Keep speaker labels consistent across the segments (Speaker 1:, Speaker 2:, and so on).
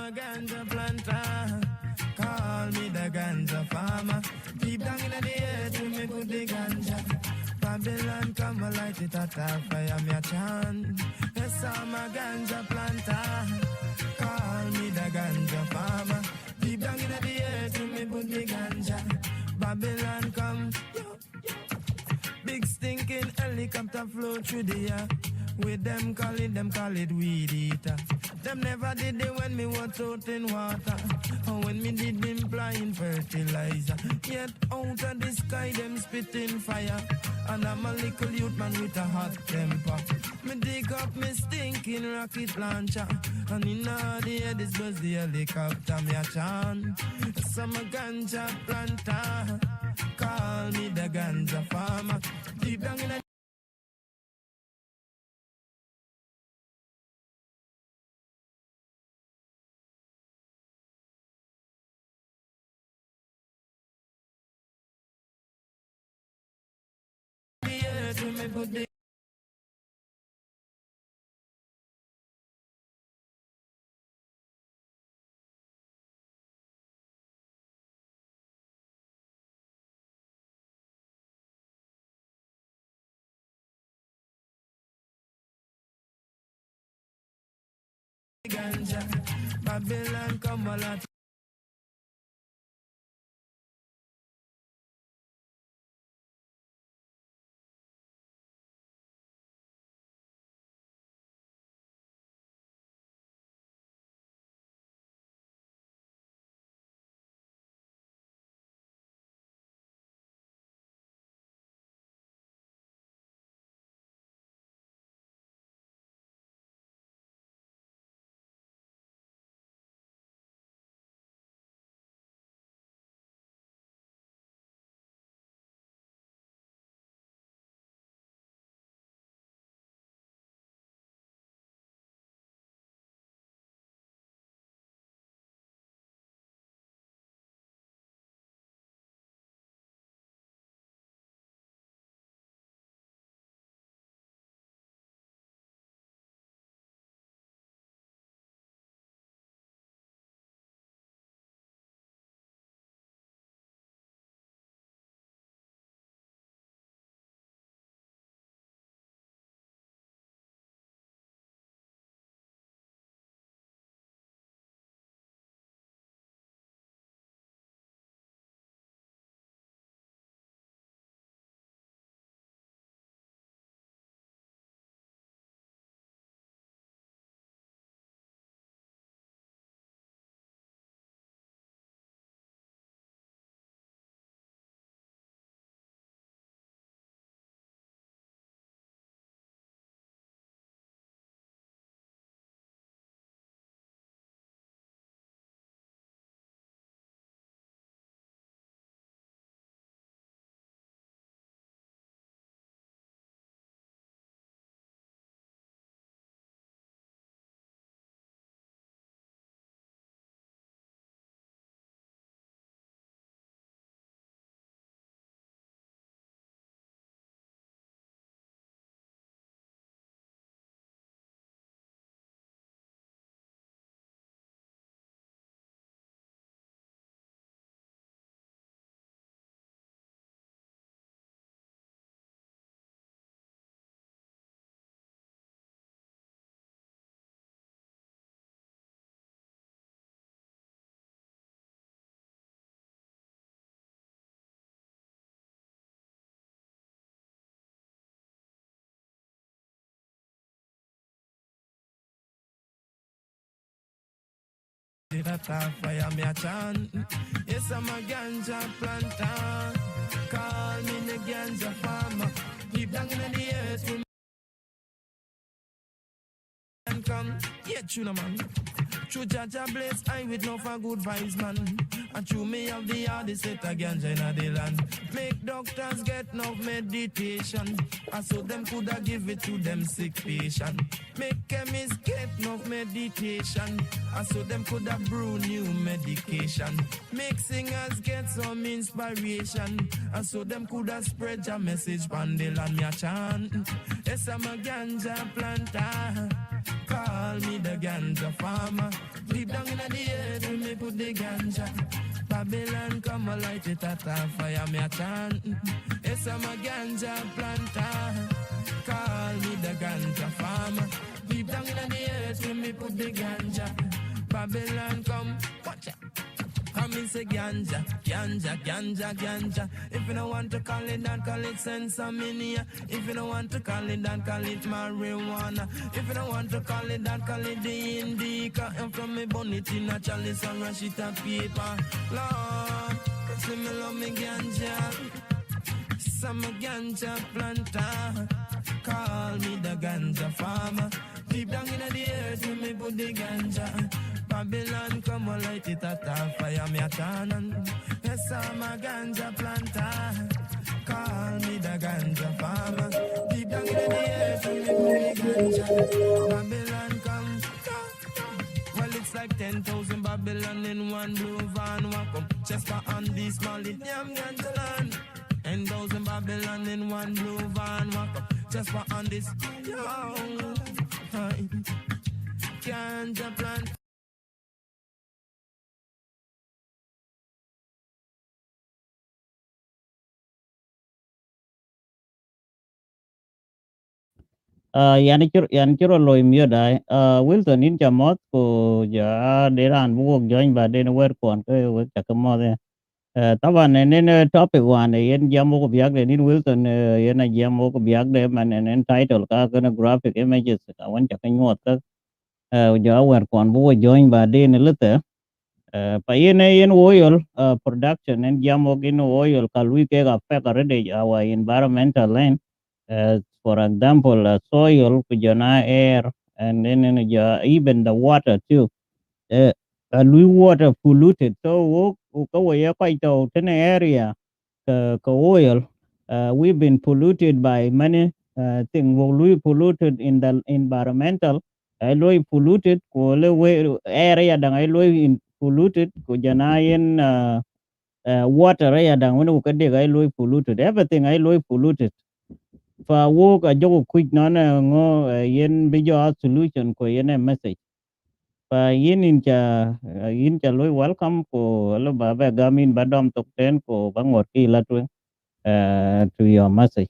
Speaker 1: a ganja planter. Call me the ganja farmer. Deep down in the earth, we me put the ganja. Babylon come a light it at a fire, me a chant. Yes, I'm a ganja planter. Call me the ganja farmer. Deep down in the earth, we me put the ganja. Babylon come, yo, yo. Big stinking helicopter flow through the air. With them call it weed eater. Them never did it when me was out in water, or when me did them flying fertilizer. Yet out of the sky them spitting fire, and I'm a little youth man with a hot temper. Me dig up me stinking rocket launcher, and in the air this was the helicopter me a chant. Some a ganja planter, call me the ganja farmer. Deep down in me put the ganja. Babylon come a lot. Did a top fire me a chant. Yes, I'm a ganja planter. Call me the ganja farmer. Deep down in the earth, we and come. Yeah, tuna man. True Jaja bless I with no for good vibes, man. And true me have the hardest set of ganja in the land. Make doctors get no meditation, and so them coulda give it to them sick patient. Make chemists get no meditation, and so them coulda brew new medication. Make singers get some inspiration, and so them coulda spread your message bundle and me a chant. Yes, I'm a ganja planter. Call me the ganja farmer. Deep down in the earth, when me put the ganja. Babylon come a light it at a fire, me a chant. Yes, I'm a ganja planter. Call me the ganja farmer. Deep down in the earth, when me put the ganja. Babylon come, watch it. Come and say ganja, ganja, ganja, ganja. If you don't want to call it that, call it sensaminia. If you don't want to call it that, call it marijuana. If you don't want to call it that, call it the indica. And from me bun it in a chalice and rush it a paper. Lord, see me love me ganja. Some ganja planter. Call me the ganja farmer. Deep down in the earth, when me put the ganja. Babylon come and light it at a fire, me a chant. Yes, I'm a ganja planter. Call me the ganja farmer. Deep down in the earth, when me put the ganja. Babylon come. Well, it's like 10,000 Babylon in one blue van. Welcome, Chester and this small it damn ganja land. 10,000 Babylon in one blue van. Welcome, Chester and this ganja plant.
Speaker 2: yan chiro loy mio dai Wilson in chamot ko ja deran buok join ba den wer kon ke we chakamo de taban ne topic wan yen jamo ko biag de nin Wilson yen jamo ko biag de man en title ka kana graphic images ka wan chakanyot ka ja wer kon buok join ba den lete pa yen oil production en jamo gin oil ka lui ke ga pe ka rede our environmental land. For example, soil, kujana air, and then even the water too. We water polluted. So we quite out in area oil. We've been polluted by many things. We polluted in the environmental. We polluted. Ko area dang in polluted. Kujana in water area dang when we can polluted. Everything polluted. Fa wo ka jogo quick non ngo yen bi jo solution ko yen message fa yin cha loy welcome ko lo ba ba gamin ba dom tok ten ko ba ngot ki la tu to your message.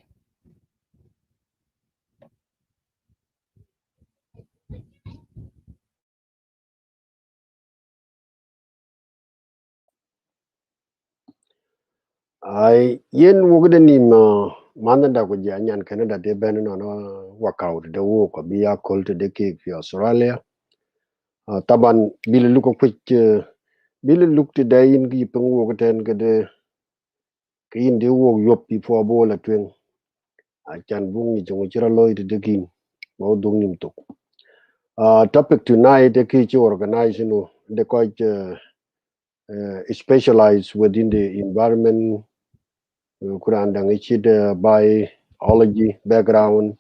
Speaker 3: ai yen wugde ni ma mana da ko janyan Canada de ben no no workout de wo ko biya kol de ke fi Australia taban bil lu ko kwik bil lu te da yin gi pung wo ko ten ke de ke yin de wo yop pi fo bo la twen a chan bung ni jongo chira loy de kin bo dung nim to topic tonight de ki organize no de ko specialize within the environment kurandang ichid biology background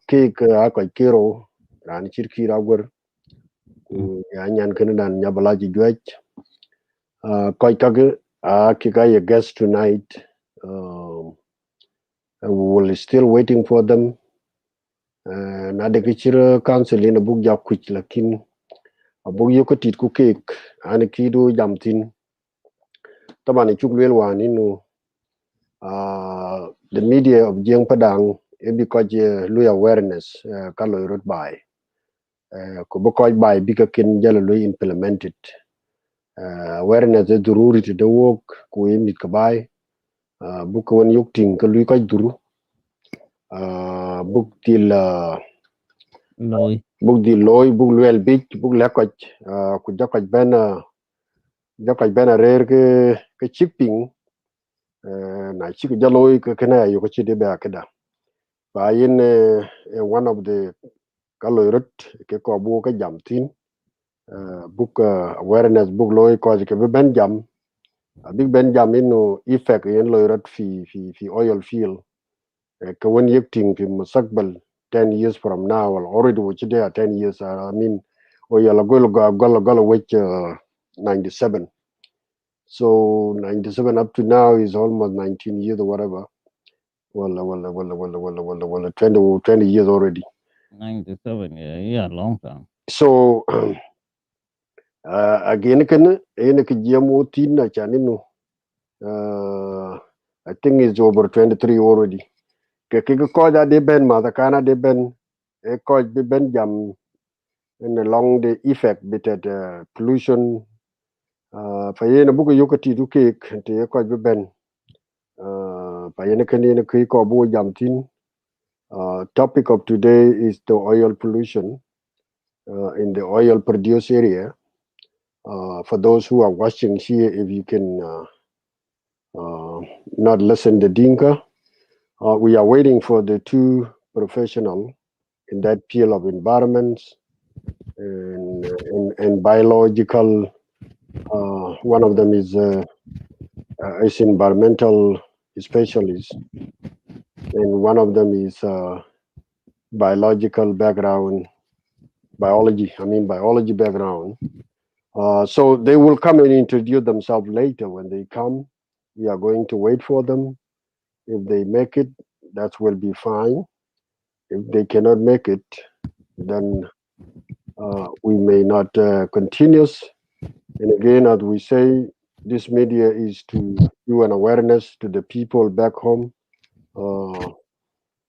Speaker 3: ke ka kiro ran chir kira gur ku ya nyan kan dan nyabalaji gwech koi kage ki ga a guest tonight we will still waiting for them na de kichir council in a book ja kuch lakin abu yokotit ku kek an kido jamtin tabani chuglel waninu the media of Jiang Padang because lui awareness kalo road by ko because by bigger kin jalo lui implemented awareness is dururi to the work ko yimit ka bay book won yukting ka lui ka duru book til
Speaker 2: Loy
Speaker 3: book di loy book luel big book lekoj ku jakoj ben rare ke chipping na chi jaloy ka kana yo ko chi de ba kada ba yin one of the kaloirot ke ko bu ka jam tin book awareness book loy ko ke ben jam big ben jam inu effect yen loirot fi oil field ke won yekting fi musakbal 10 years from now or already which there 10 years I mean oil gol which 97 so 97 up to now is almost 19 years or whatever well 20 years already
Speaker 2: 97, yeah, long time.
Speaker 3: so Again kan ene ke GMO tin na chaninu. I think it's over 23 already. Ke ko ja de ben ma kana de ben e ko be ben jam in along the effect bit at pollution fa yene bugo yokati du ke te ko be ben fa yene kan yene ke ko bo jam tin. Topic of today is the oil pollution in the oil produce area. For those who are watching here, if you can not listen to Dinka, we are waiting for the two professional in that field of environments and biological. One of them is environmental specialist, and one of them is biological background, biology background. So they will come and introduce themselves later. When they come, we are going to wait for them. If they make it, that will be fine. If they cannot make it, then we may not continue. And again, as we say, this media is to do an awareness to the people back home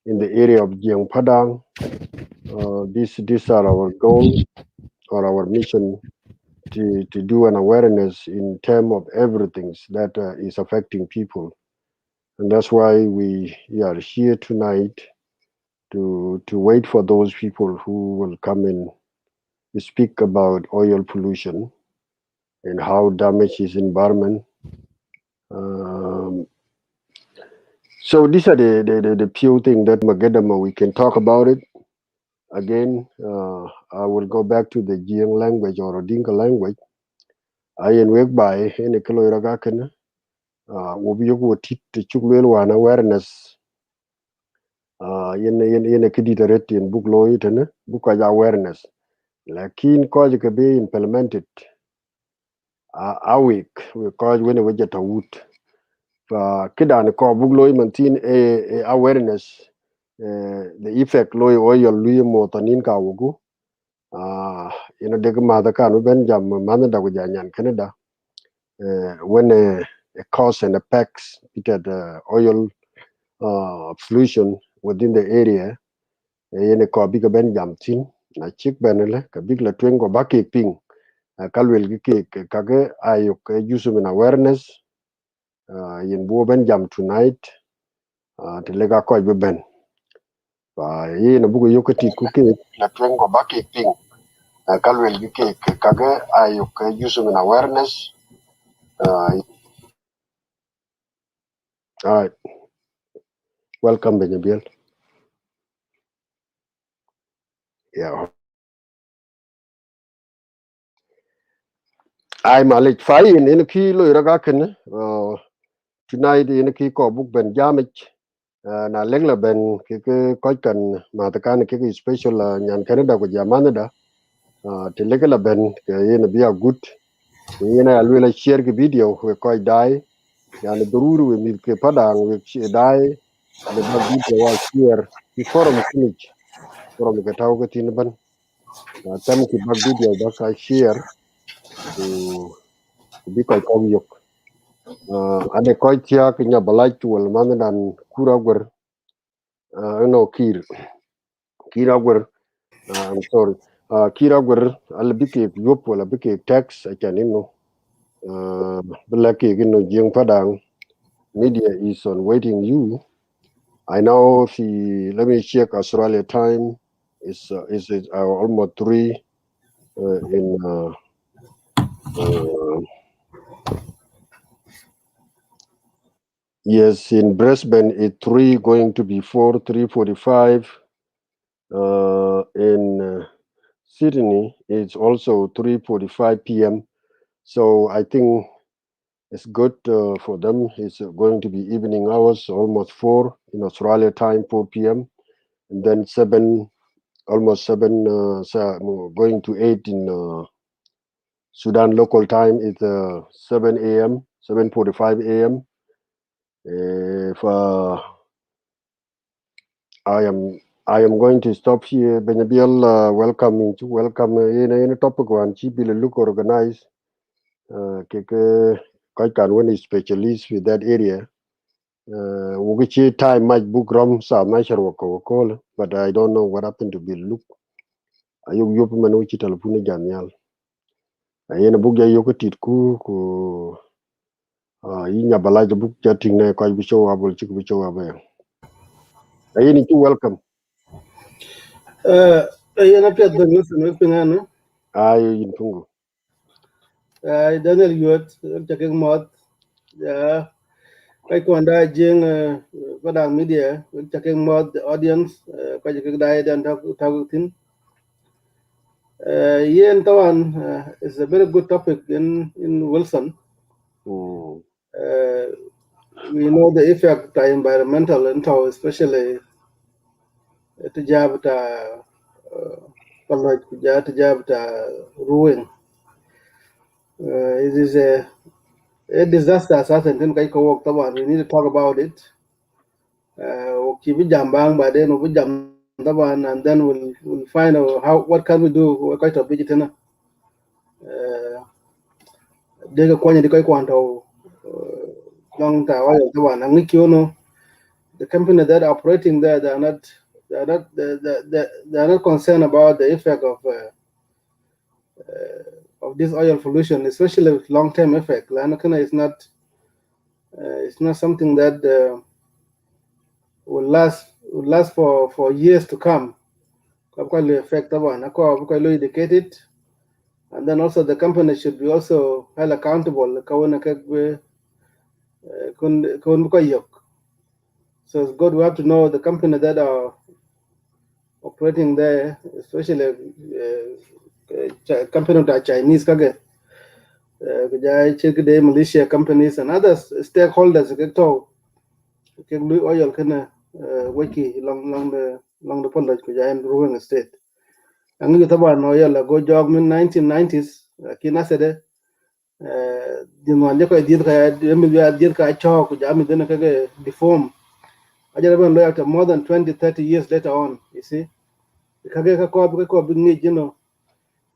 Speaker 3: in the area of Jiang Padang. These are our goal or our mission to do an awareness in terms of everything that is affecting people. And that's why we are here tonight to wait for those people who will come and speak about oil pollution and how damage is environment. Um, so these are the few things that Magadama we can talk about it. Again, I will go back to the Jiang language or Dinka language. I en wek by in a kilo ragakan, will be your tit to chukwel one awareness. In a kiditaret in book law it and book awareness. Lakin cause can be implemented. A week we cause when we get a wood. Kidan ko book law maintain a awareness. The effect law oil lui motanin ka wugu. Dega mother can ben jam manada gujanyan Canada. When a cause and effects it had oil pollution within the area. Yene ko biga ben jam tin na chik benele ka big la twen go baki ping kalwel gi ke kage ayo ke use min awareness yin bo ben jam tonight te lega ko be ben pa yene bugo yokati ku ke la twen go baki ping kalwel gi ke kage ayo ke use min awareness all right. Welcome Benjabil. Yeah, I malik fai in ki lo iraga ken tonight in ki ko book ben jamich na leng la ben ke ko kan ma ta kan ke special nyan Canada ko jamana da te lega la ben ke yen biya good yen ya lwela share ke video ko dai yani dururu we mi ke padang we dai le ba video wa share ki forum kunich forum ke taw ke tin ban tam ki bag video ba ka share to bi ko yok ane ko tia ke nya balai tuol man dan kura gwer no kira gwer I'm sorry. Kira gwer al bike yop wala bike tax akanino. Belaki gino jing padang. Media is on waiting you. I know let me check Australia time. Is it almost 3 in yes in Brisbane it's 3 going to be 4 3:45 in Sydney it's also 3:45 p.m. So I think it's good for them. It's going to be evening hours, almost 4 in Australia time, 4 p.m. And then 7, almost 7, going to 8 in Sudan local time. It's 7 a.m., 7:45 a.m. If I I am going to stop here. Benabiel, welcome in a topic one. She will look organized. Quite can one is specialist with that area. Which time might book rom sa masher call, but I don't know what happened to Bill Look. Ayuk yup manuchi telephone jamial. Ayena book ya yokotit ku yinya balaja book chatting na quite be show up will chick be show up. Ayeni you welcome.
Speaker 4: Yana piat da nus no pingano.
Speaker 3: Ayo in pungu.
Speaker 4: Daniel Yuot taking mod ya kai kwanda jing padang media taking mod the audience kai jik dai dan tagutin. Yen tawan is a very good topic in Wilson. We know the effect of environmental and how especially to job ta college to job ta ruin. It is a disaster certain thing kai ko work tawan we need to talk about it. Keep jambang but then we jam tawan and then we'll find out how what can we do what kind of budget they go kwanya kai kwanto long ta oil tawan ang nikyo the company that are operating there they are not concerned about the effect of this oil pollution, especially with long-term effect. Lanakana is not it's not something that will last for years to come. Quite effect indicated, and then also the company should be also held accountable. So it's good we have to know the company that are operating there, especially company that Chinese Malaysia companies and others stakeholders oil wiki long the college in ruling state. And you taban oil go job in 1990s kina sede dinwan ko dir ka emil dir ka cho ku jam den ka deform ajara ben after more than 20-30 years later on, you see kage ka ko big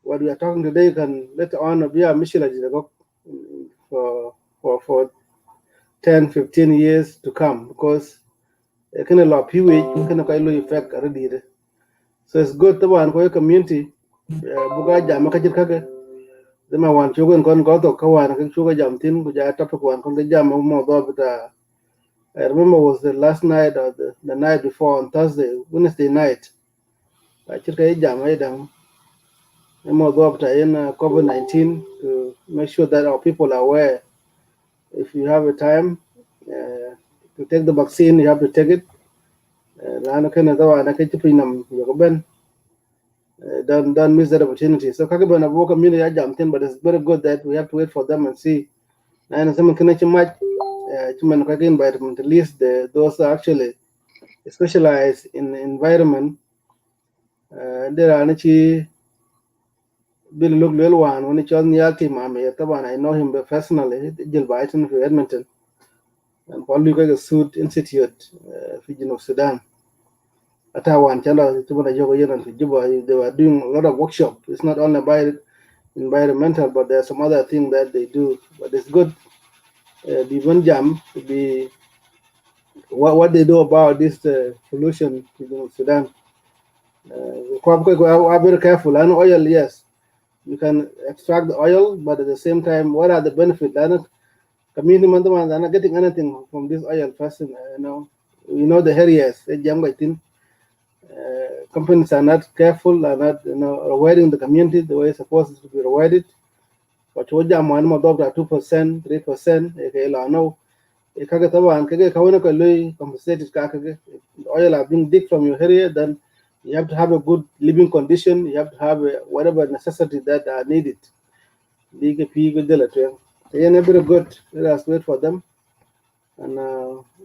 Speaker 4: what we are talking today can later on be a mission for 10-15 years to come, because can a lot of can effect already. So it's good to one community buga jam ka jirka the ma wan chugo kon go to ka wan ka chugo jam tin buja topic wan kon jam mo do but I remember it was the last night or the night before on Thursday, Wednesday night. I chirka jam ai dang mo do but in COVID-19 to make sure that our people are aware. If you have a time to take the vaccine, you have to take it. Don't miss that opportunity. So Kakaban Abo community jumped in, but it's very good that we have to wait for them and see. And some connection might environment, at least those are actually specialized in environment. There are actually Bill Look Lil one when it's on the team. I know him personally, Jill Byton for Edmonton. And Paul Luka Suit Institute, Fiji of Sudan. At our channel, they were doing a lot of workshop. It's not only about environmental, but there's some other thing that they do. But it's good. The one jam to be what they do about this pollution in Sudan. We're very careful. And oil, yes, you can extract the oil, but at the same time, what are the benefits? Community members are not getting anything from this oil first. You know the areas. Companies are not careful, are not rewarding the community the way it's supposed to be rewarded. But what jam one more 2%, 3%, no. Compensated oil are being dig from your area, then you have to have a good living condition, you have to have whatever necessity that are needed. Very good. Let us wait for them. And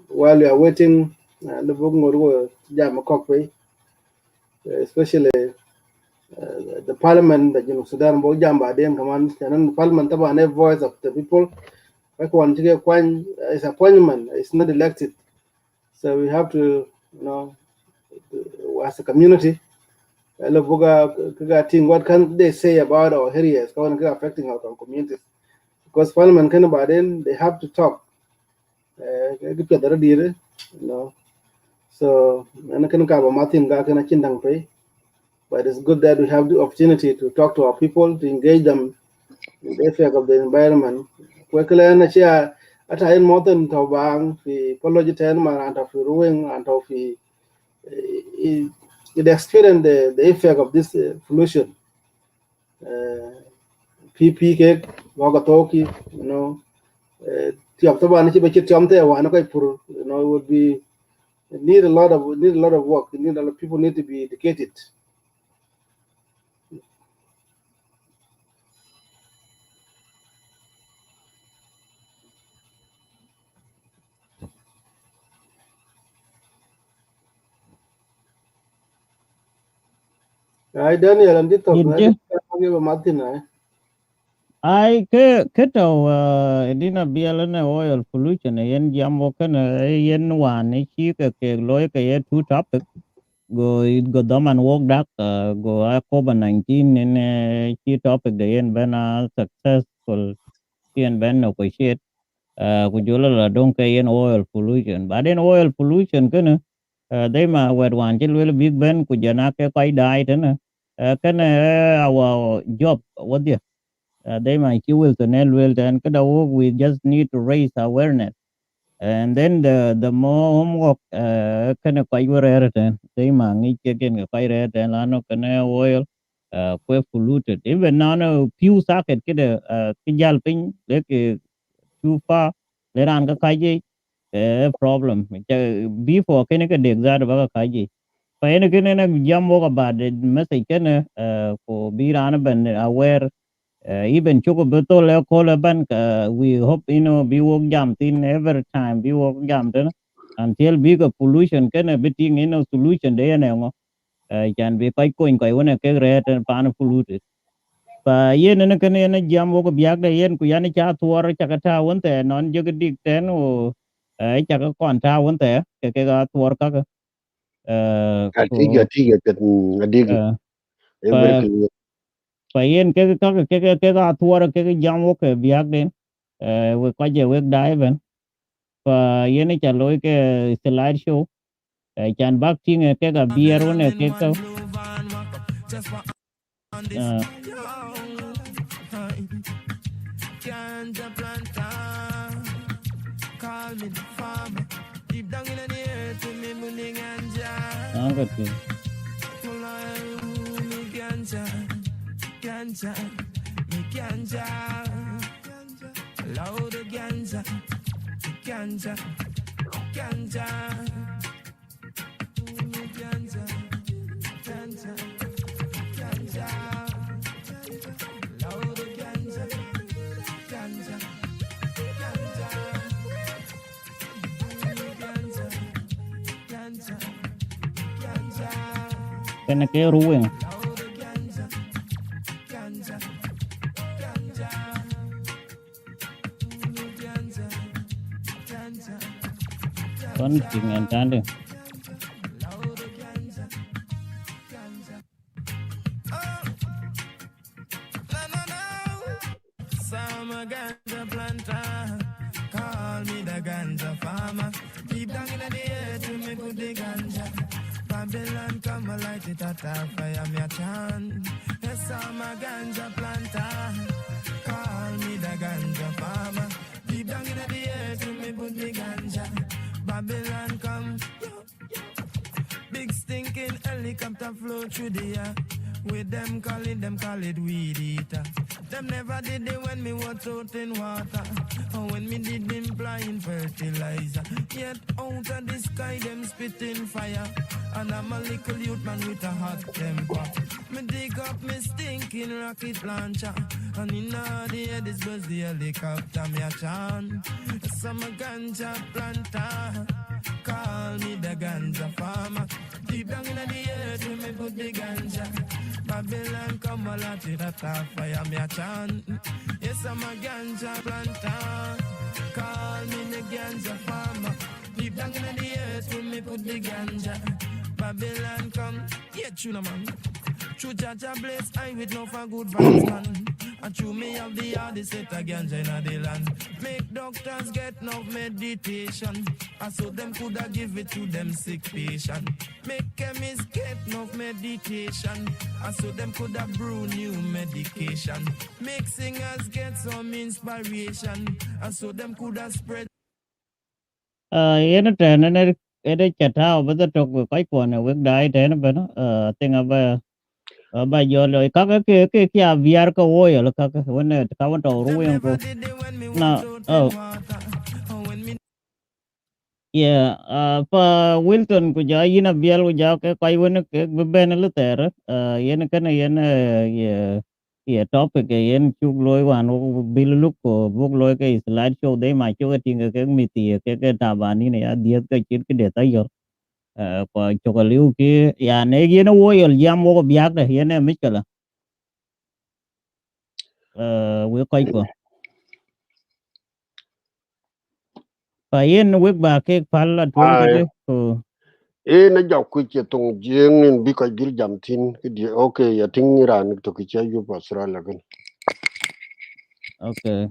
Speaker 4: while we are waiting, the book jam especially the parliament that Sudan Bojamba then command and parliament have a voice of the people. Like one is appointment, it's not elected. So we have to as a community. What can they say about our areas? How are affecting our communities? Because Parliament can, but then they have to talk. You know. So, and can cover Martin Gakana Chindang Pay. But it's good that we have the opportunity to talk to our people, to engage them in the effect of the environment. Kwekele na chia ata in mountain to bang fi pology ten man and of ruin and of it experience the effect of this pollution. PP Wagatoki, you know, Tiaptaban Chibachitamte, Wanaka, you know, it would be need a lot of work. Need a lot of people need to be educated. I Daniel and Dito,
Speaker 2: Did
Speaker 4: I give a Martin.
Speaker 2: I ke dina bielene oil pollution yen jambo kana yen wan chi ke loy ke ye two topic go it go daman walk dak go COVID 19 in chi topic de yen bena successful yen ben no ko shit ku jola la don ke yen oil pollution but in oil pollution kana they ma wed wan chi big ben ku jana ke kai dai tana kana our job what they might you will to nail well and kada we just need to raise awareness and then the more homework kana kai were ten they ma ngi ke gen kai re ten lano kana oil que polluted even now few socket kida kijal pin like too far le ran ka kai ji problem before kana ka de exam ba ka kai ji pa ene kana na jam wo ba de message kana ko bi ran ban aware even choko beto le kola ban we hope be work jam tin every time be work jam then until big pollution can be thing solution de ne ngo can be kai coin kai wona ke re pan polluted pa yen ne kan ne jam wo ko biak de yen ku yan cha tuor cha ka ta won te non je dik ten o cha ka kon ta won te ke ga tuor ka ko
Speaker 3: Atiga pet adigi every
Speaker 2: pa
Speaker 3: clear.
Speaker 2: pa yen ke ga tuor ke jam wo ke biak de we ko je we dai ben pa yene cha loy ke slide show chan bak ting ke ga bier one ke to uh,
Speaker 1: Ganja planter, call me the farmer. Deep down in the earth, me money ganja.
Speaker 2: ang ti
Speaker 1: Me ganja, ganja, me ganja. Loud ganja, ganja, ganja. Me ganja, ganja, ganja. Loud ganja, ganja, ganja. Ganja, ganja, ganja.
Speaker 2: ken ke ruwen
Speaker 1: Loud ganja, ganja, ganja. Ganja, ganja,
Speaker 2: kon ting en tande
Speaker 1: loud ganja, ganja. Oh, no, no, no. Some a ganja planter, call me the ganja farmer. Deep down in the earth, me put the ganja. Babylon come a light it at a fire, me a chant. Yes, I'm a ganja planter, call me the ganja farmer. Deep down in the earth, me put the ganja. Babylon come, big stinking helicopter flow through the air. With them call it weed eater. Them never did it when me was out in water. Or when me did them blind fertilizer. Yet out of the sky them spitting fire. And I'm a little youth man with a hot temper. Me dig up me stinking rocket launcher. And in the air this was the helicopter me a chant. Some a ganja planter, call me the ganja farmer. Deep down in the earth me put the ganja. Babylon come a lot to that fire me a chant. Yes, I'm a ganja planter, call me the ganja farmer. Deep down in the earth me put the ganja. Babylon come, yeah, tuna man. True Jaja bless I with no for good vibes, man. And true me have the hardest set again, in the land. Make doctors get no meditation. And so them coulda give it to them sick patient. Make chemists get no meditation. And so them coulda brew new medication. Make singers get some inspiration. And so them coulda spread.
Speaker 2: Yena tena ne ede chatao bada tok kai kwan wek dai tena bana tinga ba yo lo ka ke kya viar ko wo yo ka wona ka won to ru yen ko na yeah pa Wilton ku ja yina bial ku ja ke kai wona ke ben lu ter yen kana yen yeah topic yen chuk loy wan bil lu ko buk loy ke slide show de ma chu ke tinga ke mi ti ke ta ba ni ne ya diet ke chit ke de ta yo ko cho ka liu ki ya ne ye no wo yol jam wo biak de ye ne mi kala we kai ko pa yen we ba ke pal la twen ke
Speaker 3: ai
Speaker 2: de ko
Speaker 3: na jok ku che tong jing in bi ko gil jam tin ki di okay ya ting ran to ki che yu pasra la gan
Speaker 2: okay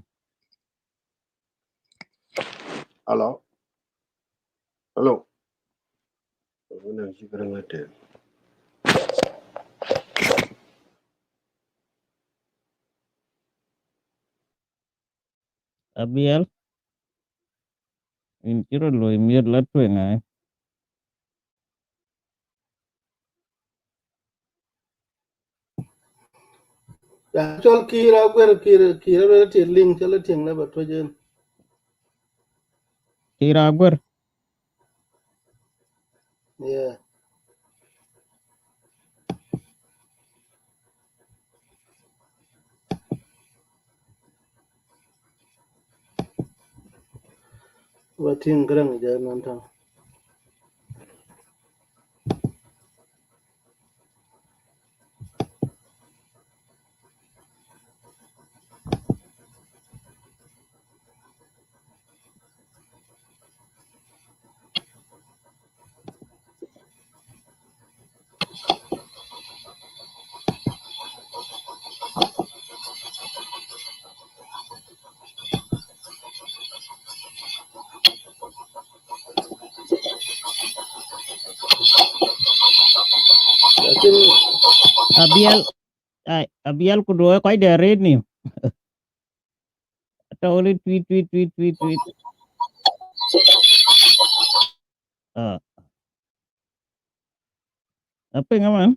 Speaker 3: alo alo na ji gran la te
Speaker 2: abiel in chiro lo mi la twen ai
Speaker 4: Ya chol kira gwer kira le ti ling chala ting na ba to jen.
Speaker 2: kira gwer
Speaker 4: Yeah. Ba ting grang ja nan ta. Lakin
Speaker 2: abiel ku do kai de red ni ta oli tweet apa ngaman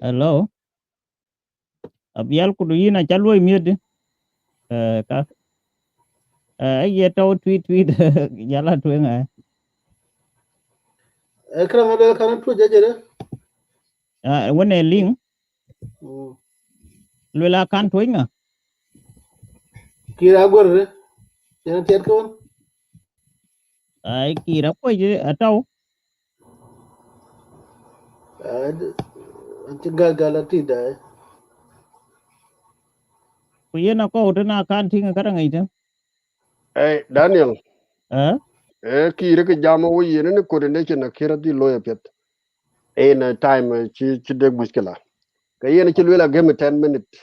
Speaker 2: hello abiel ku do yina chalo mi de ka ye to tweet jala twen ai
Speaker 4: e krang le kan to je de.
Speaker 2: wona ling lo la kan twen
Speaker 4: Kira gwer de. Yen tiet ko.
Speaker 2: ai kira ko je atau
Speaker 4: An ti gal ti da.
Speaker 2: ku yena ko to na kan tinga karang ite
Speaker 3: Daniel
Speaker 2: eh
Speaker 3: ki re ke jam wo ye ne ko ne che na kira di lo ya pet na time chi de muskila ka ye ne chi lo la game 10 minute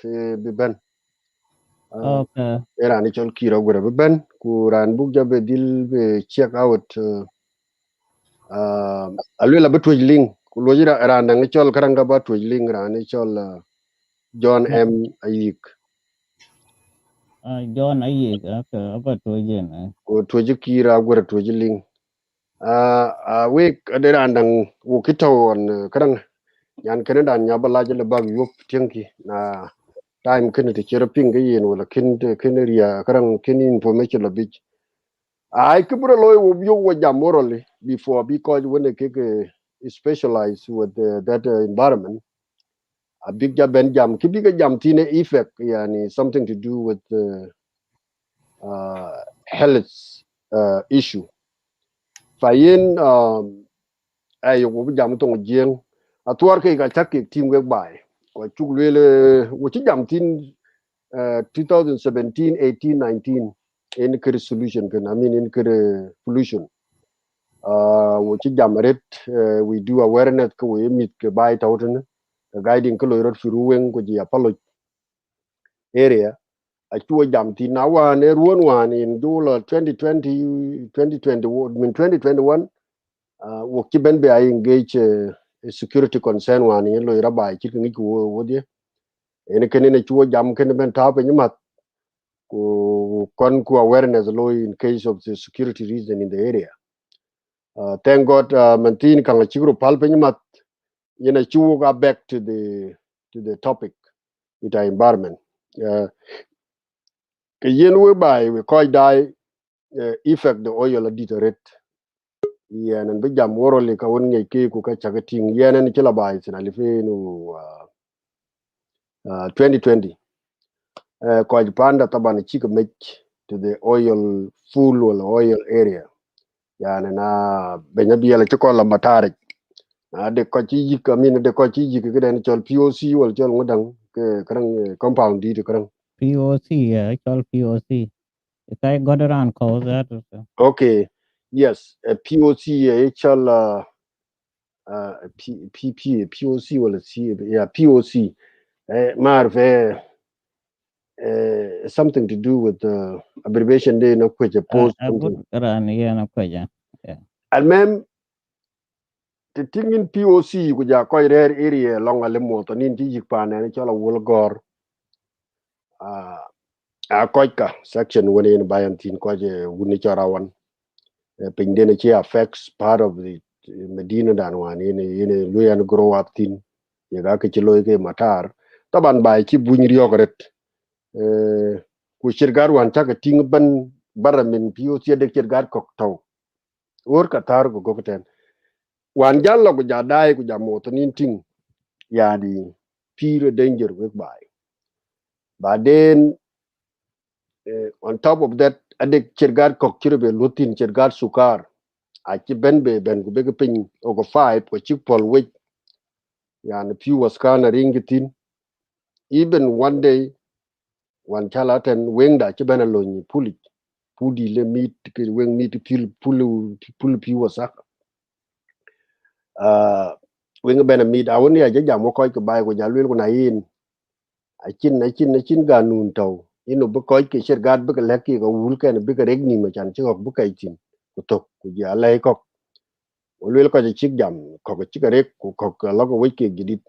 Speaker 3: bi ben
Speaker 2: okay
Speaker 3: era ni chol kira gura bi ben ku ran bu jabe dil be check out alwe la betwe ling ku lo jira ran na ngi chol karanga ba twe ling ran ni chol John M Ayik
Speaker 2: John ayi okay apa to je na
Speaker 3: ko twe kira gura twe ling we de ran dang wo kito on karang yan kene dan nya bala je le bag yop tienki na time kene te chero ping ge yen wala kin te kene ria karang kin information la big ai ku bro loy wo yo wo jam morally before because when they specialize with that environment a big job ben jam ki big jam tine effect yani something to do with health issue fayin ay ko bu jam tong jeng atwar ke ga chak ke team we bai ko chuglele wo ci jam tin 2017 18 19 in kere solution kan I mean in kere pollution wo ci jam ret we do awareness ko we mit ke bai tawten guiding ko lo fi ruwen ko ji apolo area a chuo jam tin na wan e ruon wan in dula 2020 2021 min 2021 wo ci ben be ay engage security concern wan in lo ira bai ci ngi ko wodi ene kenene chuo jam ken ben ta pe nymat ko kon ko awareness lo in case of the security reason in the area thank god mantin kan ci group pal pe nymat yena chuo ga back to the topic with our environment ke yen we bai we ko dai effect the oil aditoret yenen be jam woro le ka won nge ke ku ka chagating yenen ci la bai sin alifenu 2020 ko panda taban ci ka make to the oil full or oil area yani na benya biela ci ko la matare na de ko ci yik amin de ko ci yik ke den chol POC wal chol ngodang ke krang compound di krang
Speaker 2: POC, actual POC. Kai got around cause that. So.
Speaker 3: okay yes POC chol POC wala C yeah POC marve something to do with abbreviation de no kweje post
Speaker 2: A good
Speaker 3: something
Speaker 2: run, yeah, no question. Yeah.
Speaker 3: almem te tingin POC ku ja ko rare area long ale mo to nin ti yik ne chola wol gor a koika section woni in bayan tin ko je woni chorawan pin de ne chi affects part of the Medina dan wan ine luyan grow up tin ye ga ke loy ke matar taban bay ci buñ riogaret ku shirgar wan ta ting ban bara min POC de shirgar kok taw wor ka tar go gokten wan jallo go ja dai ku ja moto nin ting yani pure danger with by but then on top of that ade shirgar kok chirbe lutin shirgar sukar a ci ben be ben ku be pin ogo 5 ko ci pol we yani few kana ringitin even one day wan chala ten wengda ci ben lo ni puli pudi le mit ke weng mit pul pi wasak weng ben mit awoni ya jam ko ko bay ko jalwel ko na yin a chin ganun taw ino bu ko ke shergat bu le ki ko wul ken bu reg ni ma chan ci ko bu kay tin ko to ku ya lay ko lwel ko ci jam ko ci rek ko la ko wike gidit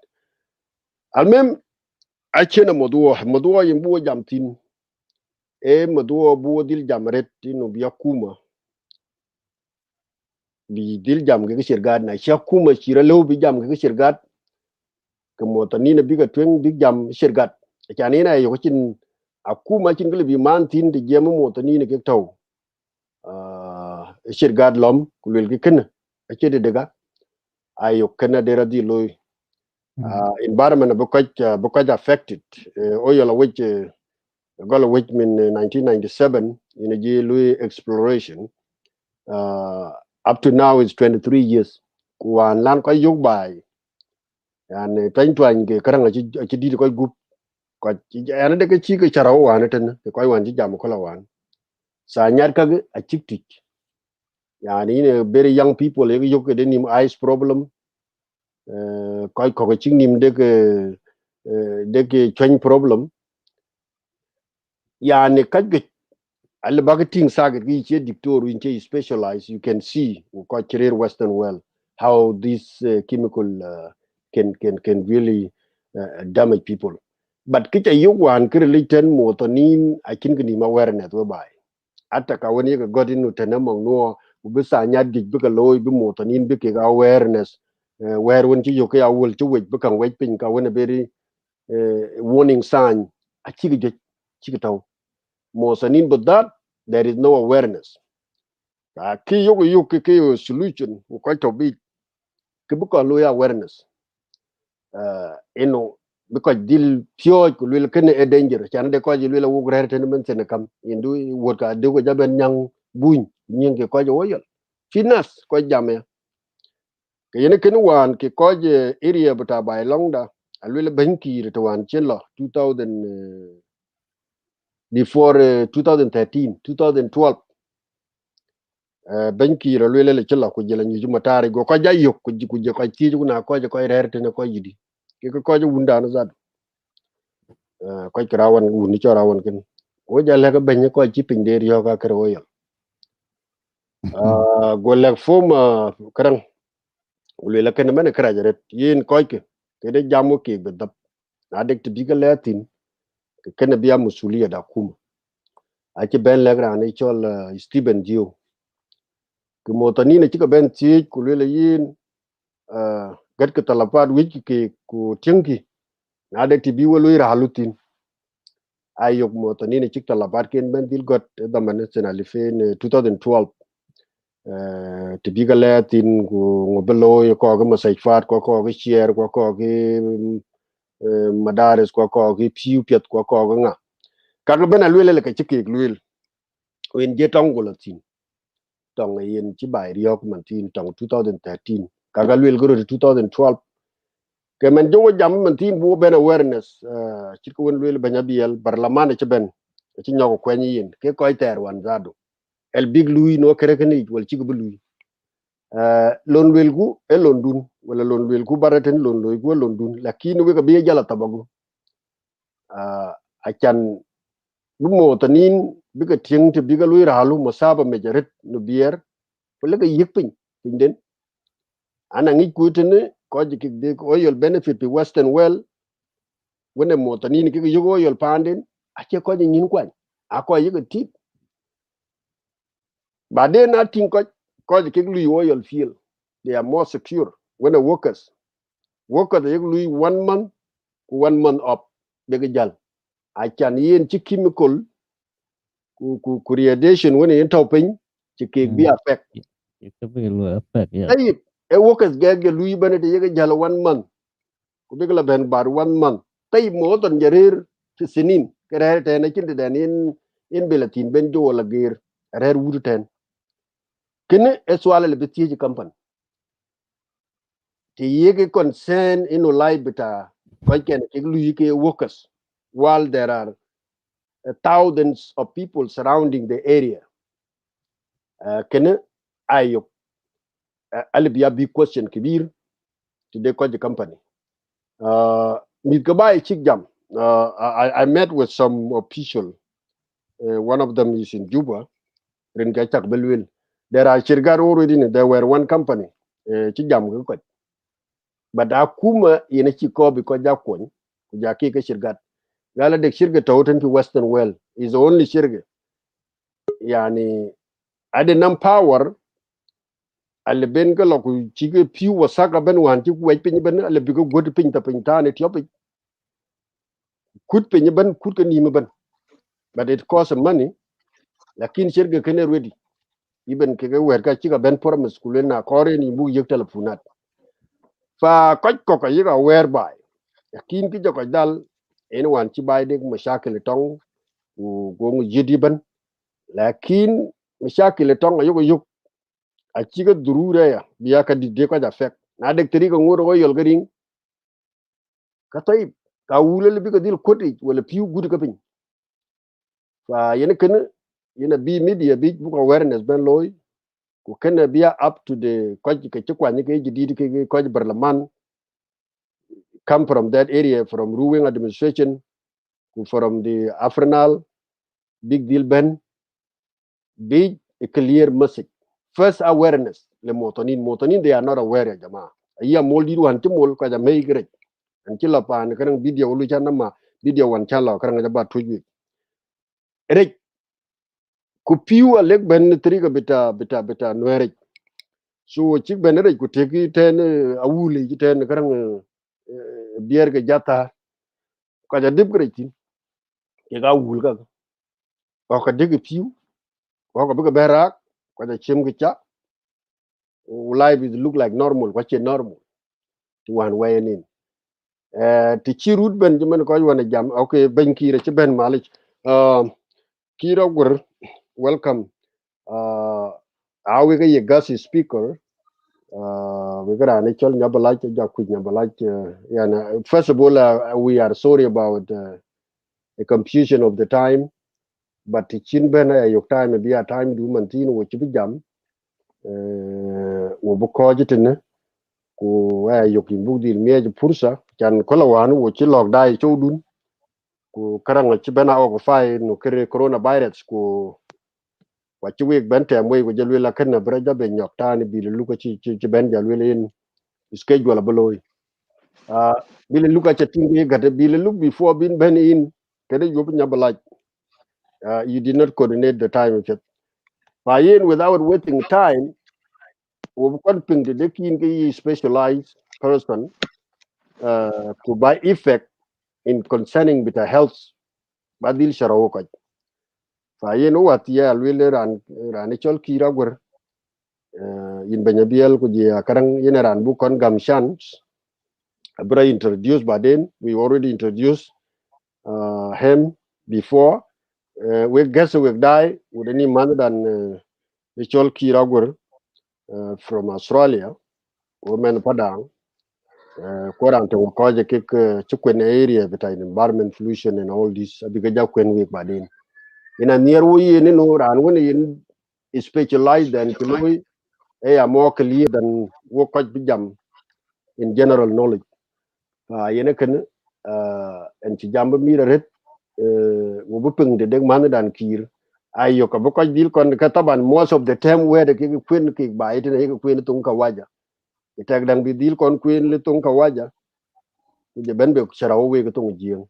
Speaker 3: almem a chena moduo yin bu jam tin moduo bu dil jam ret ino biya kuma bi dil jam ga shirgat na shakuma shira lew bi jam ga shirgat ke mota ni na biga twen bi jam shirgat chani na yo chin akuma chin gele bi man tin de jema mota ni ne ke taw shirgat lom kulel gi ken ake de daga ayo kana de radi loy environment bu ko affected oil which gola which min 1997 in a louis exploration up to now is 23 years wan lan ko yug bay yani twan ke karanga ci di ko gup ko yana de ci ke charaw wan tan ko wan ci jam ko la wan sa nyar ka a ciktik yani ne very young people ye yug de nim eyes problem ko ci nim de ke twen problem yani kaj al bagating sagat gi che dictor in che specialize you can see ko career western well how this chemical can really damage people but kita yuwan kirelitan motonin akin gni ma awareness we bai ata ka woni ga godin no tanamang no bisa nya dik bika loy bi motonin bi ke awareness where won ci yoke awul ci wej bikan wej pin ka woni very warning sign a ci taw motonin but that there is no awareness ki yogo ke solution ko to bi ke buka loy awareness eno because dil pio ko lel ken e danger chan de ko ji lel wo grer ten men sen kam indu wota de ko jaben nyang buñ nyenge ko jo woyal finas ko jame ke yene ken wan ke ko je area buta bai long da alwele banki to wan chen lo 2000 before 2013 2012 banki ro le chela ku jela nyu matari go ko jayok ku je ko ti na ko je ko rerte ne ko yidi ke ko je wunda na zat ko krawan wuni chorawan ken o jale ga benye ko ci pin der yo ka kro yo go le fuma krang le ken men kra jaret yin ko ke de jamu ke be dab na de ti biga latin ke ken biya musuliya da kuma a ci ben le gra ne chol Stephen Dio ke motani ne ci ka ben ti ku le yin gat ke talafat wiki ke ku tinki na de ti biwa lu ira halutin ayok motani ne ci talafat ken ben dil got da man senali fe 2012 ti biga latin ku ngobelo ko ga masai fat ko ga share ko ga madares ko ga piu pet ko ga nga kaga bena lwele ka chike lwel wen je tongulo tin tong yen ci bay riok man tin tong 2013 kaga lwel goro 2012 ke men jongo jam man tin bu ben awareness ci ko won lwel banya biel barlamane ci ben ci ñoko kwenyi yen ke koy ter wan zado el big lui no kere kene wal ci bu lui lon lwel gu e lon dun wala lon lwel gu baraten lon loy gu lon dun lakini we ka biye jala tabagu achan bu mo tanin biga tieng te biga lui ralu musaba mejaret no bier wala ga yikpin pinden ana ngi kutene ko jiki de ko yol benefit pi western well wona mo tanin ki yugo yol panden ake ko nyin kwan ako yiga tip ba de na tin ko jiki lui wo yol feel they are more secure when the workers yig lui 1 month ku 1 month up de jal achan yen ci chemical ku radiation wona yen topin ci ke bi affect
Speaker 2: Itu perlu effect ya.
Speaker 3: tayib e workers gege lui bane de yega jala 1 month ku bigla ben bar 1 month tayib mo ton jarir fi sinin kere te na kinde dan in belatin ben jo wala gir rer wudu ten kene e swala le betiye company te yege concern ino live bita ko ken ke lui ke workers while there are thousands of people surrounding the area kene ayo albiya big question kibir to the koji company mit gabai chik jam I met with some official one of them is in Juba rin ka chak belwel there are shirgar already there were one company chik jam ko but akuma yene chiko bi ko jakon ku jaki ka shirgat gala de shirga tawten fi western well is the only shirga yani adenam power alle ben ga loku chige piu wasaka ben wan ti wai pin ben alle bi go god pin ta pin ta ne tiopi kut pin ben kut ka ni ben but it costs money lakin shirga kene ready even ke ga wer ka chiga ben promise kulen na kore ni bu yek telefonat fa ko ka yiga whereby lakin ki joko dal en wan ci bay de mashakil tong ku go ngu jidi ben lakin mashakil tong ayo yuk a ciga durure ya biya ka didde ko ja fek na de tri ko ngoro yol garing ka tay ka wulal bi ko dil koti wala piu gudu ka pin fa yene kene yene bi media bi bu ko awareness ben loy ku kene biya up to the kwaji ke ci kwani ke jididi ke kwaji barlaman come from that area from ruling administration ku from the afranal big deal ben big a clear message first awareness le motonin they are not aware ya jama iya moldi wan ti mol ka ja mai gre an ci la pan kan video lu cha ma video wan cha la kan ga ba tuji rek ku piwa lek ben triga bita noere so ci ben rek ku teki ten awuli ci ten kan bier ga jata ka ja dib gre tin ye ga wul ga ko digi piu ko biga berak ko ja chem ga cha life is look like normal what is normal to one way in ti ci root ben man ko wana jam okay ben kira ci ben malik kira gur welcome we ga ye gas speaker we got an actual Nabalach, first of all, we are sorry about the confusion of the time, but chin ben your time be a time do maintain which be jam, wo ko jitin ku yokin bugdil meje pursa kan kolawan wo ci log dai chowdun ku karanga ci bena o fay no kere coronavirus ku wachi wek ben tem we ko jelwe la kana braja be nyok tani bi lu ko ci ben jalwe len schedule boloy bi lu ka ci tingi gata bi lu before bin ben in kede yob nyabalaj you did not coordinate the time of it fayin without waiting time wo kon ping de kin ki specialized person to by effect in concerning with the health badil sharawo ko fayin wat ya lwele ran chol kira gwer in benyabiel ko je karang yeneran bu kon gam chance abra introduced by then we already introduced him before we guess we die with any man than chol kira gwer from Australia women padang ko ran to ko je ke chukwen area between environment pollution and all this abiga ja kwen week by then in a near we ni no ran when in specialized and kiloi more clear than what could be jam in general knowledge yene kan en ci jamba mi ret wo bu pung de deg man dan kir ayo ka bu ko dil kon ka taban most of the time where the ke kwen ke ba ite ne ke kwen tung ka waja itak dang bi dil kon kwen le tung ka waja ku je ben be charawo we ko tung jing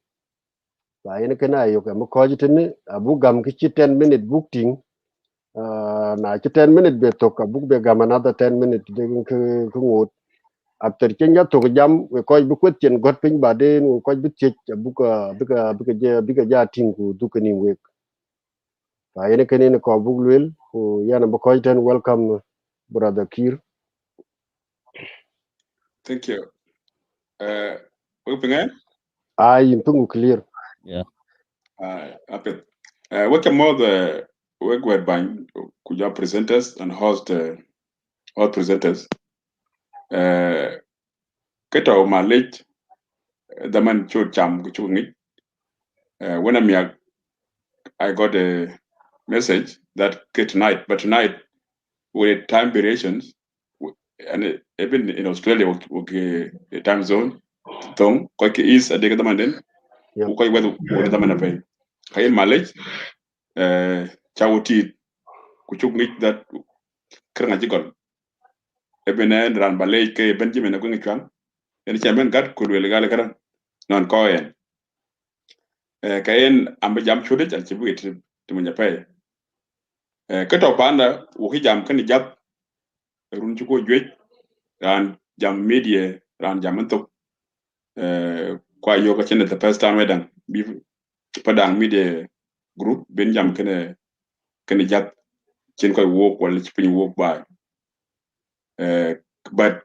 Speaker 3: yene kan ayo ka mo ko jitene abu gam ki ci 10 minute booking na ci 10 minute be to ka bu be gam another 10 minute de ko ngot after kenya to jam we ko bu question got pin ba de ko bu che bu ka bi ka ja tingu du ka ni we fa yene kene ko bu lwel ko yana bu ko ten welcome brother Kir.
Speaker 5: Thank you. Open again?
Speaker 3: In tungu clear.
Speaker 2: Yeah.
Speaker 5: Apet. Welcome more the work where by could you presenters and host all presenters. Keta o malech the man cho cham kuchungi. When I got a message that tonight, but tonight with time variations, and even in Australia, okay, time zone, tong, quite east, I think the man then, quite weather, what the man pay. Kayin malech, chawuti, kuchuk that keranga jigon. Even ran balay ke Benjamin a going chuan, and chairman got could will gala non coin. Kayin ambajam shudit and chibuit to Munjapay. Cut up panda, Wukijam can jab, Runchuko Jwit, ran jam media, ran jamanto. Kwa yoga chen the first time wedang bi padang media group ben jam kene jat chen koy walk wala ci pin walk by but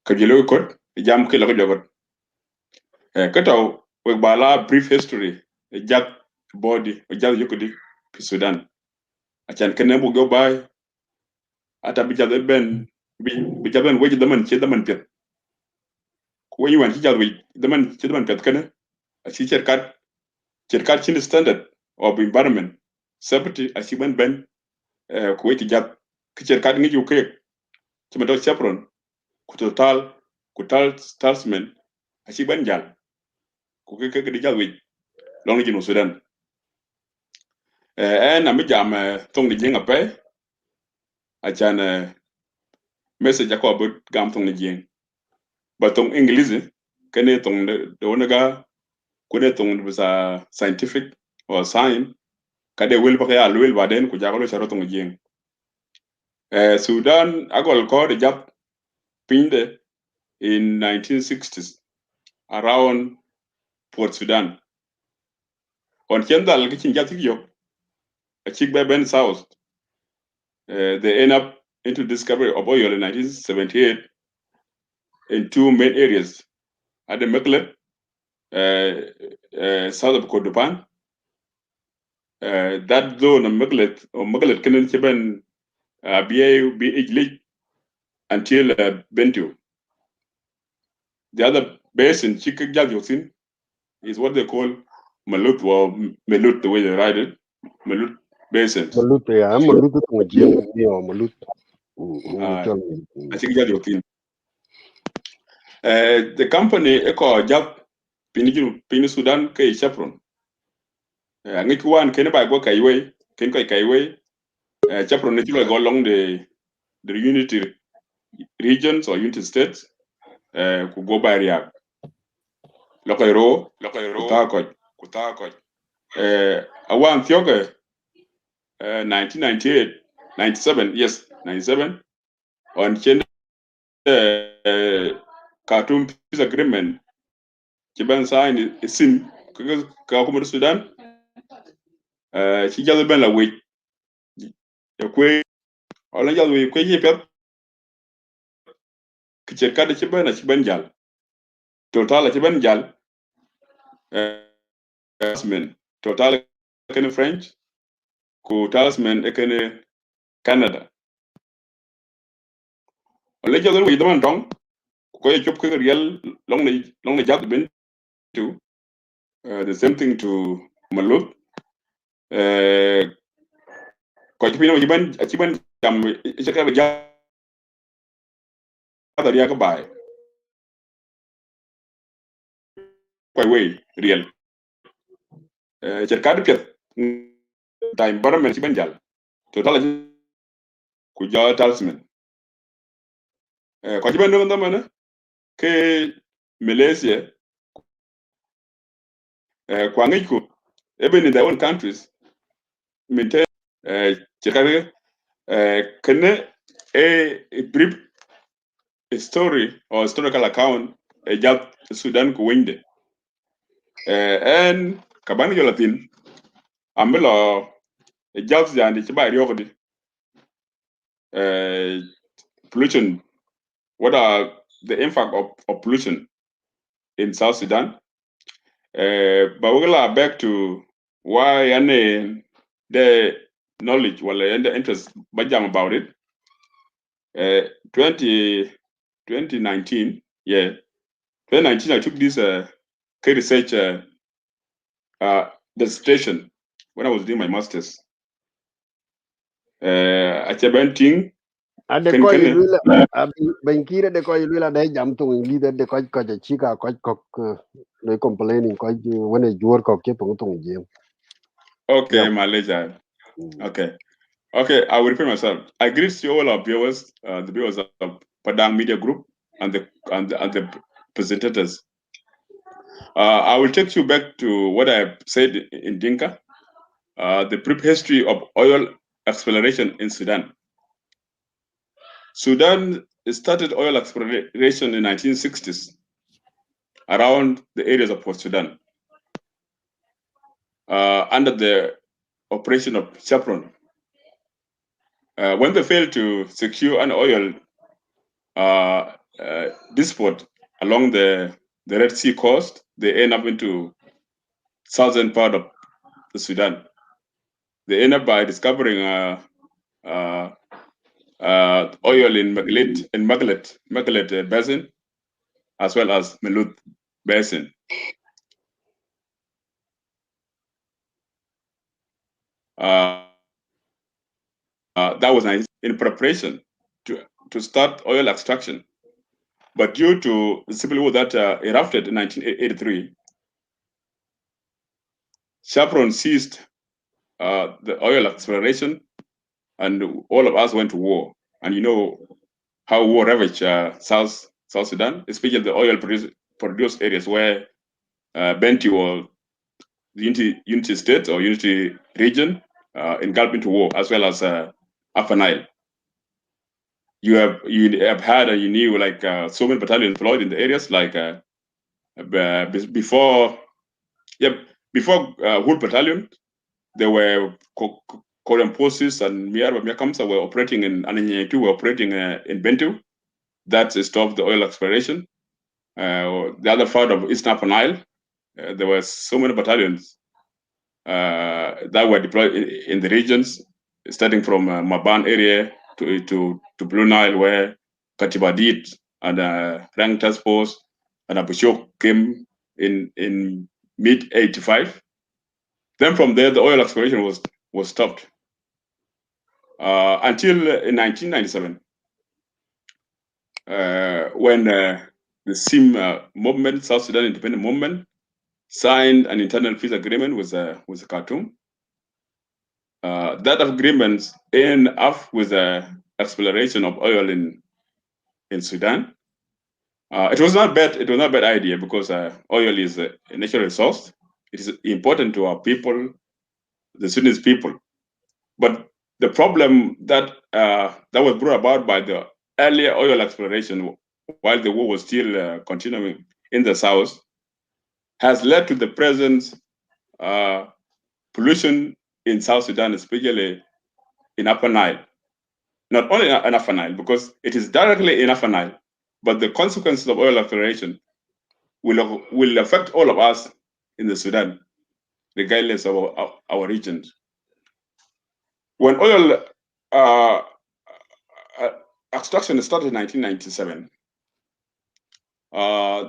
Speaker 5: ka jelo ko jam ke la ko jogot kataw we bala brief history jat body jat yokodi fi Sudan achan kene bu go by ata bi jat ben bi jat ben weji daman ci daman pet ko yi wan ci jat wi daman ci daman pet kene ci cerkat chin standard of environment safety asiban ben ko weti jat ki cerkat ngi juke ci meto chevron ku total starsman asiban jal ku ke di jal wi long jinu Sudan na mi jam tong di jinga pe achan message ko about gam tong di jing ba tong english kene tong de wonaga ku ne tong bisa scientific or science kade wel ba ya wel ba den ku jagalo charo tong jing Sudan agol ko de jap pinde in 1960s around Port Sudan. On Kendal kitchen Jatigyo, a chick by Ben South. They end up into discovery of oil in 1978 in two main areas. At the Meklet, south of Kordopan. That zone of Meklet or Meklet Kenen Chiben be until Bentiu. The other basin, Chikajagyosin, is what they call Malut or Melut, the way they write it. Malut Basin.
Speaker 3: Malut ya, Malut tu ngajeng ni o Malut.
Speaker 5: Chikajagyosin. The company Eco Jap Pini Sudan K Chapron. Ngikuan Kena by go Kaiway, Kenkai Kaiway, Chapron Natural go along the unity regions or unity states, could go by Riak. Lokairo, Kutakoj. Awan Thioga, 1998, 97, yes, 97, on Chen Khartoum Peace Agreement, Chiban signed a sim, Kakumur Sudan, she just been away. A quay, all I just we quay pep, Kichaka Chibanjal, Total Chibanjal, Total French, ku talisman ekene Canada. Ole jadon wi daman dong ko e chop ko real long the jad ben to the same thing to Malut. Ko chipino chiban jam chaka jad ya ka bai. Ko way real. Cercado pet ta environment chiban jal. Total ku ja talisman. Ko chiban no ndamana ke Malaysia kwa ngiku even in their own countries maintain cercado can a brief story or historical account jab Sudan ku winde and kabani jolatin ambelo jobs yani chiba riokodi pollution. What are the impact of pollution in South Sudan? But we're gonna back to why any the knowledge and the interest bajam about it. 2019, yeah, 2019 I took this key research dissertation when I was doing my masters. Achabenting
Speaker 3: Ade ko yulila bankira de ko yulila de jam tu leader de ko chika ko no complaining ko when a jur ko ke tung jam.
Speaker 5: Okay,
Speaker 3: Yep.
Speaker 5: Malaysia. Okay, I will repeat myself. I greet you all our viewers, the viewers of Padang Media Group and the presentators. I will take you back to what I said in Dinka, the brief history of oil exploration in Sudan. Sudan started oil exploration in 1960s around the areas of Port Sudan under the operation of Chevron. When they failed to secure an oil dispute along the Red Sea coast, they end up into southern part of the Sudan. They end up by discovering oil in Maglet Basin, as well as Melut Basin. That was in preparation to start oil extraction. But due to the civil war that erupted in 1983, Chevron seized the oil exploration, and all of us went to war. And you know how war ravaged South Sudan, especially the oil produced areas where Bentiu or the Unity State or Unity region engulfed into war, as well as Upper Nile. You have had and you knew like so many battalions deployed in the areas like before Wood Battalion. There were Korean forces and Miakamsa were operating in Ananyatu were operating in Bentiu. That stopped the oil exploration. The other part of Eastern Upper Nile, there were so many battalions that were deployed in the regions, starting from Maban area to Blue Nile, where Katibadit and Rank Task Force and Abushok came in mid '85. Then from there, the oil exploration was stopped until in 1997, when the SIM movement, South Sudan Independent Movement, signed an internal peace agreement with Khartoum. That agreement ended up with the exploration of oil in Sudan. It was not bad. It was not a bad idea because oil is a natural resource. It is important to our people, the Sudanese people. But the problem that was brought about by the earlier oil exploration, while the war was still continuing in the south, has led to the present pollution in South Sudan, especially in Upper Nile. Not only in Upper Nile, because it is directly in Upper Nile, but the consequences of oil exploration will affect all of us in the Sudan, regardless of our regions. When oil extraction started in 1997,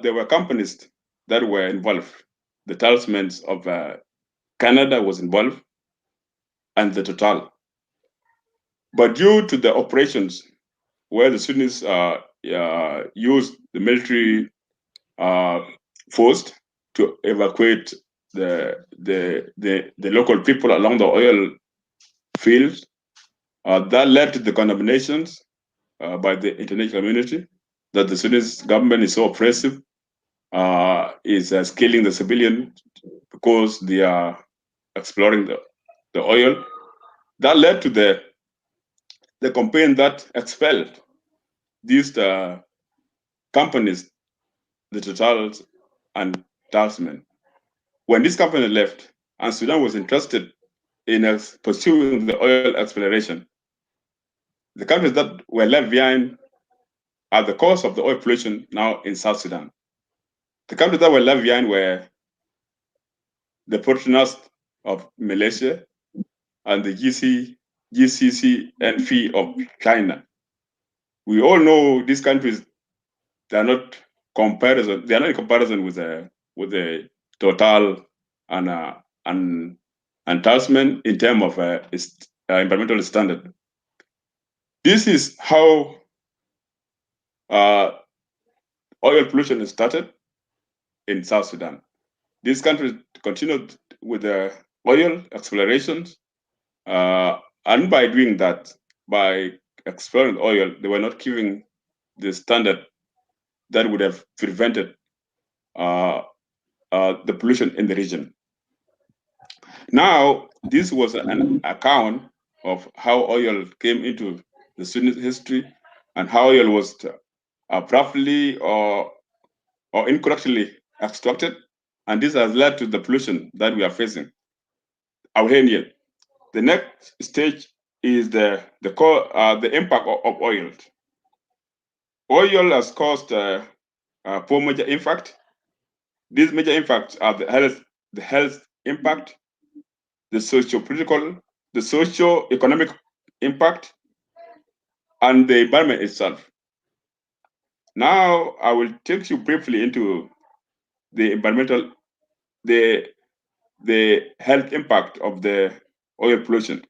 Speaker 5: there were companies that were involved. The Talisman of Canada was involved, and the Total. But due to the operations where the Sudanese used the military force to evacuate the local people along the oil fields, that led to the condemnations by the international community that the Sudanese government is so oppressive, is killing the civilian because they are exploring the oil. That led to the campaign that expelled these companies, the Totals and Talisman. When this company left and Sudan was interested in pursuing the oil exploration, the countries that were left behind are the cause of the oil pollution now in South Sudan. The countries that were left behind were the partners of Malaysia and the GCCNF of China. We all know these countries, they are not comparison. They are not in comparison with the Total and Tasman in terms of environmental standard. This is how oil pollution started in South Sudan. These countries continued with the oil explorations, and by doing that, by exploring oil, they were not giving the standard that would have prevented the pollution in the region. Now, this was an account of how oil came into the Sudanese history and how oil was properly or incorrectly extracted, and this has led to the pollution that we are facing out here. The next stage is the impact of oil. Oil has caused four major impacts. These major impacts are the health impact, the socio-political, the socio-economic impact, and the environment itself. Now, I will take you briefly into the environmental, the health impact of the oil pollution.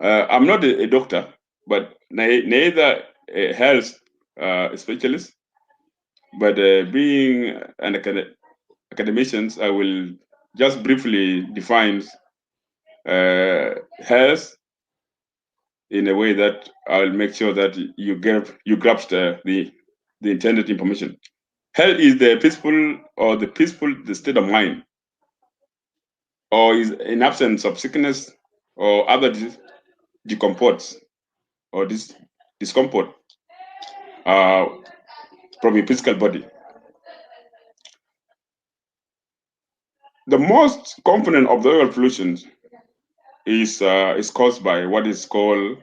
Speaker 5: I'm not a doctor, but neither a health specialist, but being an academician, I will just briefly define health in a way that I'll make sure that you grasp the intended information. Health is the peaceful state of mind, or is in absence of sickness or other discomforts or discomfort from your physical body. The most component of the oil pollution is caused by what is called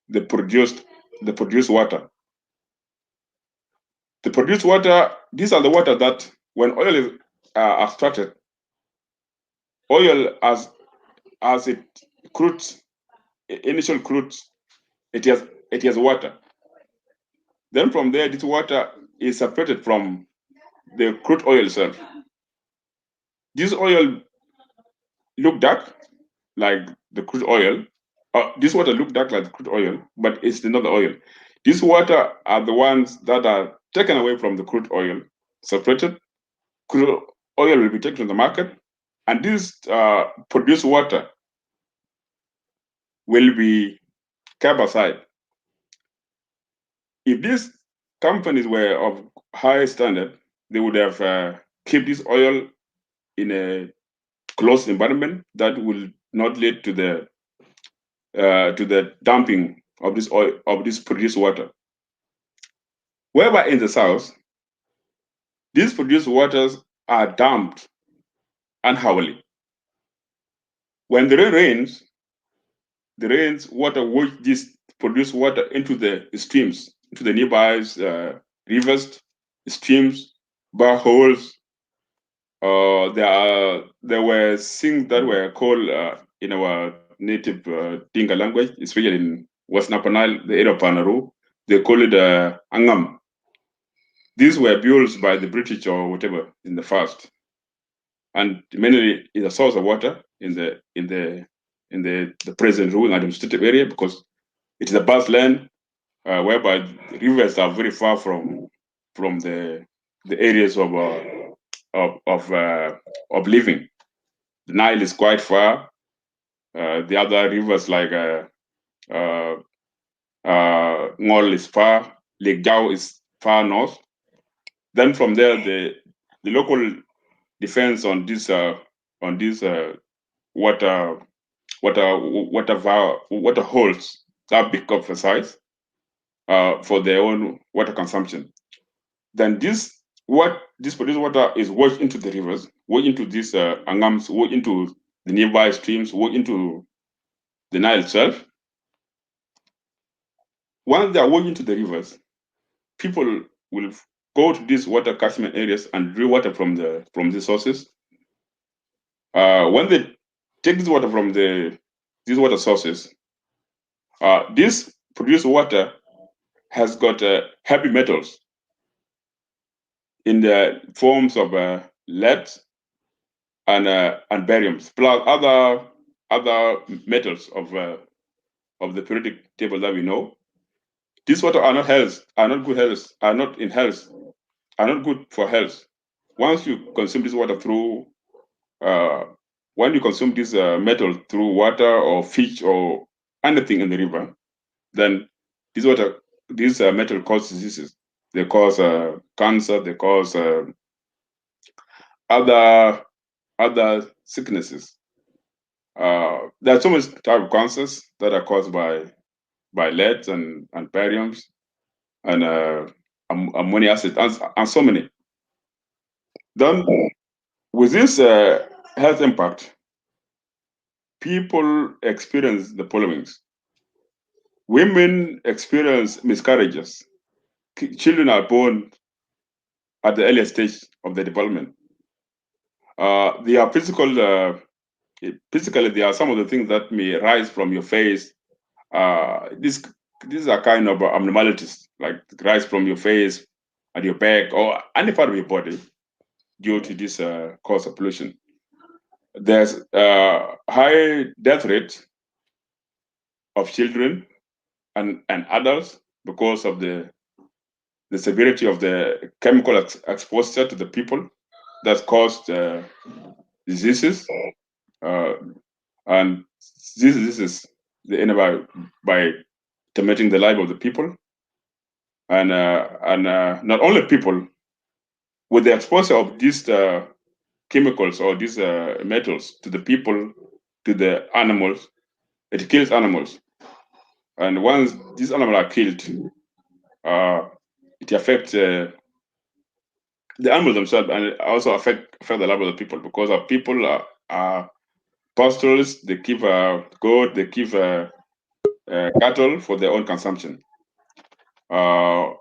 Speaker 5: the produced water. The produced water, these are the water that when oil is extracted, oil as it crudes initial crude, it has water. Then from there, this water is separated from the crude oil itself. This oil look dark like the crude oil. This water look dark like the crude oil, but it's not the oil. These water are the ones that are taken away from the crude oil, separated. Crude oil will be taken to the market, and this produced water will be kept aside. If these companies were of high standard, they would have kept this oil in a closed environment that will not lead to the dumping of this oil, of this produced water. Whereby in the south, these produced waters are dumped unhourly. When the rains water wash this produced water into the streams, into the nearby rivers, streams, boreholes. There were things that were called in our native Dinka language, especially in Western Upper Nile, the area of Panaru, they call it angam. These were built by the British or whatever in the past, and mainly is a source of water in the present ruling administrative area, because it is a vast land whereby the rivers are very far from the areas of living. The Nile is quite far. The other rivers like Ngol is far. Lake Jau is far north. Then from there, the local defense on this water holes that big of a size for their own water consumption. Then this produced water is washed into the rivers, washed into these angams, washed into the nearby streams, washed into the Nile itself. Once they are washed into the rivers, people will go to these water catchment areas and draw water from the sources. When they take this water from these water sources, this produced water has got heavy metals in the forms of lead and bariums, plus other metals of the periodic table that we know. These water are not good for health. Once you consume this water through when you consume this metal through water or fish or anything in the river, then this metal cause diseases. They cause cancer. They cause other sicknesses. There are so many type of cancers that are caused by lead and bariums and ammonia acid and so many. Then with this health impact, people experience the following. Women experience miscarriages. Children are born at the earliest stage of the development. They are physically, there are some of the things that may rise from your face. These are kind of abnormalities, like rise from your face and your back or any part of your body due to this cause of pollution. There's high death rate of children and adults because of the severity of the chemical exposure to the people that caused diseases, and these diseases they end by terminating the life of the people, and not only people with the exposure of these chemicals or these metals to the people, to the animals, it kills animals, and once these animals are killed, it affects the animals themselves, and it also affect the life of the people, because our people are pastoralists. They keep goat, they keep cattle for their own consumption. From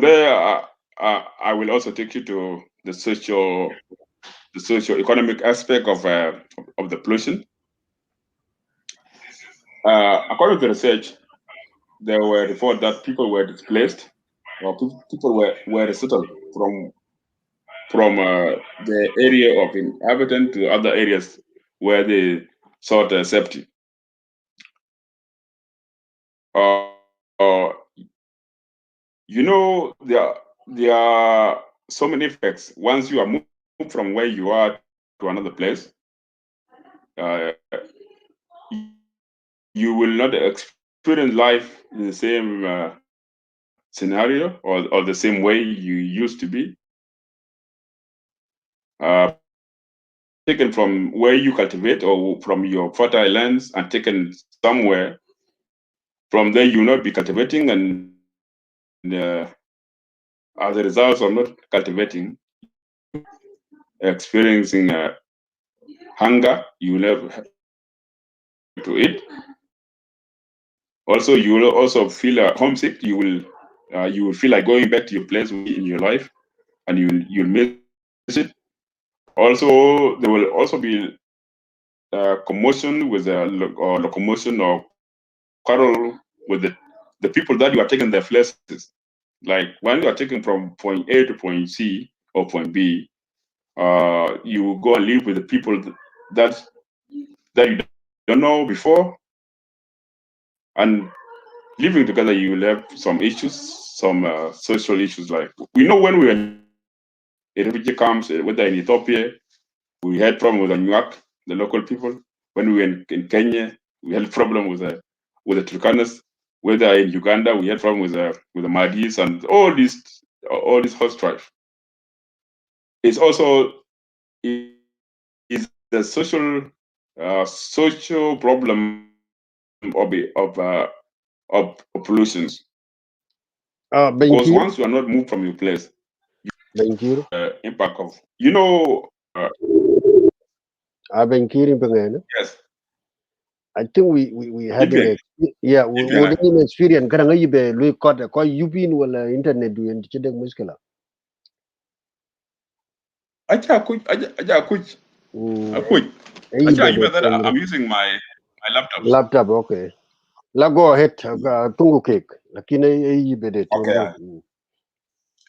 Speaker 5: there, I will also take you to the socio-economic aspect of the pollution. According to research, there were reports that people were displaced or people were resettled from the area of inhabitant to other areas where they sought safety. Uh, there are so many effects. Once you are moved from where you are to another place, uh, you will not experience life in the same scenario or the same way you used to be. Taken from where you cultivate or from your fertile lands and taken somewhere. From there, you will not be cultivating, and as a result of not cultivating, experiencing hunger, you will have to eat. Also, you will also feel homesick. You will feel like going back to your place in your life, and you'll miss it. Also, there will also be commotion with or locomotion or quarrel with the people that you are taking their places. Like when you are taken from point A to point C or point B, you go and live with the people that you don't know before, and living together you will have some issues, some social issues. Like we know when we were in refugee camps, whether in Ethiopia, we had problem with the Nuak, the local people. When we were in Kenya, we had problem with the Turkanas. Whether in Uganda, we had problem with the Madis and all these host tribes. It's also is the social problem of pollutions. Because
Speaker 3: Benkir,
Speaker 5: once you are not moved from your place,
Speaker 3: Benkir,
Speaker 5: impact of
Speaker 3: Benkir pengen.
Speaker 5: yes,
Speaker 3: I think we having
Speaker 5: Libyan,
Speaker 3: we
Speaker 5: Libyan.
Speaker 3: having experience. Karang ayi be lui kota ko yupin wala internet du yen chidek muskila.
Speaker 5: Aja kuch.
Speaker 3: Ayi be
Speaker 5: Aja that
Speaker 3: de
Speaker 5: I'm using my laptop.
Speaker 3: laptop okay. La go ahead tungu cake. Lakini ayi be de
Speaker 5: Okay.
Speaker 3: tungu.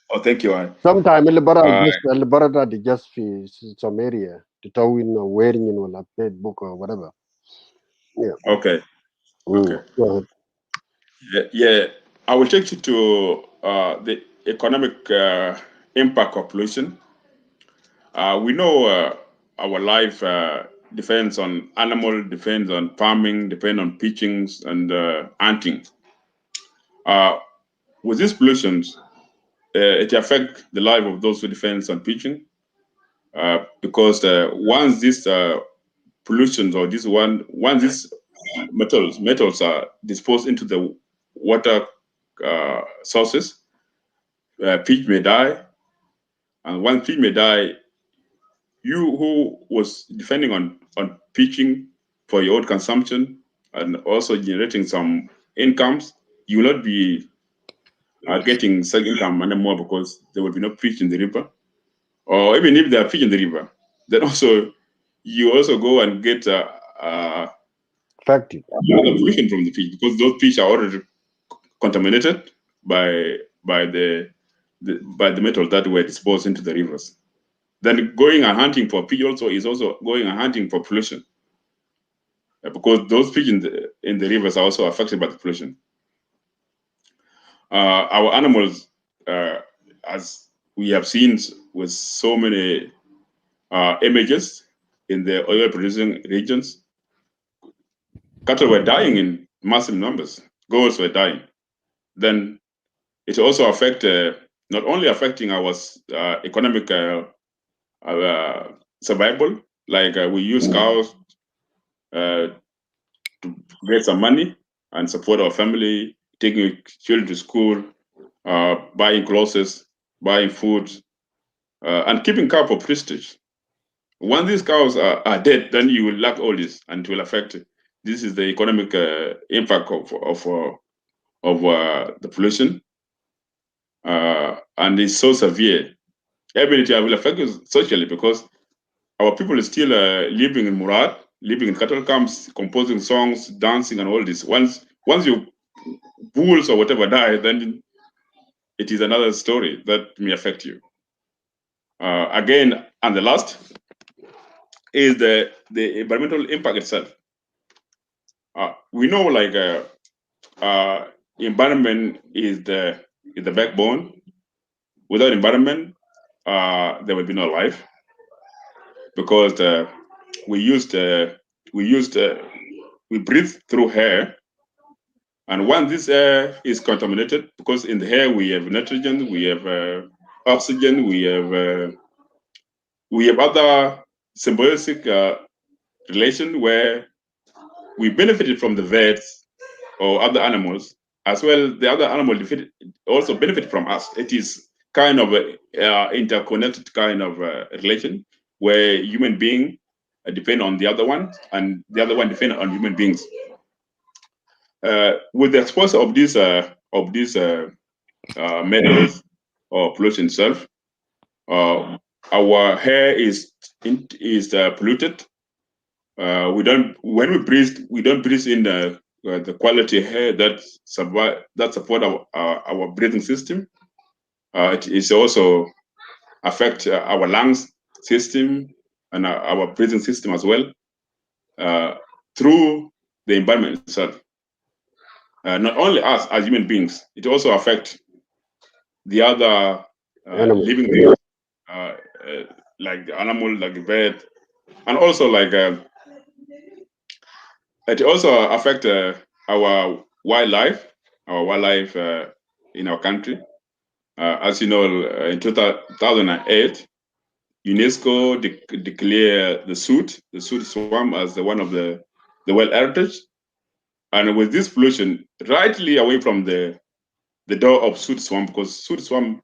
Speaker 5: Oh, thank you.
Speaker 3: Sometime el barada just fi some area to towin wearing in wala book or whatever. Yeah.
Speaker 5: Okay. Okay.
Speaker 3: Go ahead.
Speaker 5: Yeah. I will take you to the economic impact of pollution. We know our life depends on animal, depends on farming, depends on pitchings and hunting. With these pollutions, it affects the life of those who depends on pitching, because once these pollutions or once these metals are disposed into the water sources, fish may die, and once fish may die, you who was depending on pitching for your own consumption and also generating some incomes, you will not be getting such income anymore because there will be no fish in the river. Or even if there are fish in the river, then also you also go and get
Speaker 3: Factory.
Speaker 5: another pollution from the fish because those fish are already contaminated by the metals that were disposed into the rivers. Then going and hunting for fish also is also going and hunting for pollution, because those fish in the rivers are also affected by the pollution. Our animals, as we have seen with so many images in the oil producing regions, cattle were dying in massive numbers, goats were dying. Then it also not only affecting our economic survival, like we use cows to get some money and support our family, taking children to school, buying clothes, buying food, and keeping cow for prestige. Once these cows are dead, then you will lack all this, and it will affect. This is the economic impact of the pollution, and it's so severe. Even it will affect us socially because our people are still living in Murad. living in cattle camps, composing songs, dancing, and all this. Once your bulls or whatever die, then it is another story that may affect you. Again, and the last is the environmental impact itself. We know, like, environment is the backbone. Without environment, there will be no life, because we breathe through air, and once this air is contaminated, because in the air we have nitrogen, we have oxygen, we have other symbiotic relation where we benefited from the birds or other animals, as well the other animal also benefit from us. It is kind of a interconnected kind of relation where human being depend on the other one, and the other one depend on human beings. With the exposure of these metals or pollution itself, our air is polluted. When we breathe, we don't breathe in the quality air that support our breathing system. It is also affect our lungs system and our breathing system as well, through the environment itself. Not only us as human beings, it also affects the other living beings, like the animal, like the bird, and also like it also affects our wildlife in our country. As you know, in 2008, UNESCO declared the Sud Swamp as one of the World Heritage. And with this pollution, rightly away from the door of Sud Swamp, because Sud Swamp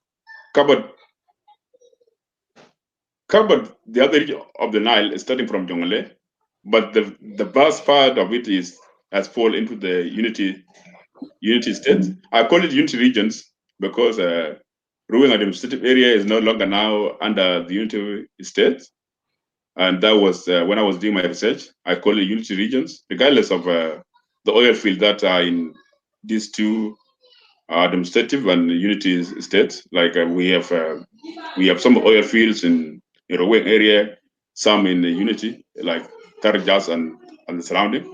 Speaker 5: covered the other region of the Nile, starting from Jongole, but the vast part of it has fallen into the unity state. I call it unity regions because Ruang administrative area is no longer now under the unity state, and that was when I was doing my research. I call it unity regions, regardless of the oil field that are in these two administrative and unity states. Like we have some oil fields in Ruang area, some in the unity, like Tarjas and the surrounding.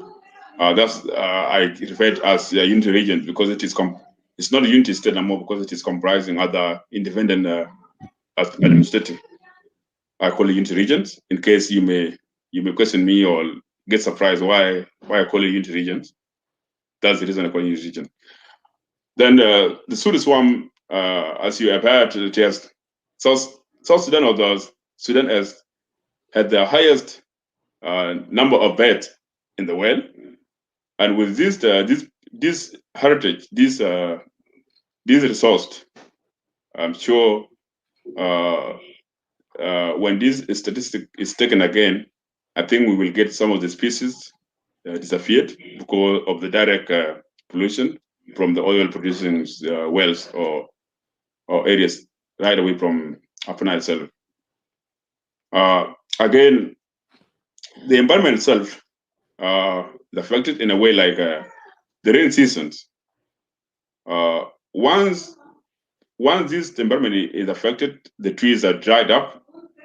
Speaker 5: That's I refer to as a unity region because it is it's not a unity state anymore because it is comprising other independent administrative. I call it unity regions. In case you may question me or get surprised why I call it unity regions. That's the reason I call it unity region. Then the Sud Swamp, as you have heard, it has South Sudan or the Sudan has had the highest number of beds in the world. And with this heritage, this resource, I'm sure when this statistic is taken again, I think we will get some of the species disappeared because of the direct pollution from the oil producing wells or areas right away from Upper Nile itself. Again, the environment itself is affected in a way like the rain seasons. Once this environment is affected, the trees are dried up,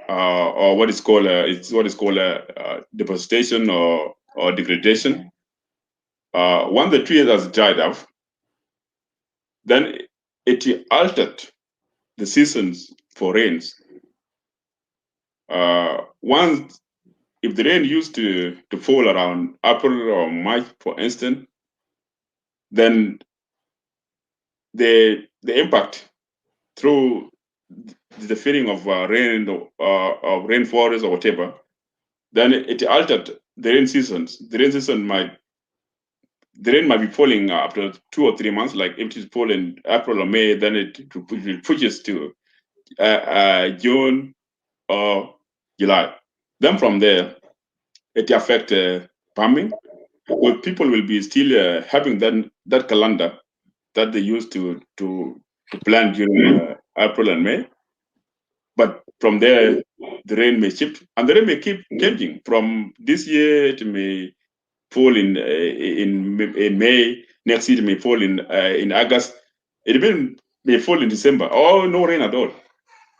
Speaker 5: or what is called deforestation or degradation. Once the tree has dried up, then it altered the seasons for rains. Once, if the rain used to fall around April or March, for instance, then the impact through the feeling of rain or rainforest or whatever, then it altered the rain seasons. The rain might be falling after 2 or 3 months. Like if it is falling April or May, then it pushes to June or July. Then from there, it affects farming. Well, people will be still having that calendar that they used to plant during April and May. But from there, the rain may shift, and the rain may keep changing. From this year, it may fall in May. Next year, it may fall in August. It may fall in December. Or no rain at all.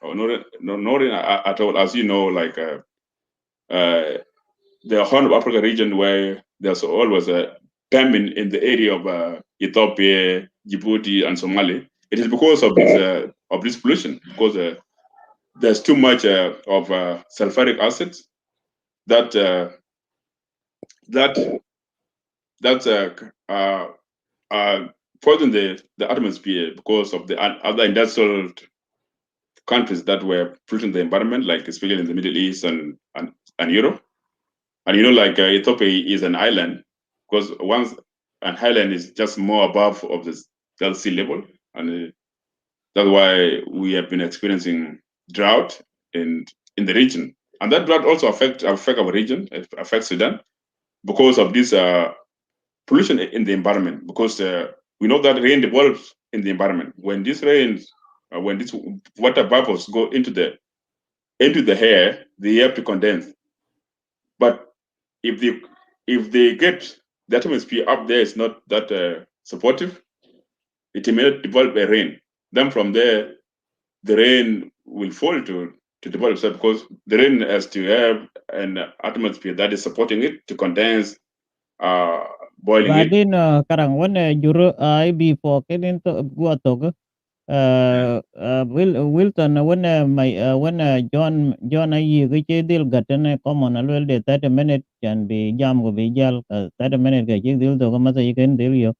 Speaker 5: Or no rain at all. As you know, like the Horn of Africa region, where there's always a famine in the area of Ethiopia, Djibouti, and Somalia. It is because of this pollution, because there's too much of sulfuric acids that poison the atmosphere because of the other industrial countries that were polluting the environment, like especially in the Middle East and Europe. And like Ethiopia is an island, because once an island is just more above of the sea level, and that's why we have been experiencing drought in the region. And that drought also affect our region, it affects Sudan, because of this pollution in the environment. Because we know that rain develops in the environment. When this rains, when these water vapors go into the air, they have to condense. But if they get the atmosphere up there is not that supportive, it may not develop a rain. Then from there, the rain will fall to develop itself, because the rain has to have an atmosphere that is supporting it to condense, boiling it.
Speaker 2: Badin karang one juru I before kenin to gua to Wilton when my when John I which deal got an common a little 30 minutes can be jam go be jal 30 minutes ga jig deal to masa you can deal you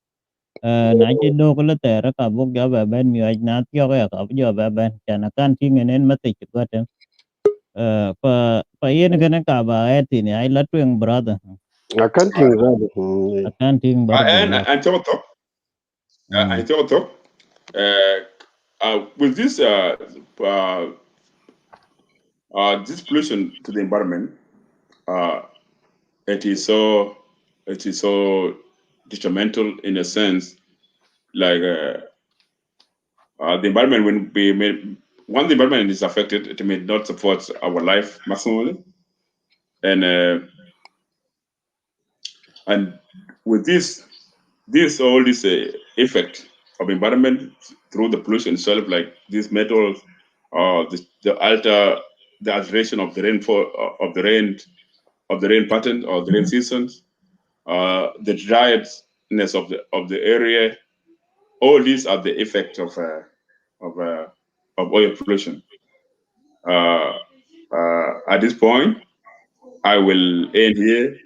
Speaker 2: na chi do ko te ra ka buk ja ba ben mi aj na tyo ga ka jo ba ben chana kan ting en mate chi ko ten pa yen ga ka ba etin ai la twen brother
Speaker 3: Accounting
Speaker 2: accounting bardo la
Speaker 5: And Tomato, with this this pollution to the environment, it is so detrimental in a sense, like the environment when we made once the environment is affected, it may not support our life maximally, and with this all this effect of environment through the pollution itself, like these metals, the alteration of the rainfall, of the rain pattern or the rain seasons, the dryness of the area. All these are the effect of oil pollution. At this point, I will end here,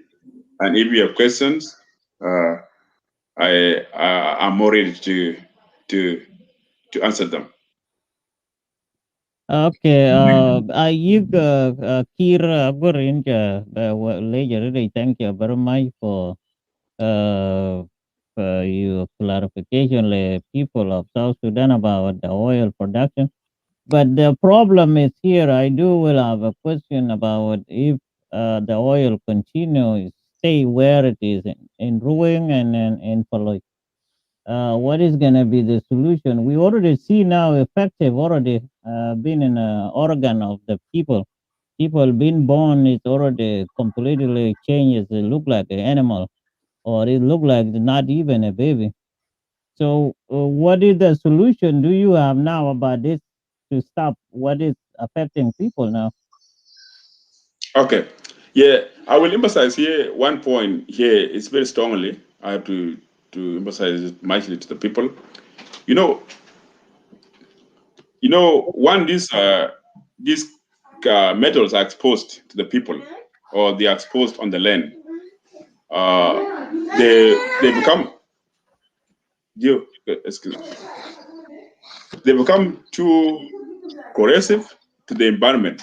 Speaker 5: and if you have questions, I'm more ready to answer them.
Speaker 2: Okay, you Kir Gorin later. Thank you very much for your clarification, people of South Sudan about the oil production. But the problem is here. I will have a question about if the oil continues stay where it is in Ruang and in Paloi. What is going to be the solution? We already see now effective already been in organ of the people. People being born is already completely changed. It look like an animal, or it look like not even a baby. So, what is the solution do you have now about this to stop what is affecting people now?
Speaker 5: Okay, yeah, I will emphasize here one point here. It's very strongly. I have to emphasize it mightily to the people. You know, when these metals are exposed to the people, or they are exposed on the land, they become excuse me, they become too corrosive to the environment,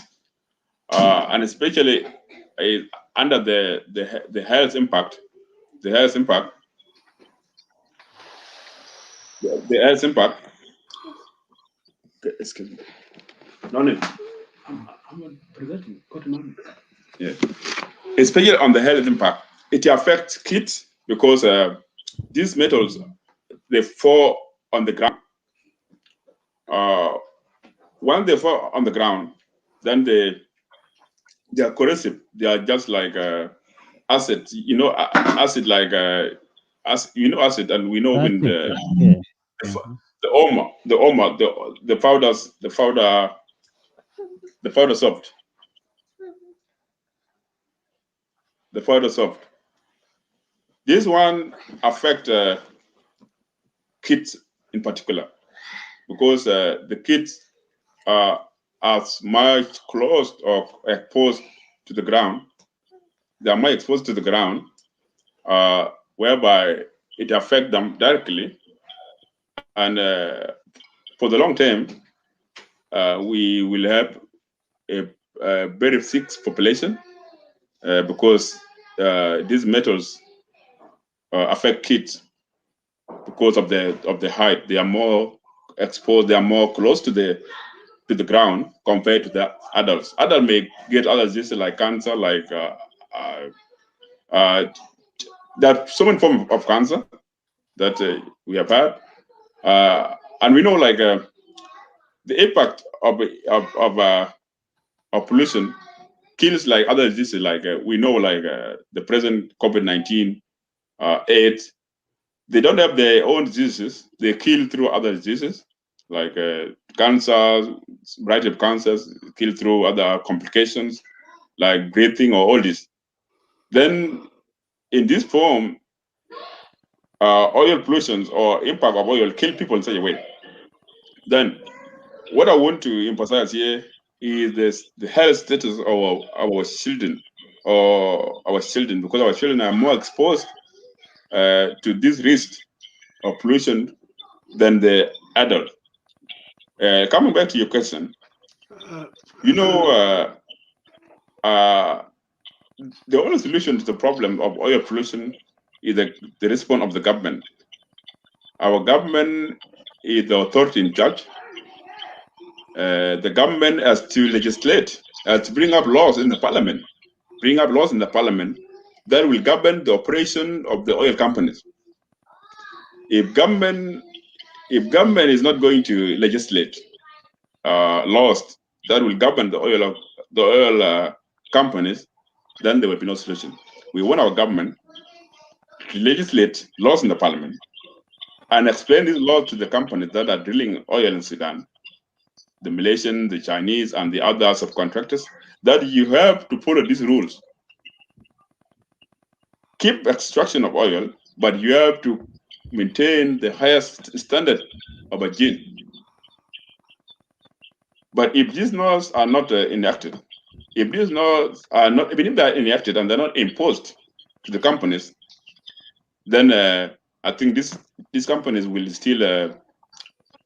Speaker 5: and especially under the health impact. The health impact. The health impact. Excuse me. No need. Yeah. Especially on the health impact, it affects kids because these metals they fall on the ground. When they fall on the ground, then they are corrosive. They are just like acid. Acid like acid, and we know when
Speaker 2: Acid. Yeah. Mm-hmm.
Speaker 5: the powders, the powder soft, the powder soft. This one affect kids in particular because the kids are as much close or exposed to the ground. They are more exposed to the ground, whereby it affects them directly. And for the long term, we will have a very sick population because these metals affect kids because of the height. They are more exposed. They are more close to the ground compared to the adults. Adults may get other diseases like cancer, like there are so many forms of cancer that we have had, and we know like the impact of pollution kills like other diseases. Like we know like the present COVID-19, AIDS. They don't have their own diseases. They kill through other diseases like cancer, variety of cancers, kill through other complications like breathing or all this. Then in this form, oil pollution or impact of oil kill people in such a way. Then what I want to emphasize here is the health status of our children because our children are more exposed to this risk of pollution than the adult. Coming back to your question, you know, the only solution to the problem of oil pollution is the response of the government. Our government is the authority in charge. The government has to legislate, has to bring up laws in the parliament, that will govern the operation of the oil companies. If government is not going to legislate laws that will govern the oil companies, then there will be no solution. We want our government to legislate laws in the parliament and explain these laws to the companies that are drilling oil in Sudan, the Malaysian, the Chinese, and the other subcontractors, that you have to follow these rules. Keep extraction of oil, but you have to maintain the highest standard of hygiene. But if these laws are not enacted, even if they are enacted and they're not imposed to the companies, then I think these companies will still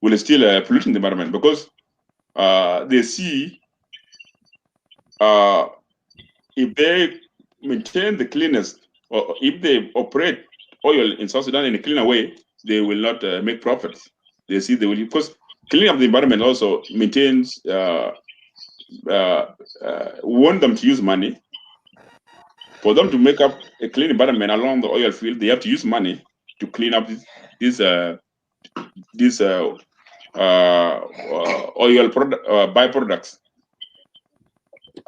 Speaker 5: polluting the environment because they see if they maintain the cleanest or if they operate oil in South Sudan in a cleaner way, they will not make profits. They see they will because cleaning up the environment also maintains want them to use money. For them to make up a clean environment along the oil field, they have to use money to clean up these oil byproducts.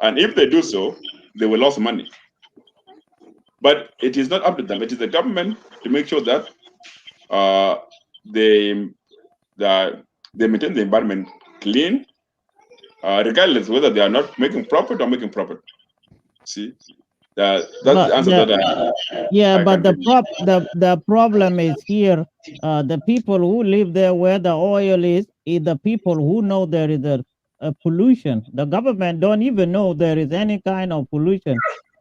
Speaker 5: And if they do so, they will lose money. But it is not up to them. It is the government to make sure that they maintain the environment clean, regardless whether they are not making profit or making profit. See, that's the answer that I
Speaker 2: but
Speaker 5: can give.
Speaker 2: the problem is here. The people who live there where the oil is the people who know there is a pollution. The government don't even know there is any kind of pollution.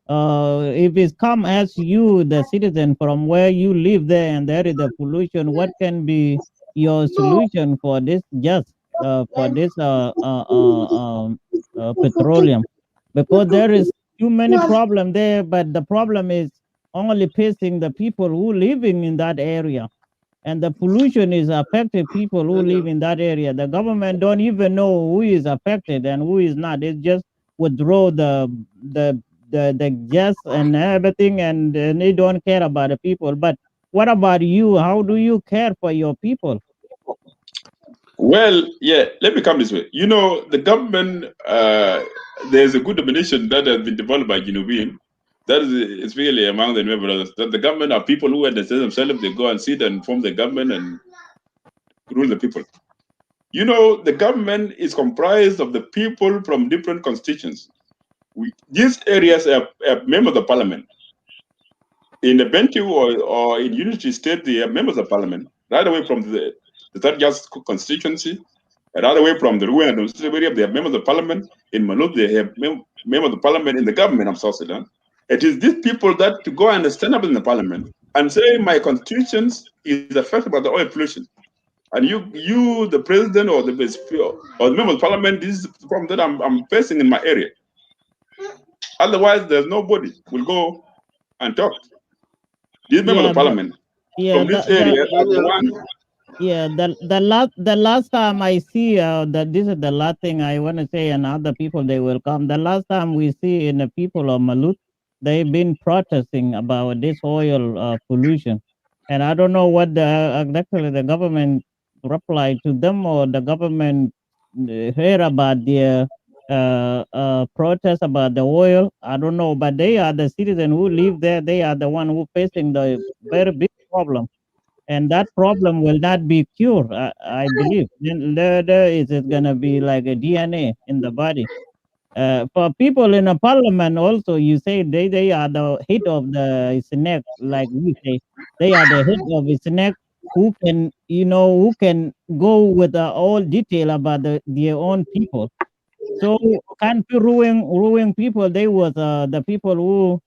Speaker 2: If it's come as you, the citizen from where you live there, and there is a pollution, what can be your solution for this? Just for this petroleum, because there is too many problem there. But the problem is only facing the people who living in that area, and the pollution is affecting people who live in that area. The government don't even know who is affected and who is not. It just withdraw the gas and everything, and they don't care about the people. But what about you? How do you care for your people?
Speaker 5: Well, yeah, let me come this way. You know, the government, there's a good definition that has been developed by Genovese. That is really among the new brothers. That the government are people who understand themselves, they go and sit and form the government and rule the people. You know, the government is comprised of the people from different constituents. These areas have members of parliament. In the Bentiu or in Unity State, they have members of parliament, right away from the third just constituency, right away from the Ruan administrative area, they have members of parliament. In Malut, they have members of parliament in the government of South Sudan. It is these people that to go and stand up in the parliament and say my constituents is affected by the oil pollution. And you, the president or the member of parliament, this is the problem that I'm facing in my area. Otherwise, there's nobody will go and talk. These members
Speaker 2: Yeah,
Speaker 5: of parliament from this area are the one.
Speaker 2: yeah, the last time I see that this is the last thing I want to say, and other people they will come. The last time we see in the people of Malut, they've been protesting about this oil pollution, and I don't know what actually the government replied to them or the government heard about their protest about the oil. I don't know, but they are the citizens who live there. They are the one who facing the very big problem, and that problem will not be cured. I believe. Then there is it gonna be like a DNA in the body. For people in a parliament, also you say they are the head of the snake, like we say, they are the head of a snake who can who can go with all detail about their own people. So can't be ruin people. They was the people who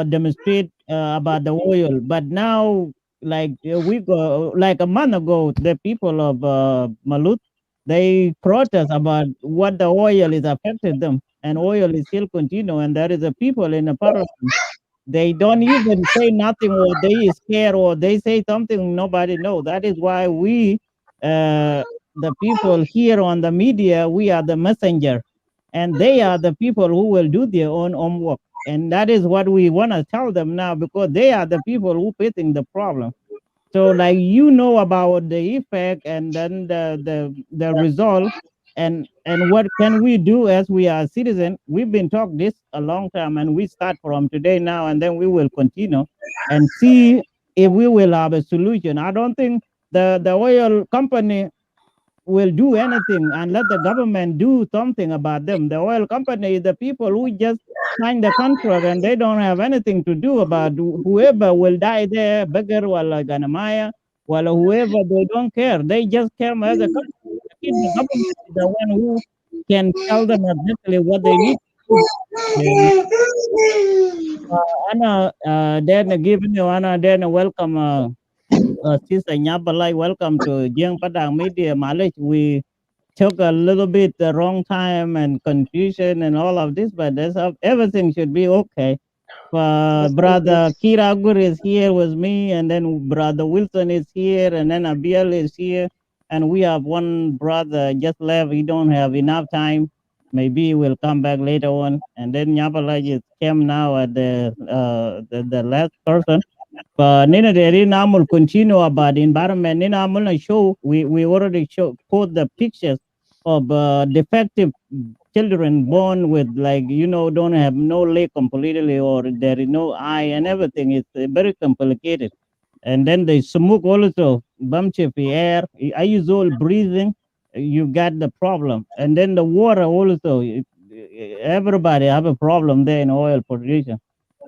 Speaker 2: demonstrate about the oil. But now, like like a month ago, the people of Malut, they protest about what the oil is affected them, and oil is still continue. And there is a people in the parliament. They don't even say nothing, or they scare, or they say something nobody know. That is why we, the people here on the media, we are the messenger, and they are the people who will do their own homework. And that is what we want to tell them now, because they are the people who facing the problem. So like about the effect, and then the result, and what can we do as we are citizens. We've been talking this a long time, and we start from today now, and then we will continue and see if we will have a solution. I don't think the oil company will do anything unless the government do something about them. The oil company is the people who just sign the contract, and they don't have anything to do about whoever will die there, beggar or Ganamaya, or whoever. They don't care. They just care as a company. The government is the one who can tell them exactly what they need to do. And Anna, then giving you Anna, then welcome. Sister Nyabalai, welcome to Jiang Padang Media. Malay. We took a little bit the wrong time and confusion and all of this, but everything should be okay. Brother Kiragur is here with me, and then Brother Wilson is here, and then Abiel is here, and we have one brother just left. He don't have enough time. Maybe we'll come back later on, and then Nyabalaj is came now at the last person. Nina Deri Namul continue about the environment. Nina Amul show we already put the pictures of defective children born with don't have no leg completely, or there is no eye and everything. It's very complicated. And then the smoke also, bumchippy air. I use all breathing. You got the problem. And then the water also. Everybody have a problem there in oil pollution.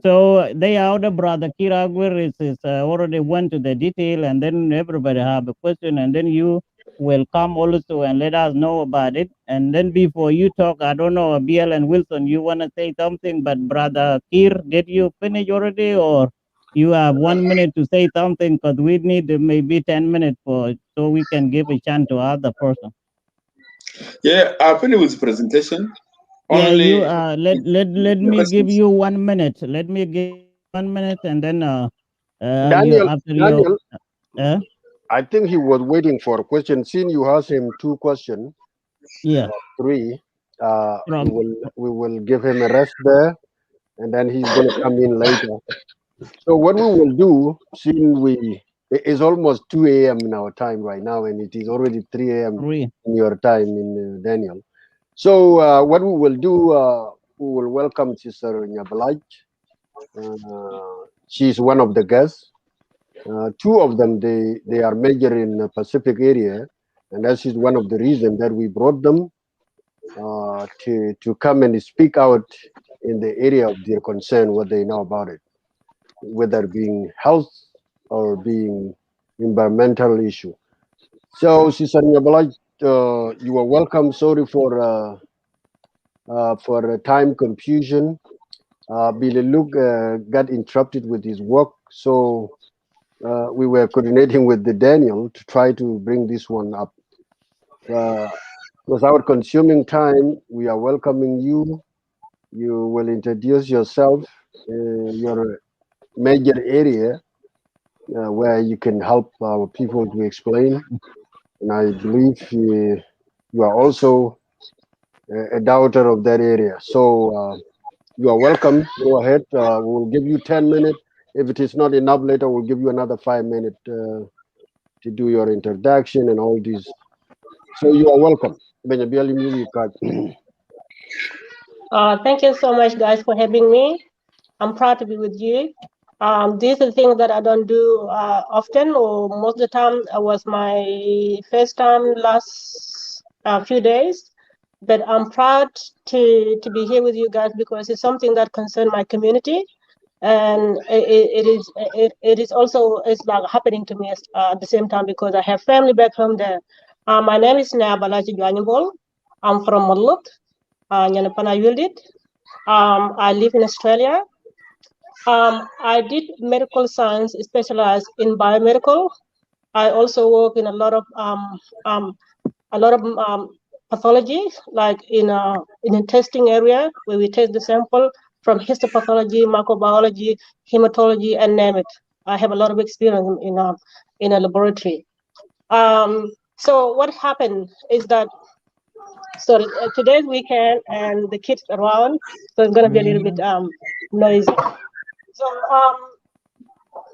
Speaker 2: So they are the brother Kiragwir is already went to the detail, and then everybody have a question, and then you will come also and let us know about it. And then before you talk, I don't know, Biel and Wilson, you want to say something, but brother Kir, did you finish already, or you have 1 minute to say something? Because we need maybe 10 minutes so we can give a chance to other person.
Speaker 5: Yeah, I finished with the presentation.
Speaker 2: Yeah,
Speaker 5: Only
Speaker 2: you let me give you 1 minute. Let me give 1 minute, and then you
Speaker 3: Daniel,
Speaker 2: after you.
Speaker 3: Daniel,
Speaker 2: Uh,
Speaker 3: I think he was waiting for a question. Since you asked him two questions,
Speaker 2: yeah,
Speaker 3: three,
Speaker 2: from
Speaker 3: we will give him a rest there, and then he's going to come in later. So what we will do, since It's almost 2 a.m. in our time right now, and it is already 3 a.m.
Speaker 2: 3.
Speaker 3: in your time in Daniel. So what we will do, we will welcome Sister Nyabalaj. She's one of the guests. Two of them, they are major in the Pacific area, and that is one of the reasons that we brought them to come and speak out in the area of their concern, what they know about it, whether being health or being environmental issue. So, Sister Nyabalaj, you are welcome. Sorry for time confusion. Billy Luke got interrupted with his work, so we were coordinating with the Daniel to try to bring this one up. Without consuming time, we are welcoming you. You will introduce yourself, your major area where you can help our people to explain. And I believe you are also a daughter of that area. So you are welcome. Go ahead. We'll give you 10 minutes. If it is not enough later, we'll give you another 5 minutes to do your introduction and all this. So you are welcome. Benyabiali Muli Kaj.
Speaker 6: Thank you so much, guys, for having me. I'm proud to be with you. This is a thing that I don't do often, or most of the time. It was my first time last few days, but I'm proud to be here with you guys because it's something that concerns my community, and it is also it's like happening to me at the same time because I have family back home there. My name is Nabalaji Juanibol. I'm from Malut, Nyanapana Yildit. I live in Australia. I did medical science, specialized in biomedical. I also work in a lot of pathology, like in a testing area where we test the sample from histopathology, microbiology, hematology, and name it. I have a lot of experience in a laboratory. So what happened is that today's weekend and the kids around, so it's gonna be a little bit noisy. So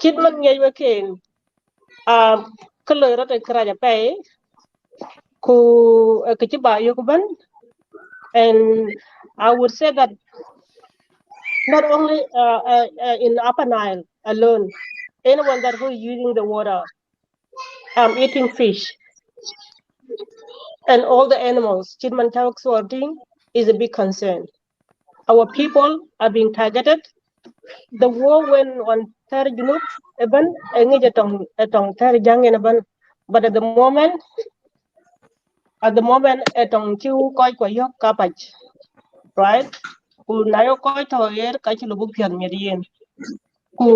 Speaker 6: kid man ngay wakin kaloro te kraja pay ku kichiba yokuban, and I would say that not only in Upper Nile alone, anyone that who is using the water, eating fish, and all the animals, Chidman Tawak sorting is a big concern. Our people are being targeted. The war went on Ter Junub, even etong Ter Jang even, but at the moment etong Chu Koi Kwa Yok Kapach, right? Ku nayo Koi Toyer Kachilubu Pian Median. Ku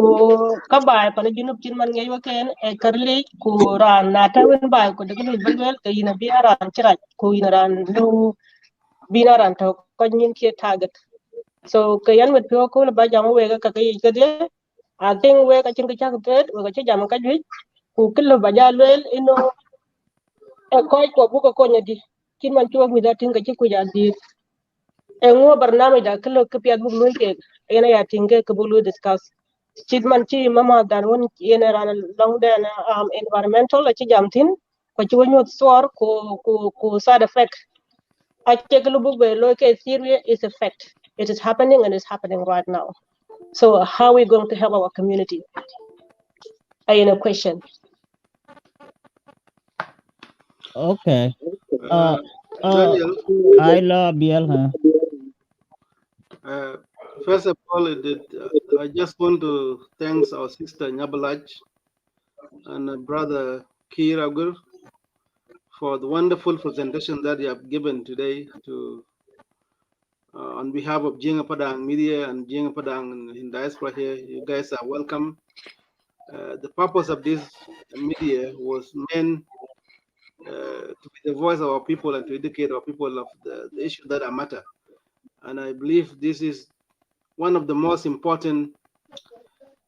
Speaker 6: kabai pana junub chin man ngai waken e karli ku ran na tawin bai ku de lu belwel ke ina bi aran chira ku ina ran lu bina ran to ko nyin ke target so ke yan met pyo ko ba jam we ka ke de I think we ka chin ka chak tet we ka jam ka ju ku kilo ba ja lwel ino e ko bu ko nyadi chin man chuo mi da tin ka chi ku ja di e ngo barname da kilo ke piat bu lu ke ena ya tinge ke bu lu discuss chidman chi mama dan won yene ran long den environmental chi jamtin ko chi wonyo swor ko side effect I take a look be look theory is a fact. It is happening and it's happening right now. So how are we going to help our community? I a question.
Speaker 2: Okay.
Speaker 4: Uh,
Speaker 2: Uh,
Speaker 4: Daniel,
Speaker 2: I love Biel, huh?
Speaker 4: uh, first of all, I just want to thank our sister Nyabalaj and brother Kiragur for the wonderful presentation that you have given today to on behalf of Jinga Padang Media and Jinga Padang in diaspora here. You guys are welcome. The purpose of this media was meant to be the voice of our people and to educate our people of the issues that are matter. And I believe this is one of the most important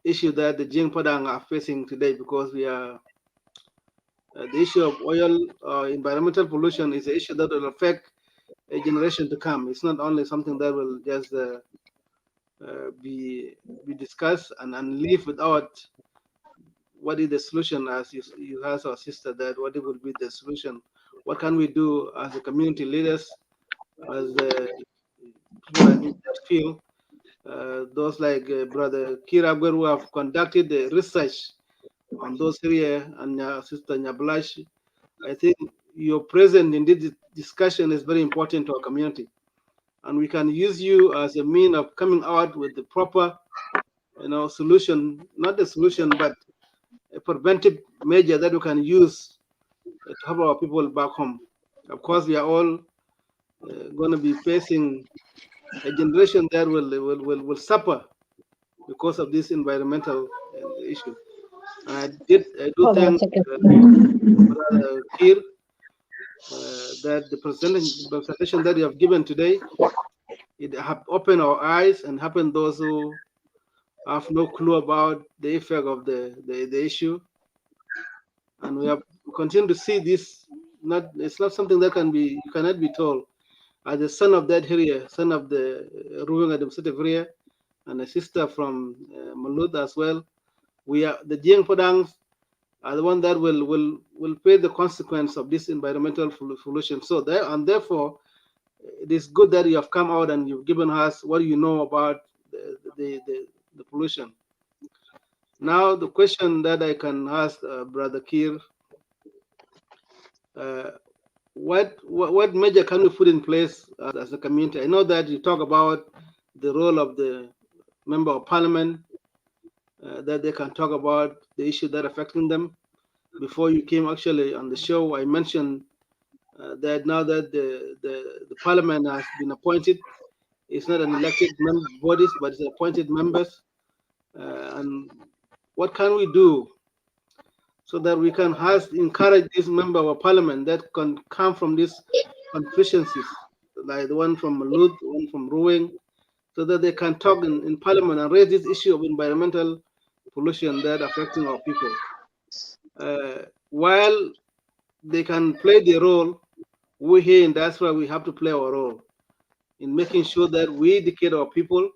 Speaker 4: issues that the Jing Padang are facing today because we are the issue of oil, environmental pollution is an issue that will affect a generation to come. It's not only something that will just be discussed and live what is the solution, as you asked our sister, that what will be the solution? What can we do as the community leaders, as the people like in that field, those like Brother Kira Gwer, who have conducted the research on those areas, and Sister Nyablash. I think your presence in this discussion is very important to our community, and we can use you as a mean of coming out with the proper, solution, not the solution, but a preventive measure that we can use to help our people back home. Of course, we are all going to be facing a generation that will suffer because of this environmental issue. And I do
Speaker 6: Hold on a
Speaker 4: thank
Speaker 6: second.
Speaker 4: Brother Kir that the presentation that you have given today, it have opened our eyes and happened those who have no clue about the effect of the issue. And we have continued to see this. It's not something that cannot be told. As a son of that area, son of the ruling administrative area, and a sister from Malut as well, we are the Jiang Padangs are the one that will pay the consequence of this environmental pollution. So therefore, it is good that you have come out and you've given us what you know about the pollution. Now, the question that I can ask Brother Kir, what measure can we put in place as a community? I know that you talk about the role of the member of parliament, that they can talk about the issue that affecting them. Before you came actually on the show, I mentioned that now that the parliament has been appointed, it's not an elected bodies, but it's appointed members. And what can we do so that we can encourage this member of parliament that can come from these constituencies, like the one from Malut, the one from Ruwing, so that they can talk in parliament and raise this issue of environmental pollution that affecting our people. While they can play their role, we here in diaspora, we have to play our role in making sure that we educate our people,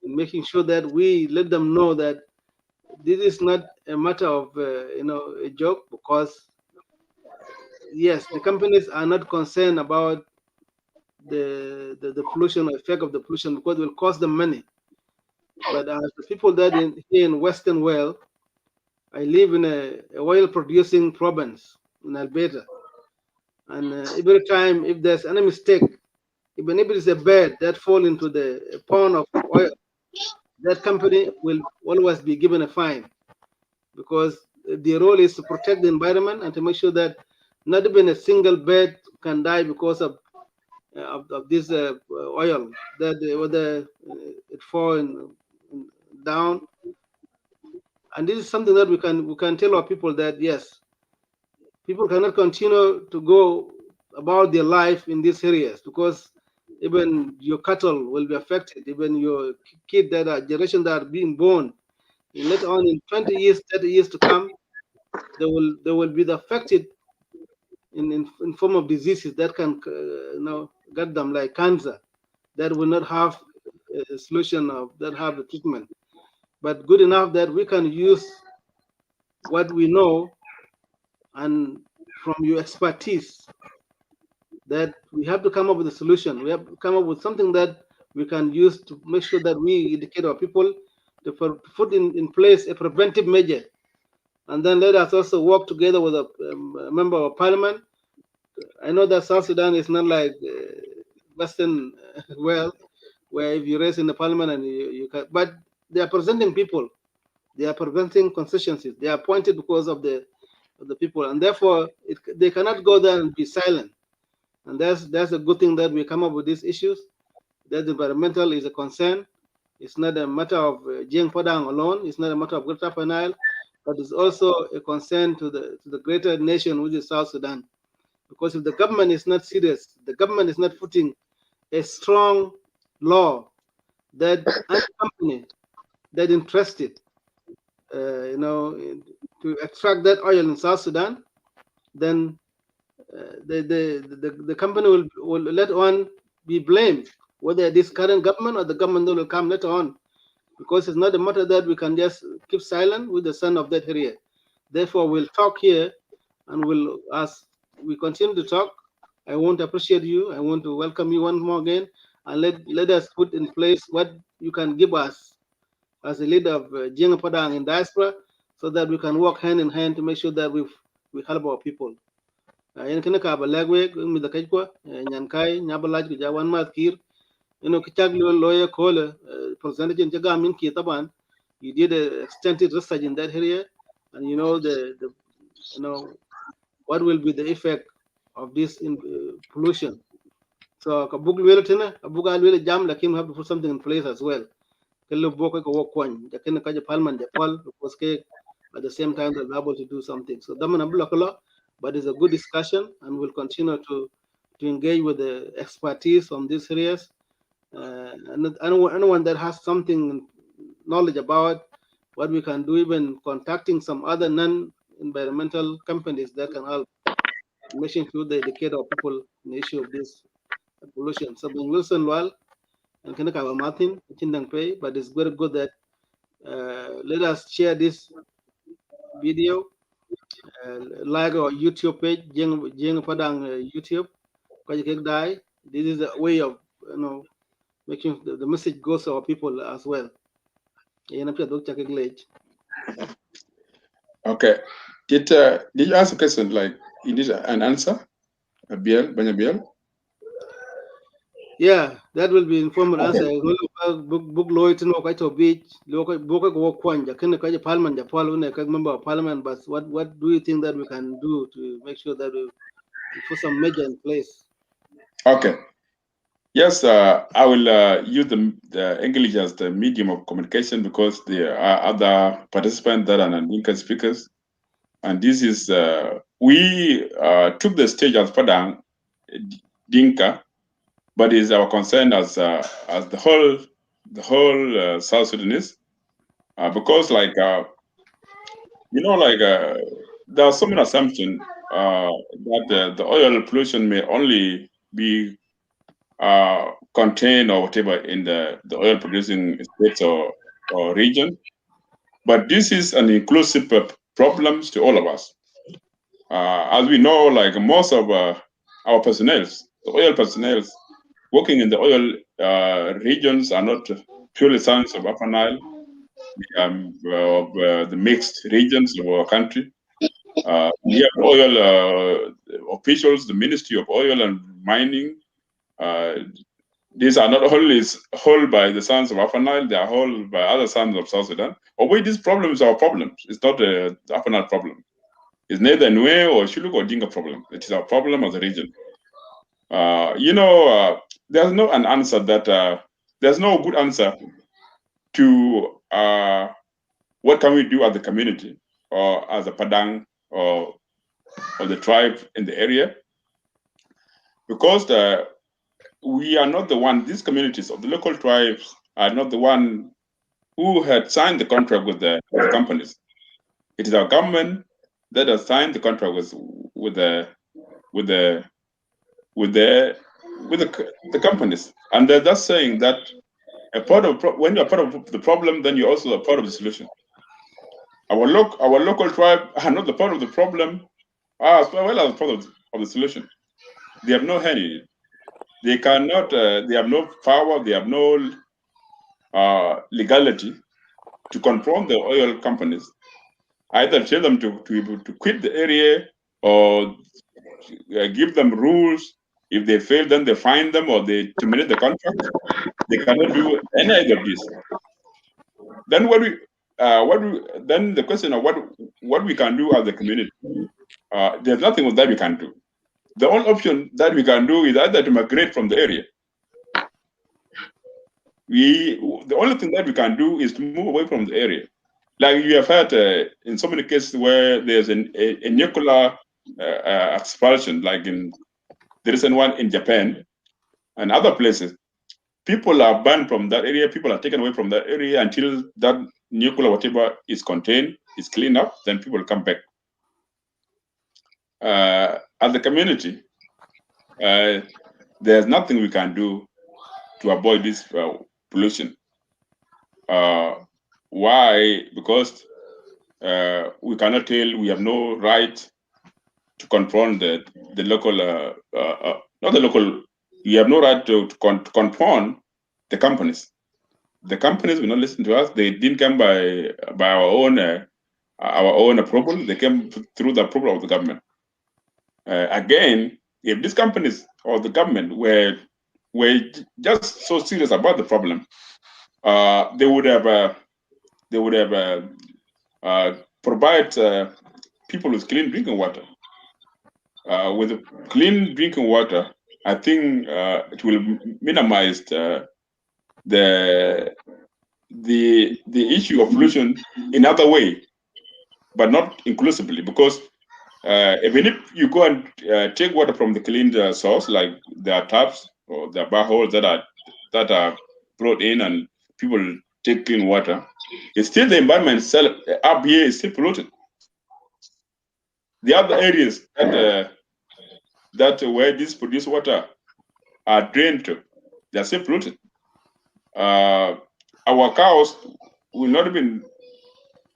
Speaker 4: in making sure that we let them know that this is not a matter of a joke, because yes, the companies are not concerned about the pollution or effect of the pollution, because it will cost them money. But as the people that here in Western world, I live in a oil producing province in Alberta, and every time if there's any mistake, even if it is a bird that fall into the pond of oil, that company will always be given a fine, because the role is to protect the environment and to make sure that not even a single bird can die because of this oil, that whether it fall down. And this is something that we can tell our people that yes, people cannot continue to go about their life in these areas, because even your cattle will be affected, even your kid that are generation that are being born, and later on in 20 years, 30 years to come, they will be affected in form of diseases that can get them, like cancer, that will not have a solution of that have a treatment. But good enough that we can use what we know and from your expertise, that we have to come up with a solution. We have to come up with something that we can use to make sure that we educate our people to put in place a preventive measure. And then let us also work together with a member of parliament. I know that South Sudan is not like Western world, where if you raise in the parliament and you can, but they are presenting people, they are preventing constituencies, they are appointed because of the people, and therefore they cannot go there and be silent. And that's a good thing that we come up with these issues. That environmental is a concern. It's not a matter of Jiang Padang alone. It's not a matter of Greater Upper Nile, but it's also a concern to the greater nation, which is South Sudan. Because if the government is not serious, the government is not putting a strong law that any company that interested, to extract that oil in South Sudan, then the company will later on be blamed, whether this current government or the government that will come later on, because it's not a matter that we can just keep silent with the son of that area. Therefore, we'll talk here, and we'll, as we continue to talk, I want to appreciate you. I want to welcome you once more again, and let us put in place what you can give us as a leader of Jenga Padang in diaspora, so that we can work hand in hand to make sure that we help our people. Yen kene ka ba lagwe mi da kai ko nyan kai nya ba laj ja wan ma kir kichag lawyer call percentage in jagam in ki taban, you did extensive research in that area, and you know the what will be the effect of this pollution. So kabuk lwele tena abuga lwele jam, lakin we have to put something in place as well. Kello boko ko wokwan ja ken ka ja palman ja pol, because ke at the same time they'll be able to do something. So daman abula kala, but it's a good discussion, and we'll continue to engage with the expertise from these areas, and anyone that has something knowledge about what we can do, even contacting some other non-environmental companies that can help, making sure they educate our people on the issue of this pollution. So Ben Wilson Wal and Kanaka Martin, Chindang Pay, but it's very good that let us share this video, like our YouTube page, Jeng Padang YouTube, because this is a way of making the message goes to our people as well.
Speaker 5: Okay. Did you ask a question like you need an answer? Banyabiel?
Speaker 4: Yeah, that will be informal
Speaker 5: Okay.
Speaker 4: answer. Book lawyer to know quite a beach, local book work one, can the parliament, the parliament, member of parliament, but what do you think that we can do to make sure that we put some measure in place?
Speaker 5: Okay. Yes, I will use the English as the medium of communication, because there are other participants that are non-Dinka speakers. And this is, we took the stage as Padang, Dinka, but it's our concern as the whole South Sudanese, because there are some assumption that the oil pollution may only be contained or whatever in the oil producing states or region, but this is an inclusive problems to all of us. As we know, like most of our personnel, the oil personnel working in the oil regions are not purely sons of Upper Nile, of the mixed regions of our country. We have oil officials, the Ministry of Oil and Mining. These are not only held by the sons of Upper Nile, they are held by other sons of South Sudan. Although these problems are problems, it's not the Upper Nile problem. It's neither Nue or Shuluk or Dinka problem. It is our problem as a region. There's no an answer that there's no good answer to what can we do as a community or as a Padang or the tribe in the area, because we are not the one. These communities of the local tribes are not the one who had signed the contract with the companies. It is our government that has signed the contract with the companies, and they're just saying that when you're part of the problem, then you're also a part of the solution. Our local tribe are not the part of the problem as well as part of the solution. They have no hand in it. They cannot. They have no power. They have no legality to confront the oil companies. Either tell them to quit the area or give them rules. If they fail, then they fine them or they terminate the contract. They cannot do any of this. Then then the question of what we can do as a community. There's nothing that we can do. The only option that we can do is either to migrate from the area. The only thing that we can do is to move away from the area. Like you have had in so many cases where there's a nuclear expulsion, like in the recent one in Japan and other places. People are banned from that area. People are taken away from that area until that nuclear whatever is contained, is cleaned up. Then people come back. As a community, there's nothing we can do to avoid this pollution. Why? Because We cannot tell. We have no right to confront the local, not the local. We have no right to confront the companies. The companies will not listen to us. They didn't come by our own approval. They came through the approval of the government. Again, if these companies or the government were just so serious about the problem, they would have provide people with clean drinking water. With clean drinking water, I think it will minimize the issue of pollution in other way, but not inclusively, because even if you go and take water from the clean source, like there are taps or there are boreholes that are brought in and people take clean water, it's still the environment itself up here is still polluted. The other areas that where this produced water are drained to, they are still polluted. Our cows will not even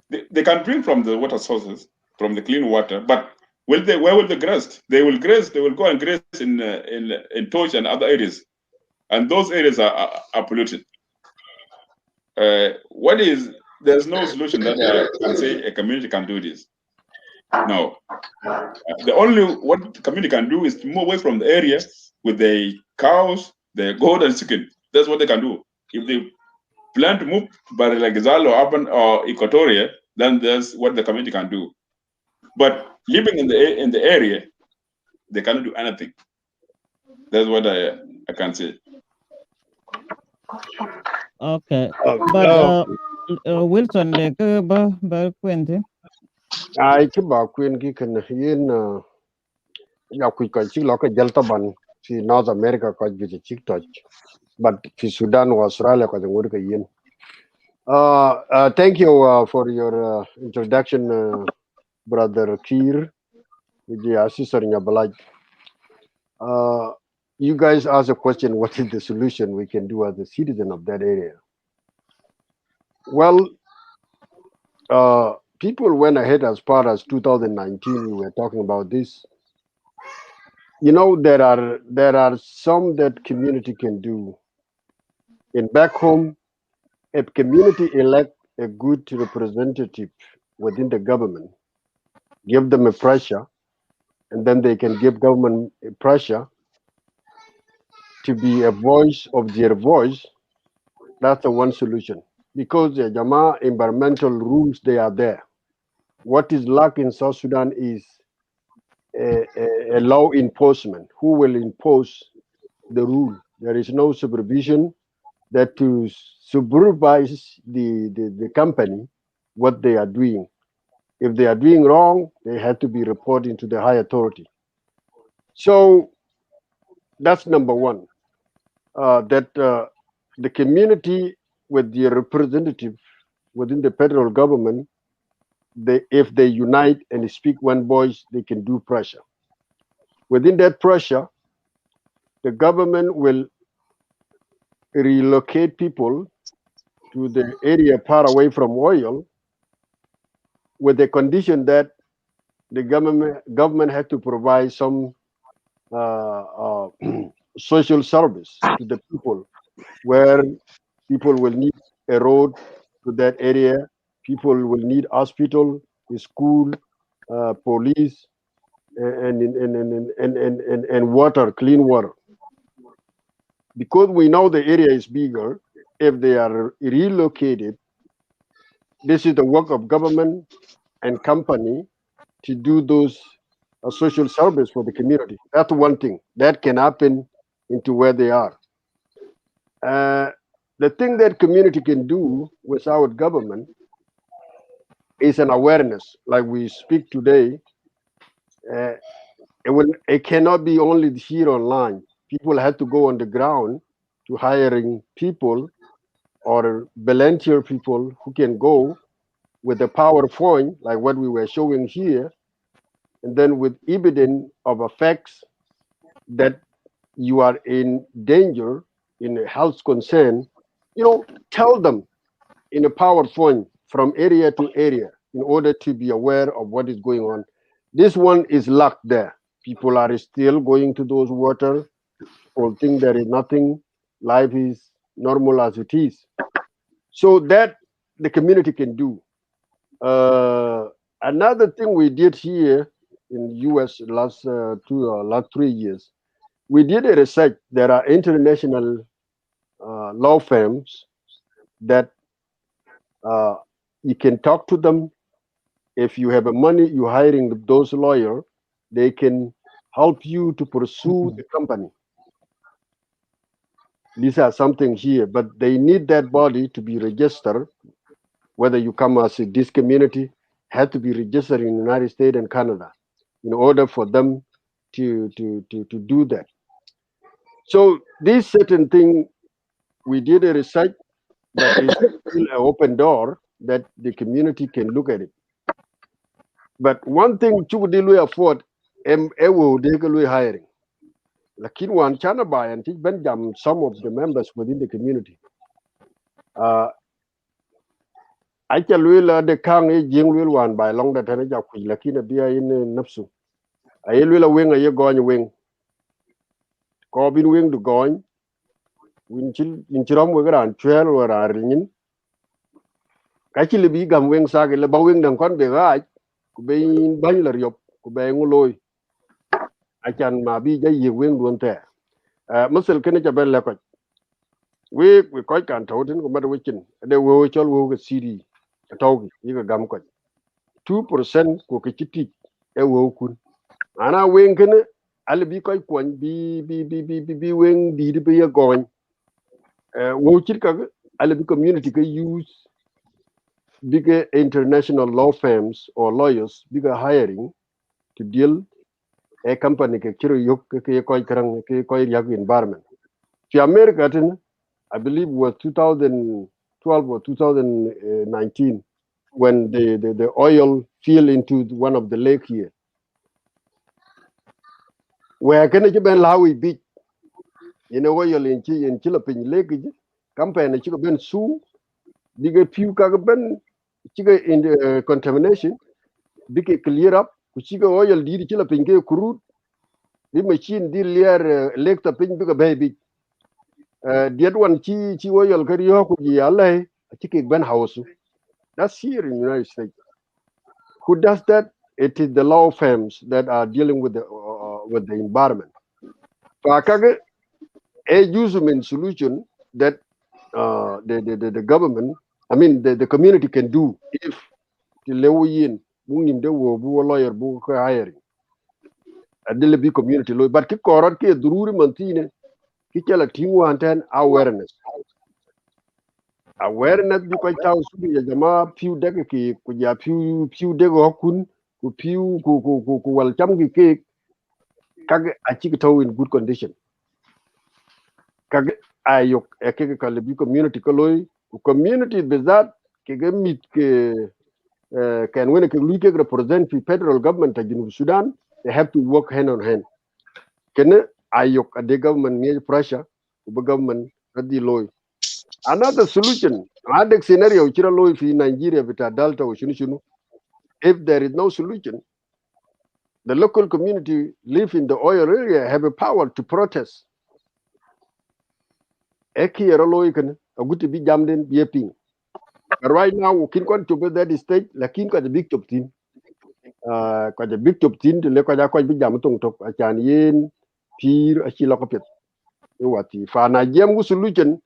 Speaker 5: they can drink from the water sources, from the clean water, but where will they graze? They will graze. They will go and graze in Torch and other areas, and those areas are polluted. There's no solution that I can say a community can do this. No, the only what the community can do is to move away from the area with the cows, the goat and chicken. That's what they can do. If they plan to move by like Zalo, Urban or Equatoria, then that's what the community can do. But living in the area, they cannot do anything. That's what I can say.
Speaker 2: Okay.
Speaker 3: Uh,
Speaker 2: But
Speaker 3: uh,
Speaker 2: Wilson de ke ba kwente.
Speaker 3: ai ki ba queen ki kan yin ya ku ka chi lo ka jal taban fi North America ka gi chi touch but fi Sudan or Australia ka ngur ka yin thank you for your introduction brother Kir with the sister Nyabalaj. You guys asked a question, what is the solution we can do as a citizen of that area? Well, people went ahead as far as 2019. We were talking about this. You know, there are some that community can do. In back home, if community elect a good representative within the government, give them a pressure, and then they can give government a pressure to be a voice of their voice. That's the one solution. Because the Jama environmental rules, they are there. What is lacking in South Sudan is a law enforcement. Who will impose the rule? There is no supervision that to supervise the company what they are doing. If they are doing wrong, they have to be reporting to the high authority. So that's number one. That the community with the representative within the federal government, if they unite and speak one voice, they can do pressure. Within that pressure, the government will relocate people to the area far away from oil with the condition that the government had to provide some social service to the people, where people will need a road to that area, people will need hospital, school, police, and water, clean water. Because we know the area is bigger, if they are relocated, this is the work of government and company to do those social service for the community. That's one thing that can happen into where they are. The thing that community can do without government is an awareness. Like we speak today, it cannot be only here online. People have to go on the ground to hiring people or volunteer people who can go with a PowerPoint like what we were showing here, and then with evidence of effects that you are in danger in a health concern, tell them in a PowerPoint from area to area. in order to be aware of what is going on. This one is locked there. People are still going to those water. People think there is nothing. Life is normal as it is. So that the community can do. Another thing we did here in U.S. last 3 years, we did a research. There are international law firms that you can talk to them. If you have a money, you're hiring those lawyers. They can help you to pursue the company. These are something here, but they need that body to be registered. Whether you come as this community, had to be registered in the United States and Canada in order for them to do that. So this certain thing, we did a research, but it's still an open door that the community can look at it. But one thing Chukudi afford, ewo they hiring. Lakin one chana by and teach Benjam some of the members within the community. I can will the kang a jing will one by long that Hanaja Lakin a beer in Napsu. I will wing a year going wing. Corbin wing to going. Winchil in Chiram Wigan and Trail or are ringing. Actually be gum wing saga le bowing them con be right. Could be in Bangler Yop, could be Ngoloy. I can maybe jay wing one there. Muscle Kennecha Bell Leopard. We quite can't hold in, no matter which in. They will all over CD. A talk, you gum cut. 2% cookity, a wokun. And I wing can I'll be quite one be wing, be a going. Wochika, I'll be community can use bigger international law firms or lawyers, bigger hiring to deal a company ke kiro yok ke koi karang ke koi yak environment. For America, I believe was 2012 or 2019 when the oil fell into one of the lake here. Where can it be Lawi beach? You know oil in Chilapin Lake, company chicken ben sue, bigger few kagaben chicken in the contamination, big clear up, chicken oil did Chilapin crude. The machine deal here lake the pin big baby. The other one chi oil carry hoku yale a chicken ben house. That's here in the United States. Who does that? It is the law firms that are dealing with the environment. Fakage a usable solution that the government, I mean the community can do if the lewiyin mungnim de wo bu lawyer bu hiring. Adele be community law, but ki korot ke dururi mantine ki chala timu anten awareness. Awareness bi ko taw su ya jama few dege ki ku ja few dege hokun ku few ku wal cham ki ke kage a ci taw in good condition. Kage ayok e ke ka le bi community ko loy ku community bezat ke ga mit ke can when ke lu ke represent the federal government of Sudan, they have to work hand on hand. Can ayok the government need pressure the government radi loy. Another solution, another scenario chira loy fi Nigeria bita Delta or shunu. If there is no solution, the local community live in the oil area have a power to protest. Eki loy can a good be jammed in yeping. But right now we can go to that stage lakin ko the big top team. Ko the big top team to le ko ja ko bi jam tong tok a chan yin pir a chi lokopet. Wati fa na jem solution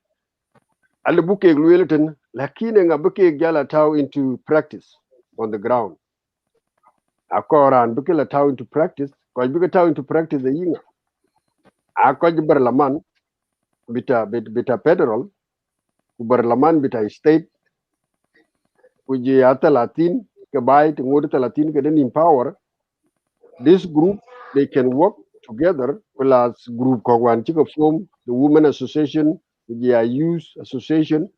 Speaker 3: alle buke luelten lakini nga buke gala taw into practice on the ground. Akoran buke la taw into practice ko buke taw into practice the yinga. Akoj barlaman bita federal barlaman bita state uji ata latin ke bai to ngod latin ke den empower this group. They can work together plus group ko wan chi ko form the women association, the youth association.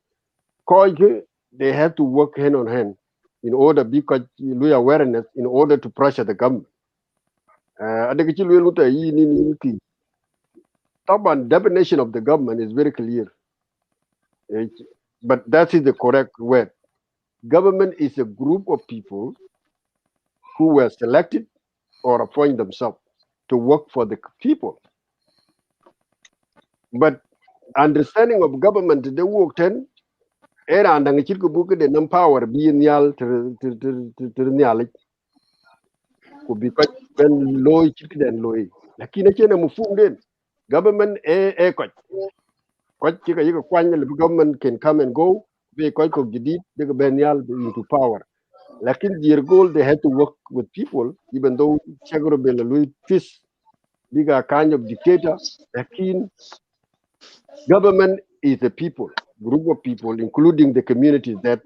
Speaker 3: They have to work hand on hand in order because you awareness in order to pressure the government. Definition of the government is very clear, but that is the correct word. Government is a group of people who were selected or appoint themselves to work for the people. But understanding of government, they work ten era and ngi ko buke de nam power bi nyal ter nyal ko bi ko ben loy ci den loy lakini ci na mu fu den government ko ci ka yiko kwanya le government can come and go be ko jidit de ben nyal into power lakini their goal they had to work with people even though chagro be la loy twist bigger kind of dictator lakini government is the people, group of people, including the communities that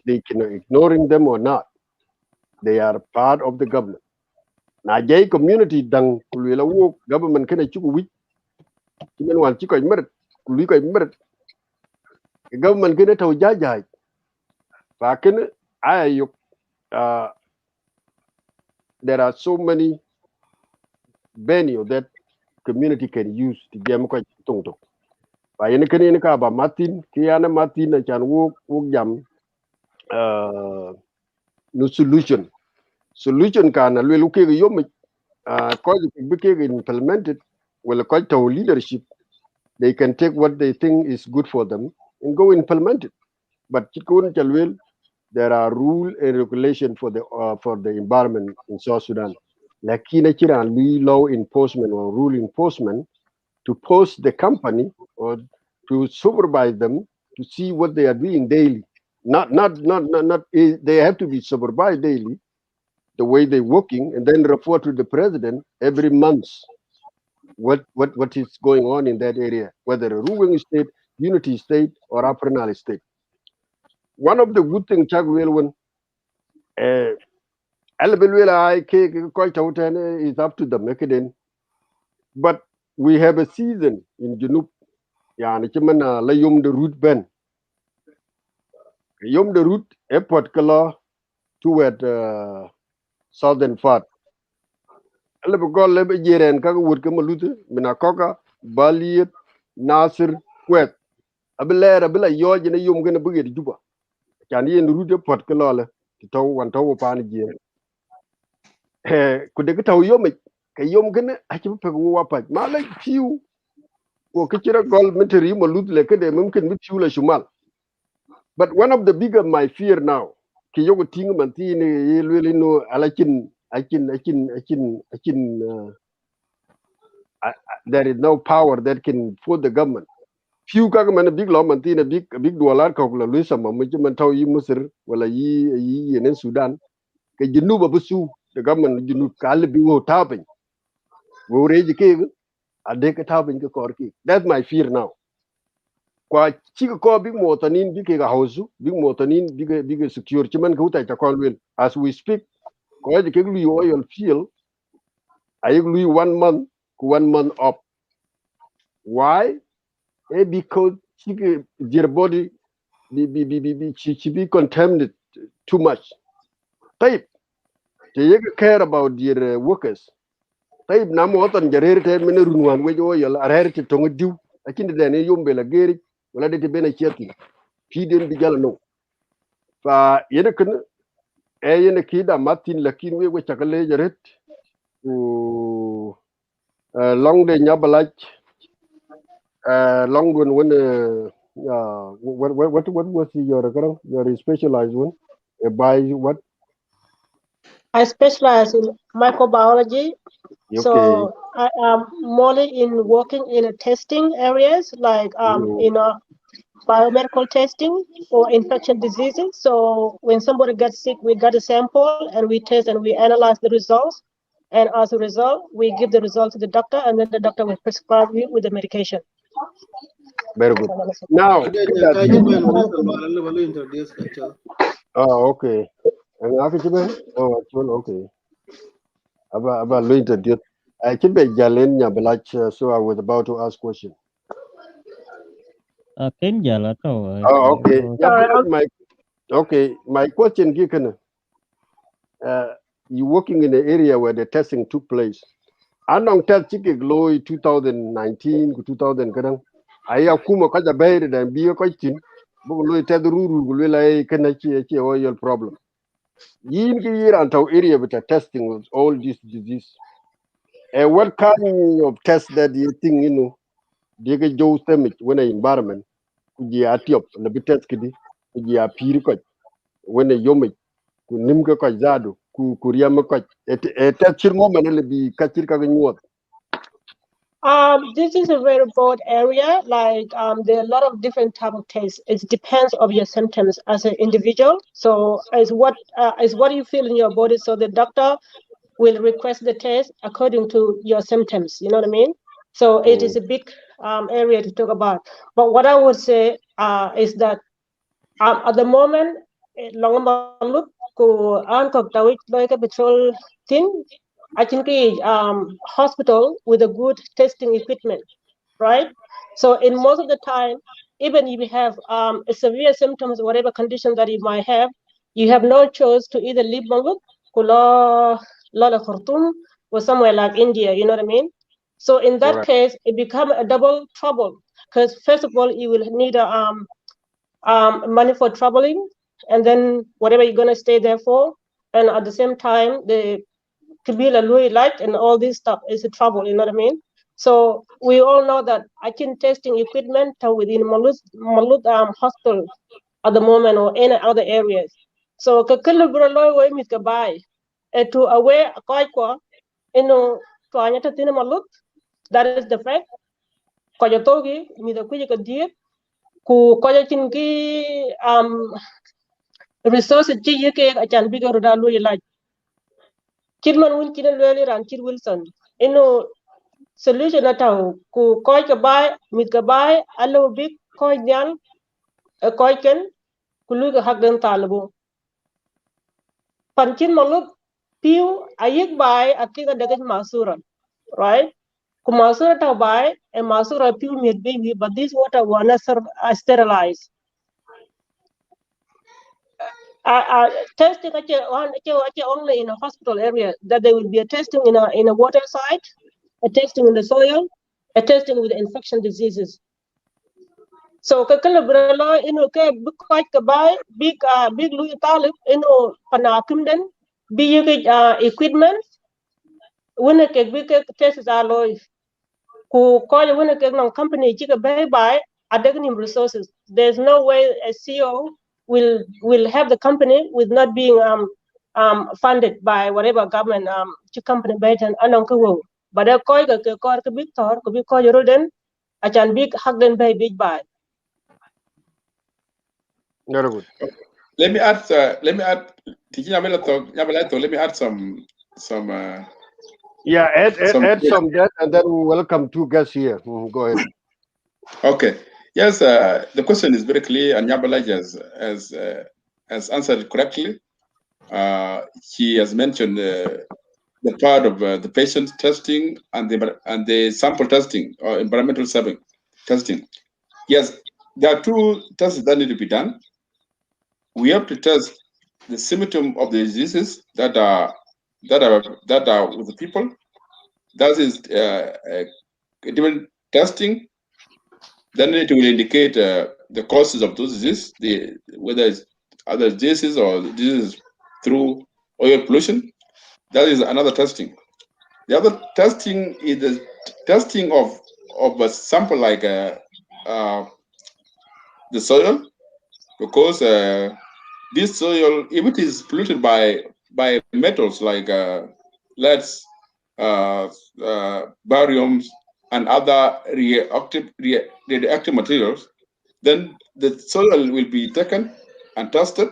Speaker 3: they can ignoring them or not. They are part of the government. Na jay community dang kulila wo government kana chuku wi kimen wan chiko mer kuli ko mer government kana taw jajaj fa kana ayuk there are so many venue that community can use to jam ko tung tung fa yen kana ka ba martin kiyana martin na chan wo jam no solution kana lwelu ke yom ko be ke implemented well ko to leadership they can take what they think is good for them and go implement it but chikun chalwel there are rule and regulation for the environment in South Sudan lakini kira law enforcement or rule enforcement to post the company or to supervise them to see what they are doing daily not they have to be supervised daily the way they're working and then report to the president every month what is going on in that area, whether a ruling state, unity state, or Apernal state. One of the good things Chuck Wilwin is up to the Mekiden. But we have a season in Junub. Yani chimana la yum the root ben. Yum the root airport kala toward southern part. Lebe go lebe jeren kaka wood kama lute minakoka Baliet Nasir Kwet abila yoje na yum gana bugi juba kan yen rude pot ko lole to wan to pan je ku de taw yom ke yom gana a ci pe wo wapa ma la fiu ko ke tira gol metri mo lut le ke de mumkin mi fiu la shumal but one of the bigger my fear now ke yogo ting man ti ni yelweli no alakin there is no power that can for the government few kaga man big law man tina big dollar ko la luisa ma mu man taw yi Misr wala yi yenen Sudan ke jinuba busu the government jinub kal bi wo tapin wo reji ke ade ka tapin ke korki that's my fear now kwa chi ko big motanin bi ke ga hausu big motanin big secure chi man ko ta kon wel as we speak ko je ke lu oil field ay lu 1 month ku 1 month up why because their body she be contaminated too much. Type they care about their workers. Type na mo tan jarer te men runwan we jo yal arer te tongu diu akinde de ne yombe la geri wala de te bena cheti fi den bi jala no fa yene kun yene kida martin lakin we chakale jaret ku long de nyabalach long one what was your specialized one by what
Speaker 6: I specialize in microbiology,
Speaker 3: okay
Speaker 6: so I am more in working in testing areas like biomedical testing for infection diseases. So when somebody gets sick, we got a sample and we test and we analyze the results. And as a result, we give the result to the doctor, and then the doctor will prescribe you with the medication.
Speaker 3: very good now okay and okay about lo introduce I keep jalen nya belach so I was about to ask question
Speaker 2: Ken jala to.
Speaker 3: okay my question given you working in an area where the testing took place anong test chike gloy 2019 to 2000 kadang aya kuma kaja bayre da biyo ko tin bu lo te ruru bu la kana chi oil problem yin ki yira antaw area with testing of all this disease and what kind of test that you think they get joe stomach when an environment ku ji atiop le test kidi ku ji apir ko when a yomi ku nim ko zadu ku riyam ko test chir mo le bi kachir ka nyuot.
Speaker 6: This is a very broad area. Like there are a lot of different type of tests. It depends of your symptoms as an individual. So as what you feel in your body. So the doctor will request the test according to your symptoms. You know what I mean? So it is a big area to talk about. But what I would say is that at the moment, long malut ko an ko tawit like a petrol tin. I think hospital with a good testing equipment, right? So in most of the time, even if you have a severe symptoms, whatever condition that you might have, you have no choice to either leave Malut, Kula, Lala Khartoum, or somewhere like India. You know what I mean? So in that
Speaker 3: Correct.
Speaker 6: case, it becomes a double trouble because first of all, you will need money for traveling, and then whatever you're gonna stay there for, and at the same time, the Kabila Louis light and all this stuff is a trouble. You know what I mean? So we all know that I can testing equipment within Malut hospital at the moment or any other areas. So kakulu bro loy mit ka buy to away koi kwa to anyata tina Malut. That is the fact. Kaya togi mit ka kuya ka diet ku kaya chin ki resources chi yeke achan biga roda lui like chirman win china lweli ran chir Wilson solution ataw ku koy ka bay mit ka bay alo big koy nyal koy ken ku lu ka hak den talbo panchin malup piu ayik bay akika daga masura, right? Ku masura taw bay e masura piu mit baby, but this water wanna sterilize. Testing only in a hospital area, that there will be a testing in a water site, a testing in the soil, a testing with infection diseases. So kakala bralo ke bukoy ka bay big lu talib panakim den bi equipment wona ke big tests aloy ku ko wona ke non company chi ka bay by adagnim resources. There's no way a CEO will have the company with not being funded by whatever government chi company based and anon ka wo, but a koy ka ke kor ka big tor ko bi ko roden achan big hak den bay big by.
Speaker 3: Very good.
Speaker 5: Let me add. Let me add some.
Speaker 3: Yeah, add
Speaker 5: Yeah.
Speaker 3: some that, and then we welcome two guests here. Go ahead.
Speaker 5: Okay. Yes. The question is very clear, and Nyabalaj has answered it correctly. He has mentioned the part of the patient testing and the sample testing or environmental testing. Yes, there are two tests that need to be done. We have to test the symptom of the diseases that are with the people. That is a different testing. Then it will indicate the causes of those diseases, whether it's other diseases or diseases through oil pollution. That is another testing. The other testing is the testing of a sample like the soil, because this soil, if it is polluted by metals like leads, bariums, and other radioactive materials, then the soil will be taken and tested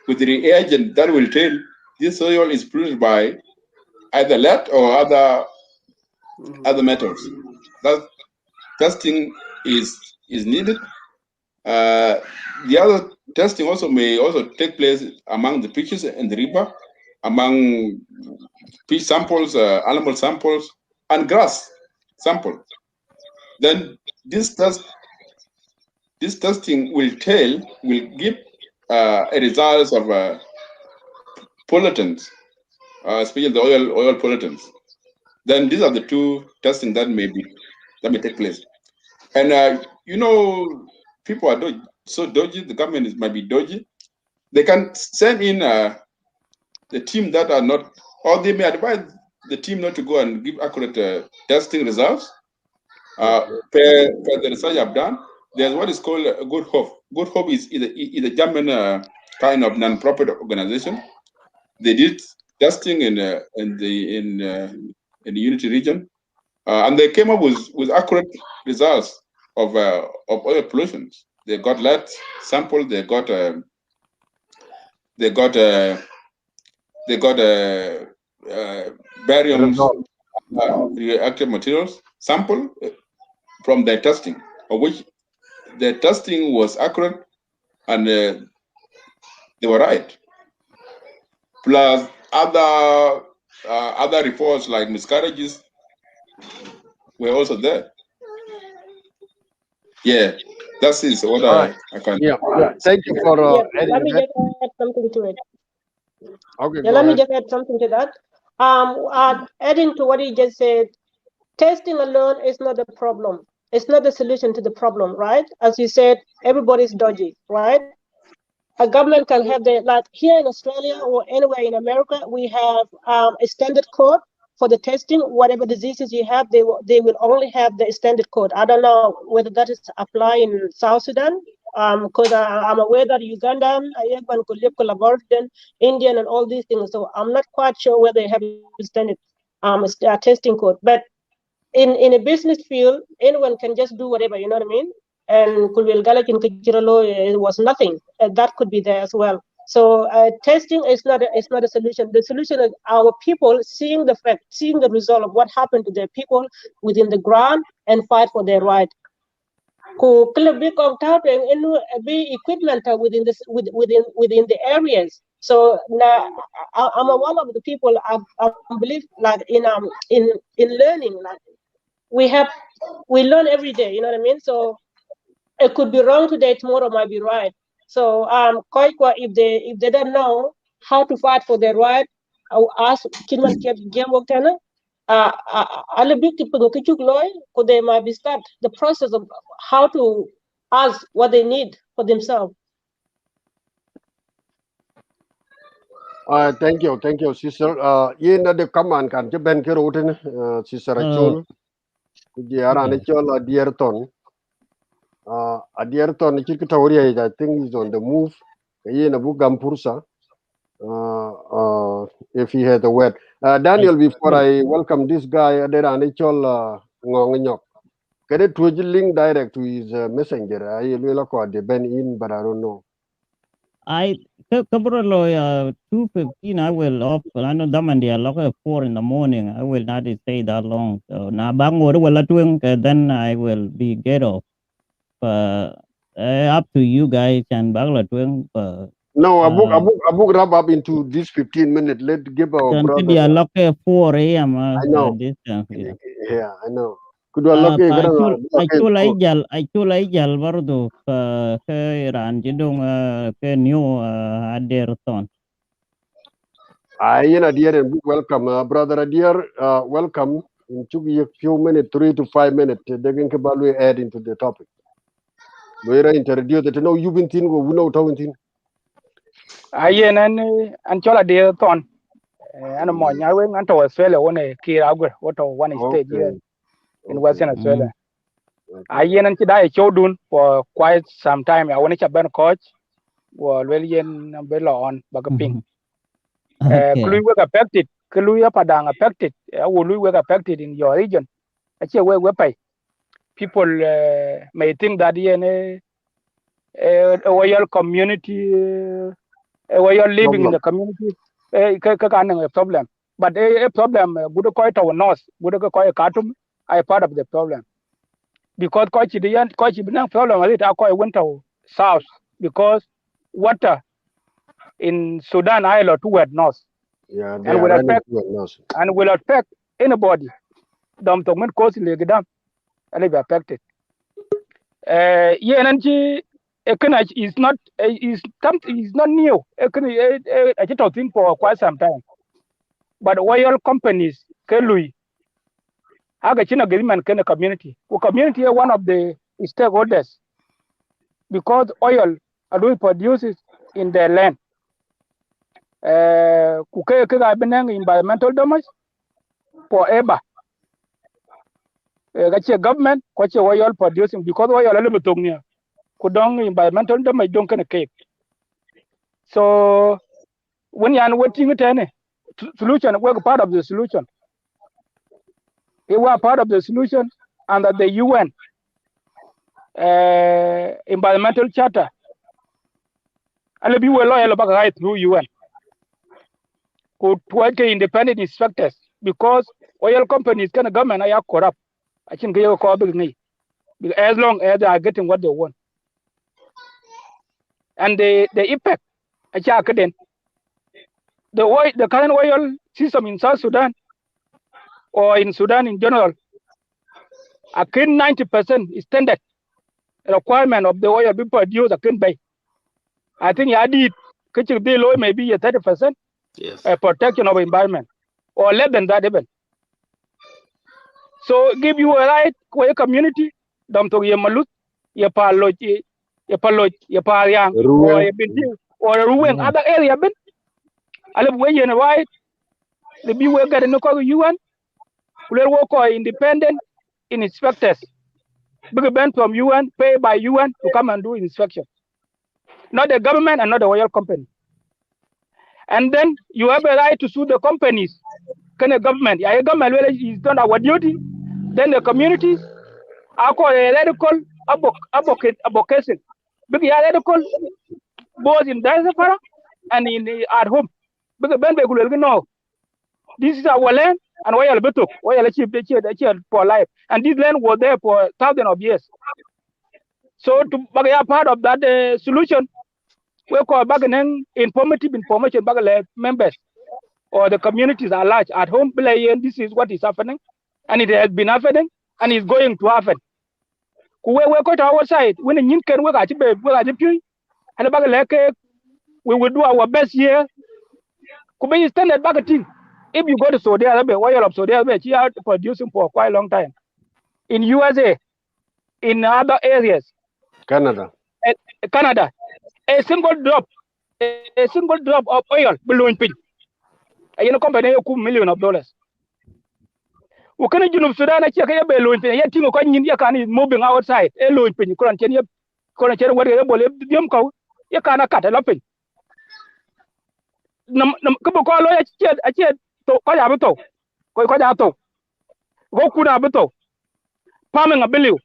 Speaker 5: with the reagent that will tell this soil is polluted by either lead or other metals. That testing is needed. The other testing may also take place among the fishes in the river, among fish samples, animal samples, and grass sample. Then this testing will give a results of pollutants, especially the oil pollutants. Then these are the two testing that may take place. And people are so dodgy, the government might be dodgy, they can send in the team that are not, or they may advise the team not to go and give accurate testing results. Per the research I've done, there's what is called Good Hope. Good Hope is a German kind of non-profit organization. They did testing in the Unity region, and they came up with accurate results of oil pollution. They got lead sample. They got barium reactive materials sample from their testing, of which their testing was accurate and they were right. Plus other reports like miscarriages were also there. Yeah, that is what I can.
Speaker 3: Yeah. Thank you for
Speaker 6: let me
Speaker 3: that.
Speaker 6: just add something to it.
Speaker 3: Okay,
Speaker 6: Yeah,
Speaker 3: go
Speaker 6: let me
Speaker 3: ahead.
Speaker 6: just add something to that. Adding to what he just said, testing alone is not the problem. It's not the solution to the problem, right? As you said, everybody's dodgy, right? A government can have like here in Australia or anywhere in America, we have a standard code for the testing. Whatever diseases you have, they will only have the standard code. I don't know whether that is apply in South Sudan, because I'm aware that Ugandan, Indian, and all these things. So I'm not quite sure whether they have a standard testing code. But in a business field, anyone can just do whatever, you know what I mean? And it was nothing. That could be there as well. So testing is not a solution. The solution is our people seeing the fact, seeing the result of what happened to their people within the ground and fight for their right. Be equipment within the areas. So now I'm one of the people I believe like in learning, like we learn every day, you know what I mean? So it could be wrong today, tomorrow might be right. So if they don't know how to fight for their right, I'll ask Kinman Game Woktana, a big could they might be start the process of how to ask what they need for themselves.
Speaker 3: Thank you, sister. Yin the command can you ben kirutin, sister Achol, Kujara Nachol, Adierton. Adierton, Chikitoria, I think is on the move. Yin a Bugam Pursa, if he had a word. Daniel, before I welcome this guy, Adera Nachol Ngonganyok. Get it to link direct to his messenger. I will call the Ben in, but I don't know.
Speaker 2: I Kaburo 2:15 I will off. I know Damandi lock at 4 in the morning. I will not stay that long. So now Bangor will doing then I will be get off. Up to you guys and Bagla doing
Speaker 3: No, I book wrap up into this 15 minutes. Let's give our brother.
Speaker 2: lock at 4 a.m.
Speaker 3: I know.
Speaker 2: Distance.
Speaker 3: Yeah, I know. Could I look
Speaker 2: I ijal bardo ke ran jidong ke new aderton.
Speaker 3: I dear and welcome, brother Adir. Welcome. In a few minutes, 3 to 5 minutes. They can keep add into the topic. We're introduced that no you've been thin go we know talking.
Speaker 7: Ayen and chola de ton and mo nyawe and to Australia one kira what one state here in Western Australia. Ayen and today chodun for quite some time. I want to ban coach or William Bella on Bagaping. Kulu work affected, Kulu Padang affected, will work affected in your region. Actually, where pay. People may think that a royal community, where you're living in the community, a problem. But a problem, good quite our north, good quite Khartoum, are part of the problem. Because quite the problem, I quite went to south because water in Sudan Island toward north.
Speaker 3: Yeah,
Speaker 7: and will affect anybody. Dom Tongman cause Legidam and be affected. Energy is not new. I just think for quite some time. But oil companies, Kelui, Agachina agreement can a community. Well, community are one of the stakeholders. because oil are produced in their land. Kuke ga benang environmental damage forever. Gache government kwache oil producing because oil ale betongnia. Kudong environmental damage don't can cake. So when you are waiting it any solution, we're part of the solution. We were part of the solution under the UN environmental charter. And we were loyal about right through UN. Could work independent inspectors because oil companies can government are corrupt. I think they are as long as they are getting what they want. And the effect, the current oil system in South Sudan or in Sudan in general, a 90% is standard requirement of the oil be produced a by. I think I did maybe 30%.
Speaker 8: Yes.
Speaker 7: Protection of environment or less than that even. So give you a right for a community, dom to ye malut, ye paloj, ye paryang, or ye binti, or a ruin other area ben. I live way in a right. The be we get in the UN, we work independent in inspectors. Big ben from UN, paid by UN to come and do inspection. Not the government and not the oil company. And then you have a right to sue the companies. Can a government? Yeah, a government is done our duty. Then the communities are called a radical advocacy. Because radical both in diaspora and in at home. Because Ben will know this is our land and we are betul. We are achieve for life. And this land was there for thousands of years. So to be a part of that solution, we call bargaining informative information back members or the communities are large at home. This is what is happening, and it has been happening, and it's going to happen. We go to our side when you can work at and we will do our best here. Could be standard bargaining. If you go to Saudi Arabia, oil of Saudi Arabia, you are producing for quite a long time. In USA, in other areas,
Speaker 3: Canada,
Speaker 7: a single drop of oil below in a company $2 million. We can you Sudan check a bellow in pin, yet is moving outside, a low in pin, you can't whatever you can't cut a lopping. Couple call a chet to Koyabuto, Koyato, Gokunabuto, palming a billion.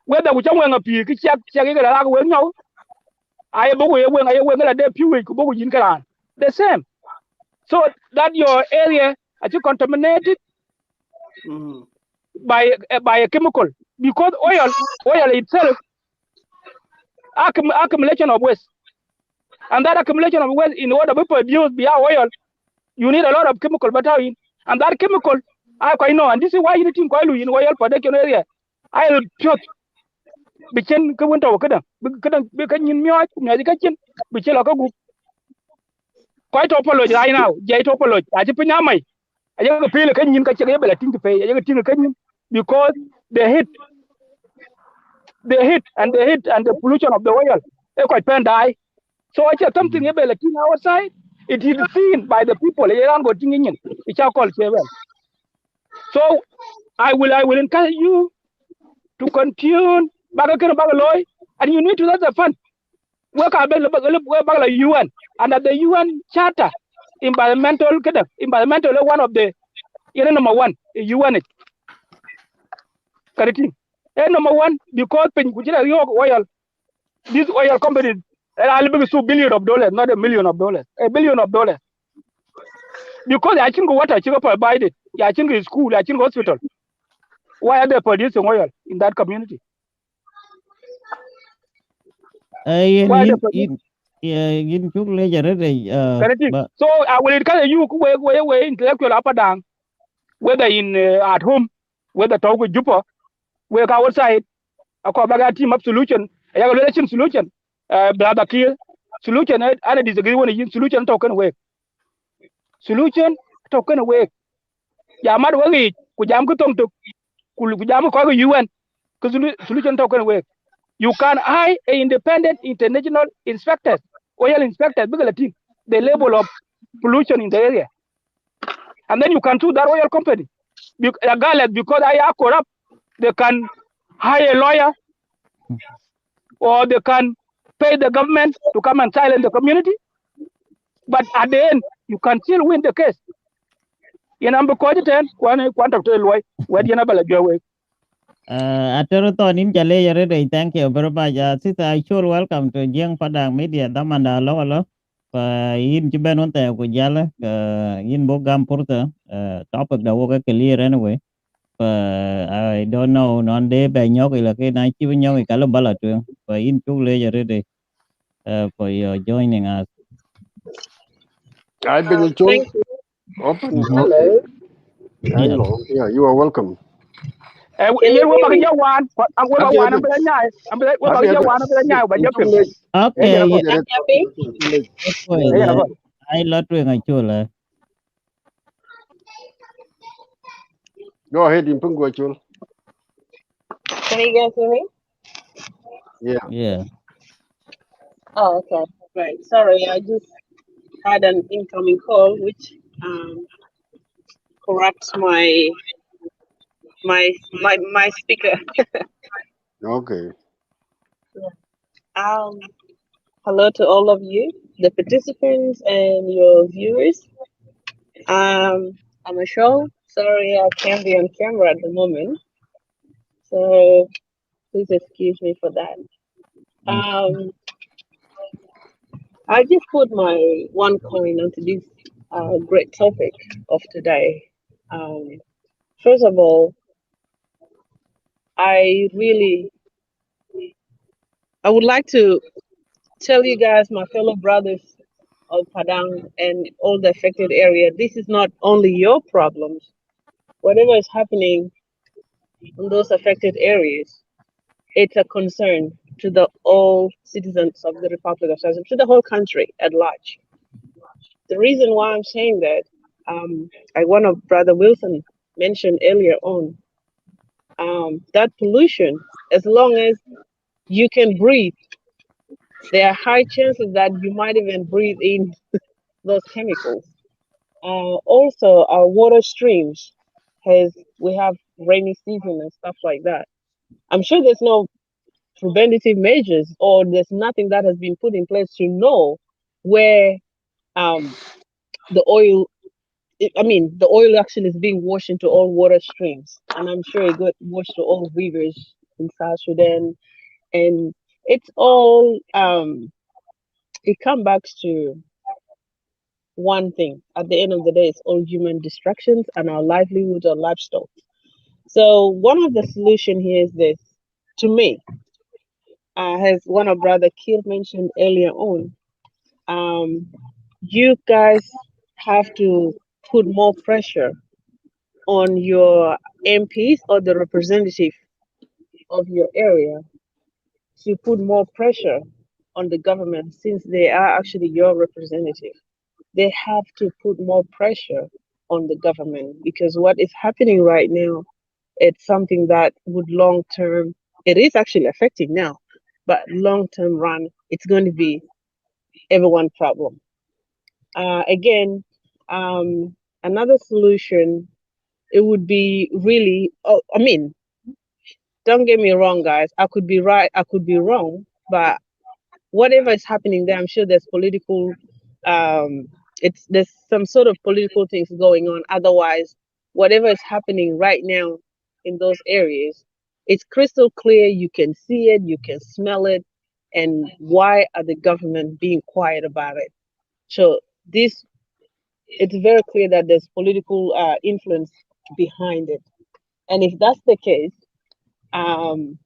Speaker 7: Whether we don't a peak, check it well now. I when I went a few weeks, the same. So that your area are you contaminated by a chemical because oil itself accumulation of waste, and that accumulation of waste in order to produce the oil, you need a lot of chemical material, and that chemical I quite know, and this is why you think in oil production area. I'll put became winter because you know quite apology right now. Jay apology. I just put my I just feel like you can check able to pay. I just because the heat and the pollution of the oil they quite pen die. So I just something able to outside. It is seen by the people. They don't go in. It's called seven. So I will encourage you to continue and you need to let the fund work about the UN and at the UN charter environmental one of the number one UN correct number one because oil these oil companies are $2 billion, not $1 million, $1 billion. Because I think what I think provided, I think is school, I think hospital. Why are they producing oil in that community?
Speaker 2: In chuk le
Speaker 7: so I will encourage you where intellectual up and down, whether in at home, whether talk with Jupa, where outside, a call team up solution, a relation solution, brother kill solution, and disagree when you solution token away. Solution token away. Yamad wagi, Kujam Kutung to Kujam call UN, because solution token away. You can hire independent international inspectors, oil inspectors, the level of pollution in the area. And then you can sue that oil company. Regardless, because I are corrupt, they can hire a lawyer or they can pay the government to come and silence the community. But at the end, you can still win the case. You know, because
Speaker 2: Atero to nin chale yare de thank you very much. Sister Ashur, welcome to Jiang Padang Media. Damanda lo pa in chiben on te ku jala in bogam purta topic da woga clear anyway. I don't know non de be nyok ila ke na chi nyok ka lo bala tu pa in chu le yare de for your joining us.
Speaker 3: I been you
Speaker 6: Thank you.
Speaker 3: open.
Speaker 2: Mm-hmm.
Speaker 3: Okay.
Speaker 6: Hello.
Speaker 2: Yes.
Speaker 3: Hello. Yeah, you are welcome.
Speaker 6: Can you hear me?
Speaker 3: Happy happy happy happy. In too late.
Speaker 2: Okay,
Speaker 3: Happy
Speaker 2: yeah.
Speaker 3: get it.
Speaker 6: Happy?
Speaker 3: Too late.
Speaker 2: Well, I lot to ngachula.
Speaker 3: Go ahead in Pungu Chul.
Speaker 6: Can you guys hear me?
Speaker 3: Yeah.
Speaker 2: Yeah.
Speaker 6: Oh, okay. Right. Sorry, I just had an incoming call which corrupts my speaker.
Speaker 3: Okay.
Speaker 6: Um Hello to all of you, the participants and your viewers. I'm a show. Sorry, I can't be on camera at the moment, so please excuse me for that.
Speaker 2: Mm.
Speaker 6: Um, I just put my one coin onto this great topic of today. Um, First of all, I would like to tell you guys, my fellow brothers of Padang and all the affected area, this is not only your problems. Whatever is happening in those affected areas, it's a concern to the all citizens of the Republic of South Sudan, to the whole country at large. The reason why I'm saying that, like one of Brother Wilson mentioned earlier on, that pollution, as long as you can breathe, there are high chances that you might even breathe in those chemicals. Also, our water streams, has we have rainy season and stuff like that. I'm sure there's no preventative measures or there's nothing that has been put in place to know where um, the oil the oil actually is being washed into all water streams, and I'm sure it got washed to all rivers in South Sudan, and it's all it comes back to one thing. At the end of the day, it's all human distractions and our livelihoods or livestock. So one of the solution here is this. To me, as one of Brother Kill mentioned earlier on, um, you guys have to put more pressure on your MPs or the representative of your area to put more pressure on the government since they are actually your representative. They have to put more pressure on the government because what is happening right now, it's something that would long term, it is actually affecting now, but long term run, it's going to be everyone's problem. Again, another solution, it would be really, don't get me wrong, guys. I could be right, I could be wrong, but whatever is happening there, I'm sure there's political, um, there's some sort of political things going on. Otherwise, whatever is happening right now in those areas, it's crystal clear. You can see it, you can smell it, and why are the government being quiet about it? So this, it's very clear that there's political influence behind it, and if that's the case, um,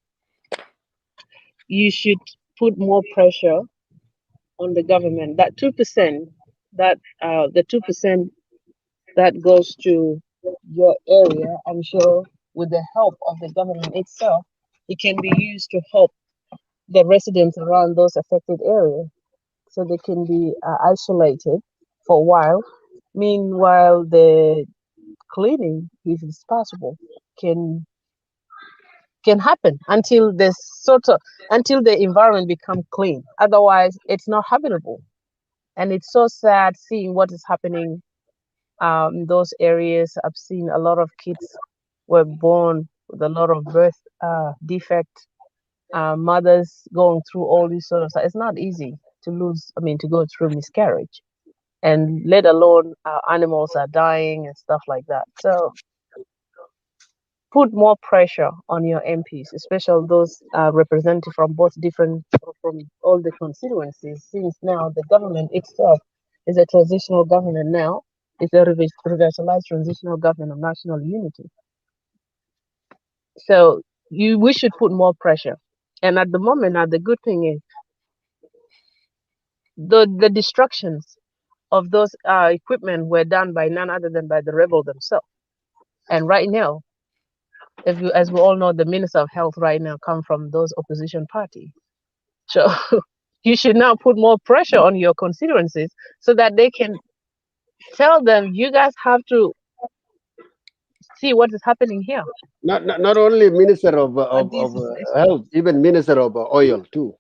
Speaker 6: you should put more pressure on the government. That 2%, that the 2% that goes to your area, I'm sure with the help of the government itself, it can be used to help the residents around those affected areas so they can be isolated for a while. Meanwhile, the cleaning, if it's possible, can
Speaker 8: can happen until until the environment become clean. Otherwise, it's not habitable. And it's so sad seeing what is happening in those areas. I've seen a lot of kids were born with a lot of birth defect, mothers going through all these sort of stuff. It's not easy to to go through miscarriage, and let alone animals are dying and stuff like that. So put more pressure on your MPs, especially those representative from from all the constituencies, since now the government itself is a transitional government now. It's a revitalized transitional government of national unity. So we should put more pressure. And at the moment, now the good thing is the destructions of those equipment were done by none other than by the rebel themselves. And right now, as we all know, the minister of health right now come from those opposition party. So you should now put more pressure on your constituencies so that they can tell them, you guys have to see what is happening here.
Speaker 3: Not only Minister of
Speaker 8: This
Speaker 3: Health, even Minister of Oil too.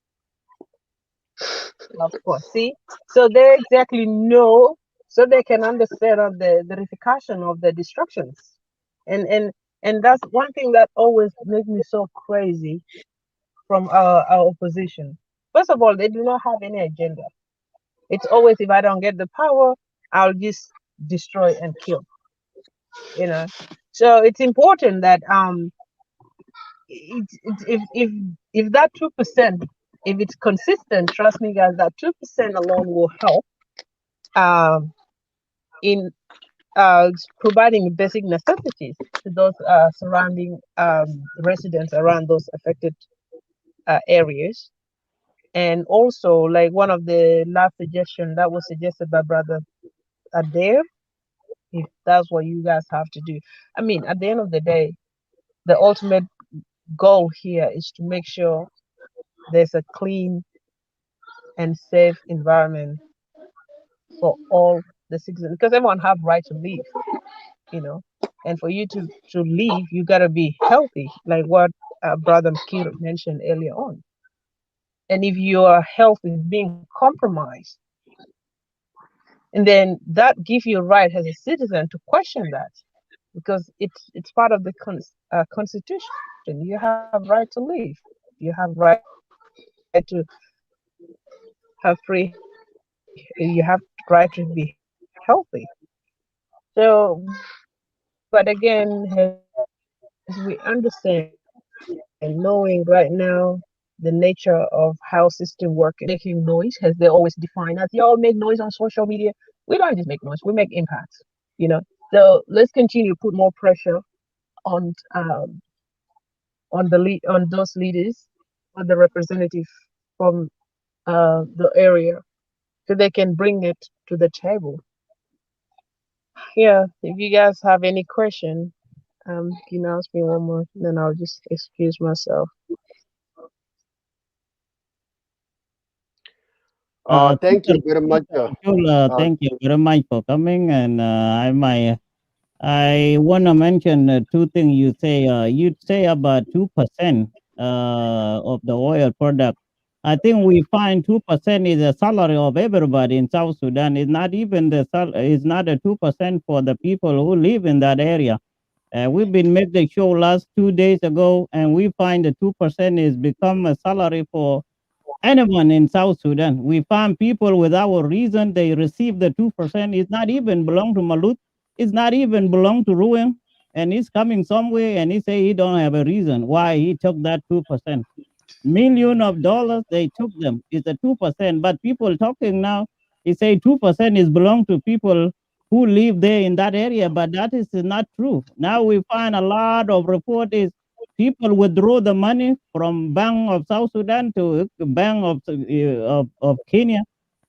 Speaker 8: of course, see, so they exactly know, so they can understand the repercussion of the destructions, and that's one thing that always makes me so crazy from our opposition. First of all, they do not have any agenda. It's always, if I don't get the power, I'll just destroy and kill. You know, so it's important that if that 2%, if it's consistent, trust me, guys, that 2% alone will help in providing basic necessities to those surrounding residents around those affected areas. And also, like one of the last suggestion that was suggested by Brother Adair, if that's what you guys have to do. I mean, at the end of the day, the ultimate goal here is to make sure there's a clean and safe environment for all the citizens, because everyone have right to live, you know. And for you to live, you gotta be healthy, like what Brother Kir mentioned earlier on. And if your health is being compromised, and then that gives you a right as a citizen to question that, because it's part of the constitution. You have right to live. You have right to have free. You have right to be healthy. So, but again, as we understand, knowing right now the nature of how system work and making noise, as they always define us, y'all make noise on social media. We don't just make noise; we make impact. You know. So let's continue to put more pressure on on those leaders, on the representative from the area, so they can bring it to the table. Yeah, if you guys have any question, you can ask me one more, then I'll just excuse myself.
Speaker 3: Thank you very much.
Speaker 2: Thank you very much for coming. And I want to mention two things you say. You say about 2% of the oil product. I think we find 2% is the salary of everybody in South Sudan. It's not even it's not a 2% for the people who live in that area. We've been made the show last 2 days ago, and we find the 2% is become a salary for anyone in South Sudan. We found people without a reason they receive the 2%. It's not even belong to Malut. It's not even belong to Ruang. And he's coming somewhere and he say he don't have a reason why he took that 2%. Million of dollars they took them. It's a 2%. But people talking now, he say 2% is belong to people who live there in that area, but that is not true. Now we find a lot of report is people withdraw the money from Bank of South Sudan to Bank of Kenya.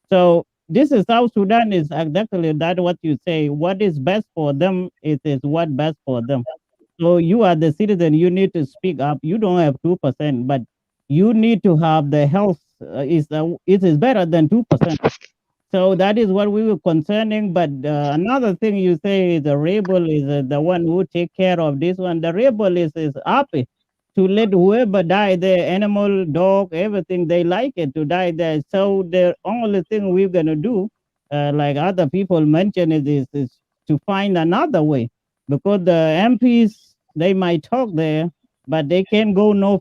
Speaker 2: So this is South Sudan is exactly that what you say. What is best for them is what best for them. So you are the citizen. You need to speak up. You don't have 2%, but you need to have the health. It is better than 2%. So that is what we were concerning. But another thing you say is the rebel is the one who take care of this one. The rebel is happy. to let whoever die there, animal, dog, everything, they like it to die there. So the only thing we're gonna do, like other people mentioned, is to find another way, because the MPs, they might talk there, but they can't go no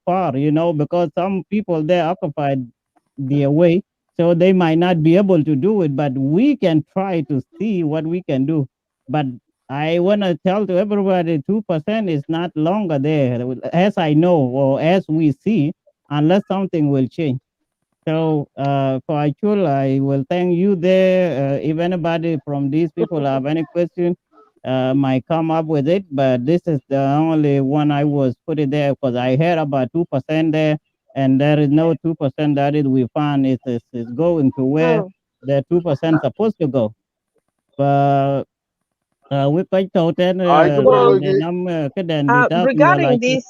Speaker 2: far, because some people there occupied their way, so they might not be able to do it. But we can try to see what we can do. But I want to tell to everybody, 2% is not longer there, as I know, or as we see, unless something will change. So, for actual, I will thank you there. If anybody from these people have any question, might come up with it, but this is the only one I was put it there because I heard about 2% there, and there is no 2% that is we found is going to where
Speaker 8: Mm.
Speaker 2: the 2% supposed to go. But với cái chỗ trên
Speaker 3: ai cái bro
Speaker 8: Well,
Speaker 3: loy ki
Speaker 2: năm cái đèn bị tao nhiều lại
Speaker 8: regarding
Speaker 2: chứ.
Speaker 8: this,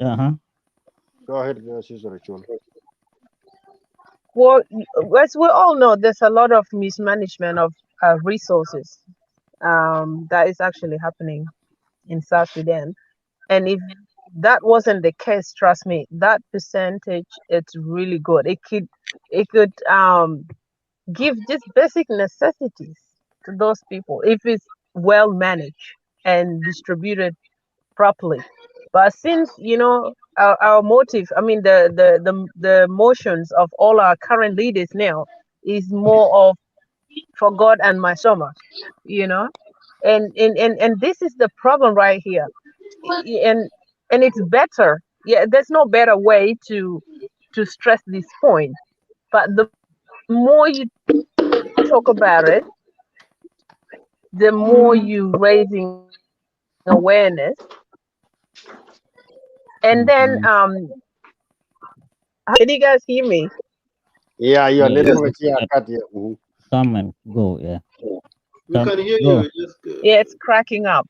Speaker 2: Uh-huh.
Speaker 3: go ahead sister Chol.
Speaker 8: well, as we all know, there's a lot of mismanagement of resources that is actually happening in South Sudan. And if that wasn't the case, trust me, that percentage, it's really good. It could give just basic necessities to those people if it's well managed and distributed properly. But since our motive, I mean the motions of all our current leaders now is more of for God and my stomach, you know, and this is the problem right here. And it's better. Yeah, there's no better way to stress this point. But the more you talk about it, the more you raising awareness. And then
Speaker 2: Mm-hmm.
Speaker 8: can you guys hear me?
Speaker 3: Yeah, your
Speaker 2: Yeah,
Speaker 3: network is
Speaker 2: that
Speaker 3: cut here. Mhm.
Speaker 2: come and go. Yeah,
Speaker 4: We
Speaker 2: come
Speaker 4: can hear
Speaker 2: go.
Speaker 4: you. Just
Speaker 8: Yeah, it's cracking up.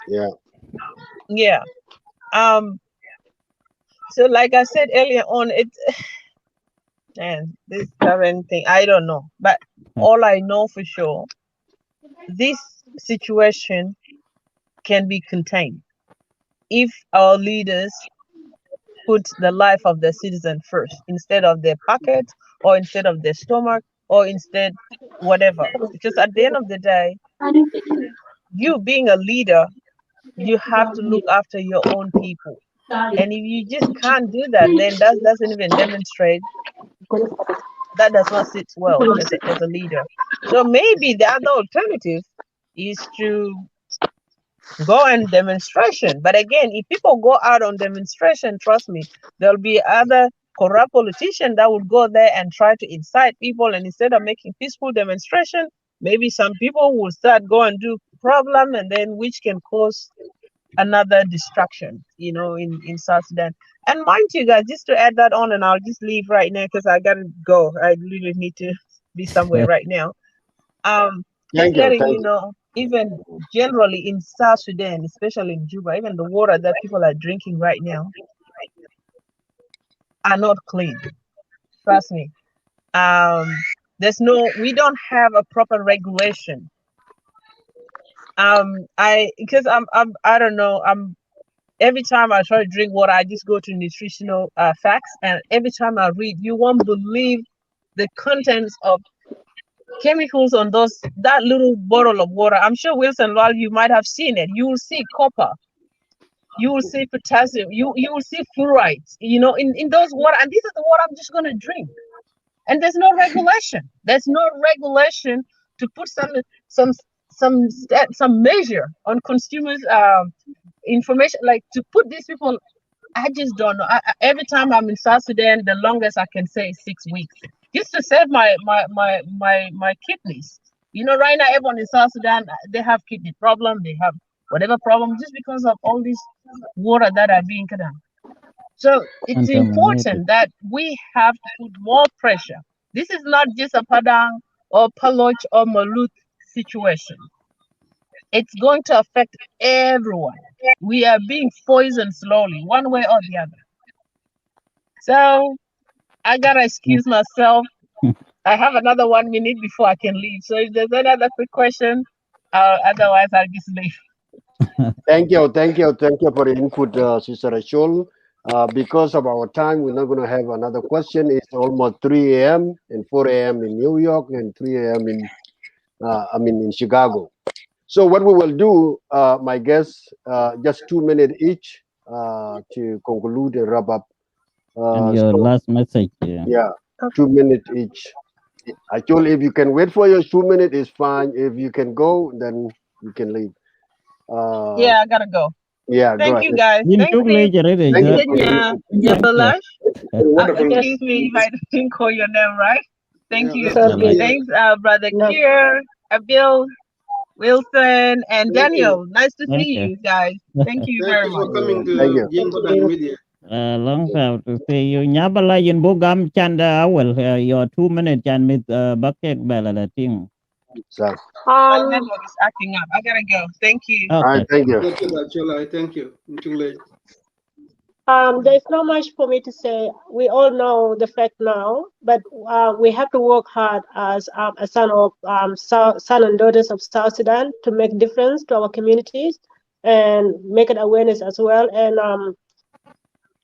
Speaker 3: Yeah.
Speaker 8: Yeah. Um. So, like I said earlier on, it's and this current thing, I don't know, but all I know for sure, this situation can be contained if our leaders put the life of the citizen first instead of their pockets or instead of their stomach or instead whatever. Because at the end of the day, you being a leader, you have to look after your own people. And if you just can't do that, then that doesn't even demonstrate, that does not sit well as a leader. So maybe the other alternative is to go on demonstration. But again, if people go out on demonstration, trust me, there'll be other corrupt politicians that would go there and try to incite people. And instead of making peaceful demonstration, maybe some people will start go and do problem, and then which can cause another distraction, in South Sudan. And mind you guys, just to add that on, and I'll just leave right now because I gotta go. I really need to be somewhere right now. Just
Speaker 3: Thank you.
Speaker 8: letting
Speaker 3: Thank
Speaker 8: you
Speaker 3: you.
Speaker 8: know, even generally in South Sudan, especially in Juba, even the water that people are drinking right now are not clean. Trust me. We don't have a proper regulation. I don't know. Every time I try to drink water, I just go to nutritional facts, and every time I read, you won't believe the contents of chemicals on that little bottle of water. I'm sure Wilson, while you might have seen it, you will see copper, you will see potassium, you will see fluoride, in those water, and this is the water I'm just gonna drink. And there's no regulation. There's no regulation to put some some measure on consumers' information, like to put these people. I just don't know. Every time I'm in South Sudan, the longest I can say is 6 weeks, just to save my kidneys. Right now everyone in South Sudan, they have kidney problem, they have whatever problem, just because of all this water that are being cut down. So it's
Speaker 2: Contaminated.
Speaker 8: important that we have to put more pressure. This is not just a Padang or Paloch or Malut situation. It's going to affect everyone. We are being poisoned slowly, one way or the other. So I gotta excuse myself. I have another 1 minute before I can leave. So if there's any other quick question, otherwise I'll just leave.
Speaker 3: Thank you for the input, Sister Ashol. Because of our time, we're not going to have another question. It's almost 3 a.m. and 4 a.m. in New York and 3 a.m. in Chicago. So what we will do, my guests, just 2 minutes each to conclude and wrap up.
Speaker 2: And your
Speaker 3: So
Speaker 2: last message.
Speaker 3: yeah, 2 minutes each. Actually, if you can wait for your 2 minutes, it's fine. If you can go, then you can leave.
Speaker 8: Yeah, I gotta go.
Speaker 3: Yeah, go
Speaker 8: Thank
Speaker 3: ahead.
Speaker 8: you guys.
Speaker 2: In
Speaker 8: Thanks,
Speaker 2: two major
Speaker 3: Thank you.
Speaker 8: Jabalash.
Speaker 5: Wonderful.
Speaker 8: Excuse me if I didn't call your name right. Thank
Speaker 4: Yeah,
Speaker 8: you.
Speaker 4: that's
Speaker 6: So
Speaker 4: good.
Speaker 6: good.
Speaker 4: Yeah.
Speaker 8: Thanks, Brother
Speaker 6: No.
Speaker 8: Kier, Abil, Wilson, and
Speaker 4: Thank you.
Speaker 8: Daniel. Nice to see
Speaker 2: Okay.
Speaker 8: you guys. Thank you
Speaker 4: Thank
Speaker 8: very
Speaker 4: you for
Speaker 8: much.
Speaker 4: coming
Speaker 3: Thank
Speaker 4: to
Speaker 3: you.
Speaker 6: Thank
Speaker 4: Jimbo Dan
Speaker 6: you.
Speaker 4: Media.
Speaker 2: Long time to see you. Nyabala yin bugam chanda awel. Your 2 minutes and with bucket bella the thing.
Speaker 3: So,
Speaker 8: My
Speaker 6: Um,
Speaker 8: network is acting up. I gotta go. Thank you.
Speaker 3: all right,
Speaker 2: Okay.
Speaker 3: thank you.
Speaker 4: Good, Chola. Thank you. Too late.
Speaker 6: there's not much for me to say. We all know the fact now, but we have to work hard as a son of son and daughters of South Sudan to make difference to our communities and make it awareness as well. And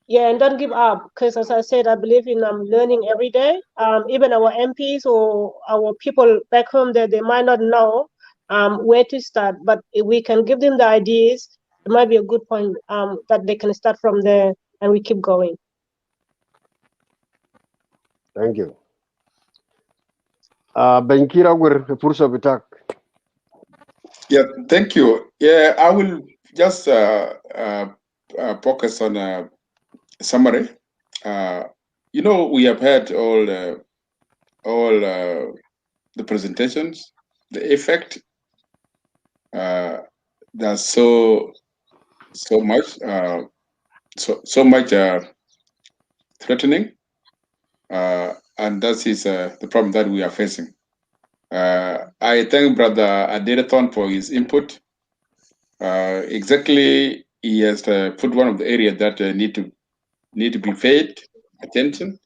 Speaker 6: yeah, and don't give up, because as I said, I believe in learning every day. Even our MPs or our people back home, that they might not know where to start, but if we can give them the ideas, it might be a good point that they can start from there, and we keep going.
Speaker 3: Thank you. Benkira Fursa Bitak.
Speaker 5: Yeah, thank you. Yeah, I will just focus on a summary. We have had all the presentations. The effect, there's so much so much threatening, and that is the problem that we are facing. I thank Brother Adereton for his input. Exactly, he has put one of the areas that need to be paid attention.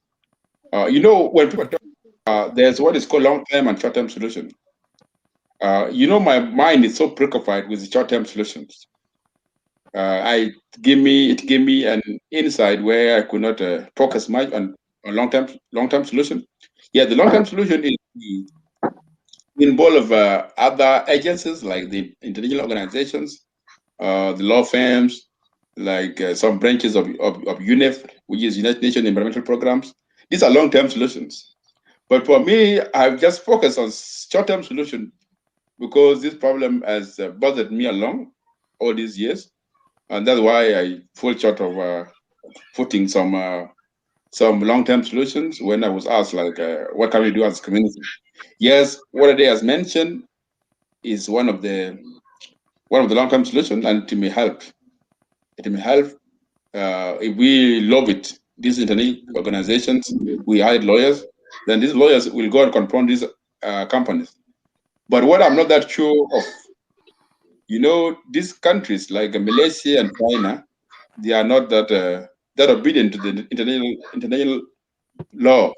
Speaker 5: When people talk, there's what is called long-term and short-term solution. My mind is so preoccupied with the short-term solutions. It gave me an insight where I could not focus much on long-term solution. Yeah, the long-term solution is involve other agencies like the international organizations, the law firms, like some branches of UNEP, which is United Nations Environmental Programs. These are long-term solutions. But for me, I've just focused on short-term solution because this problem has bothered me along all these years, and that's why I fall short of putting some long-term solutions when I was asked, like, what can we do as a community? Yes, what they has mentioned is one of the long-term solutions, and it may help. It may help if we lobby these international organizations. We hire lawyers, then these lawyers will go and confront these companies. But what I'm not that sure of, these countries like Malaysia and China, they are not that obedient to the international law.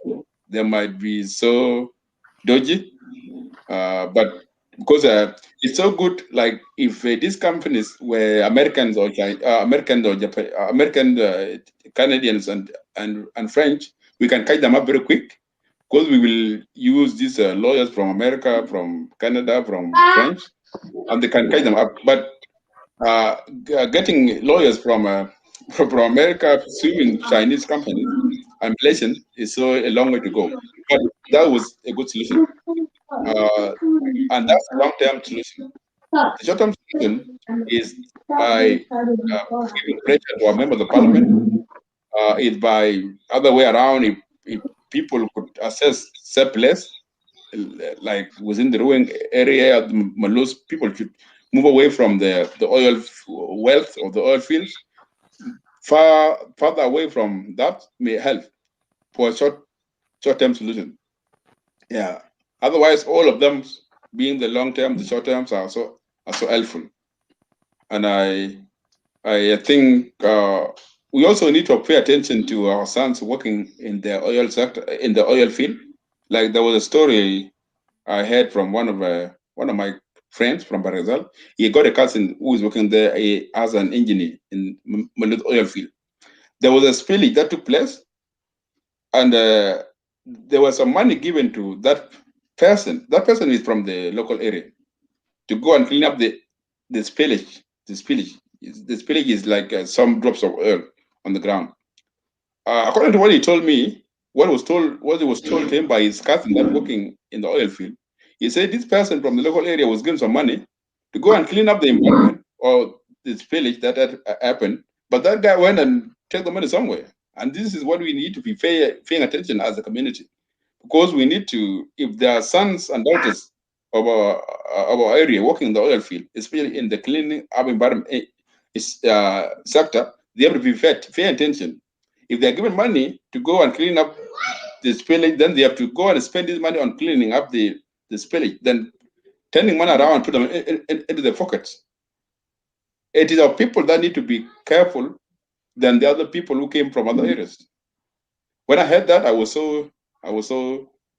Speaker 5: They might be so dodgy, but because it's so good, like if these companies were Americans or American or Japan, American, Canadians and French, we can catch them up very quick because we will use these lawyers from America, from Canada, from French, and they can catch them up. But getting lawyers from from America suing Chinese companies and Malaysian is so a long way to go. But that was a good solution. And that's a long-term solution. The short-term solution is by giving pressure to our members of parliament. Is by other way around. If people could access surplus, like within the ruling area, the Malus people should move away from the oil wealth or the oil fields. Further away from that may help for a short-term solution. Yeah. Otherwise, all of them being the long term, the short terms are so helpful. And I think we also need to pay attention to our sons working in the oil sector, in the oil field. Like there was a story I heard from one of my friends from Barazal. He got a cousin who is working there as an engineer in Malut oil field. There was a spillage that took place, and there was some money given to that person. That person is from the local area to go and clean up the spillage. The spillage is like some drops of oil on the ground. According to what he told me, what he was told to him by his cousin that working in the oil field, he said this person from the local area was given some money to go and clean up the environment or the spillage that had happened, but that guy went and took the money somewhere. And this is what we need to be paying attention as a community, because we need to, if there are sons and daughters of our area working in the oil field, especially in the cleaning up environment sector, they have to be pay attention. If they're given money to go and clean up the spillage, then they have to go and spend this money on cleaning up the spillage, then turning money around and put them into their pockets. It is our people that need to be careful than the other people who came from other areas. When I heard that, I was so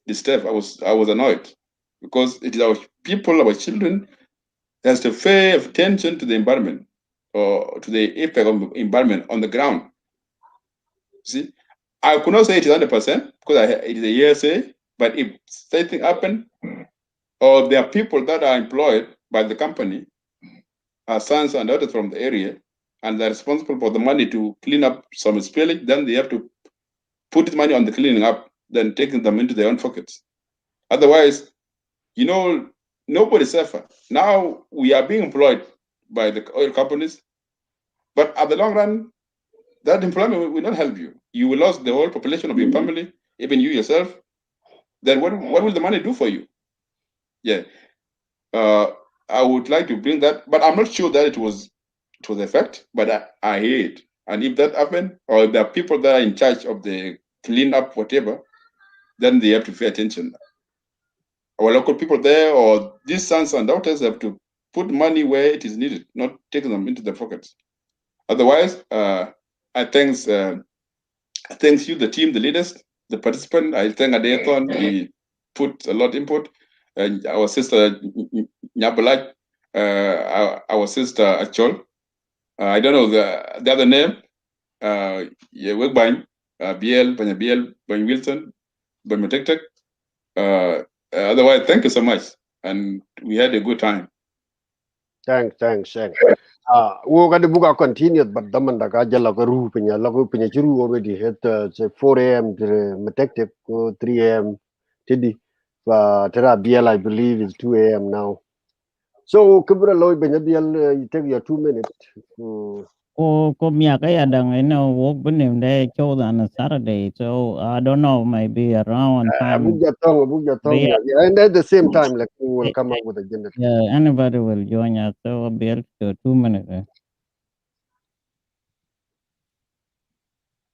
Speaker 5: disturbed. I was annoyed, because it is our people, our children, has to pay attention to the environment or to the effect of the environment on the ground. See, I could not say it is 100% because it is a hearsay. But if something happen, or there are people that are employed by the company, are sons and daughters from the area, and they're responsible for the money to clean up some spillage, then they have to put the money on the cleaning up, then taking them into their own pockets. Otherwise, nobody suffer. Now we are being employed by the oil companies, but at the long run, that employment will not help you. You will lose the whole population of your family, even you yourself. Then what will the money do for you? Yeah. I would like to bring that, but I'm not sure that it was a fact, but I hear it. And if that happened, or if there are people that are in charge of the clean up, whatever, then they have to pay attention. Our local people there, or these sons and daughters, have to put money where it is needed, not taking them into their pockets. Otherwise, I thanks you, the team, the leaders, the participant. I thank Adeton. He put a lot of input. And our sister Nyabalaj, our sister Achol. I don't know the other name. Wegbany, Biel, Banya Wilson, Banya Tek. Otherwise, thank you so much, and we had a good time.
Speaker 3: Thanks. Wo ga buka continued, but daman da ka jalla ka ru pinya chiru already at say 4 a.m. Metektek 3 a.m. Tidi. Tera BL, I believe, is 2 a.m. now. So, Kubra Loy Benyadiel, you take your 2 minutes.
Speaker 2: Ko mia ka ya dang work benim day show on a Saturday, so I don't know, maybe around time.
Speaker 3: And at the same time, like we will come up with a agenda.
Speaker 2: Yeah, anybody will join us. So I'll be able to 2 minutes.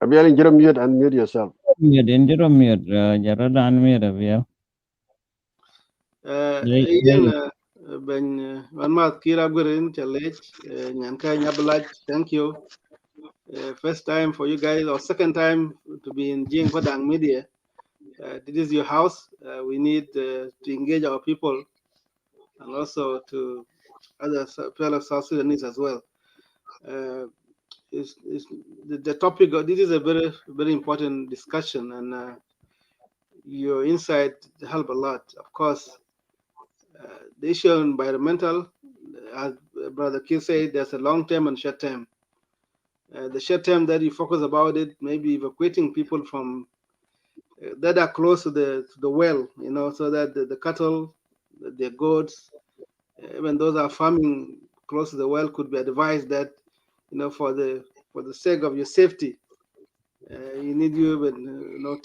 Speaker 3: Abiel, you mute and mute yourself.
Speaker 2: Mute, Jarada unmute, Abiel.
Speaker 4: Ben Manmat Kira Gurin Challenge Nyanka Nyabalaj, thank you. First time for you guys, or second time to be in Jing Padang Media. This is your house. We need to engage our people and also to other fellow South Sudanese as well. The topic of this is a very, very important discussion, and your insight help a lot. Of course, the issue of environmental, as Brother Kir said, there's a long term and short term. The short term that you focus about it, maybe evacuating people from that are close to the well, so that the cattle, the goats, even those are farming close to the well, could be advised that, for the sake of your safety, you need to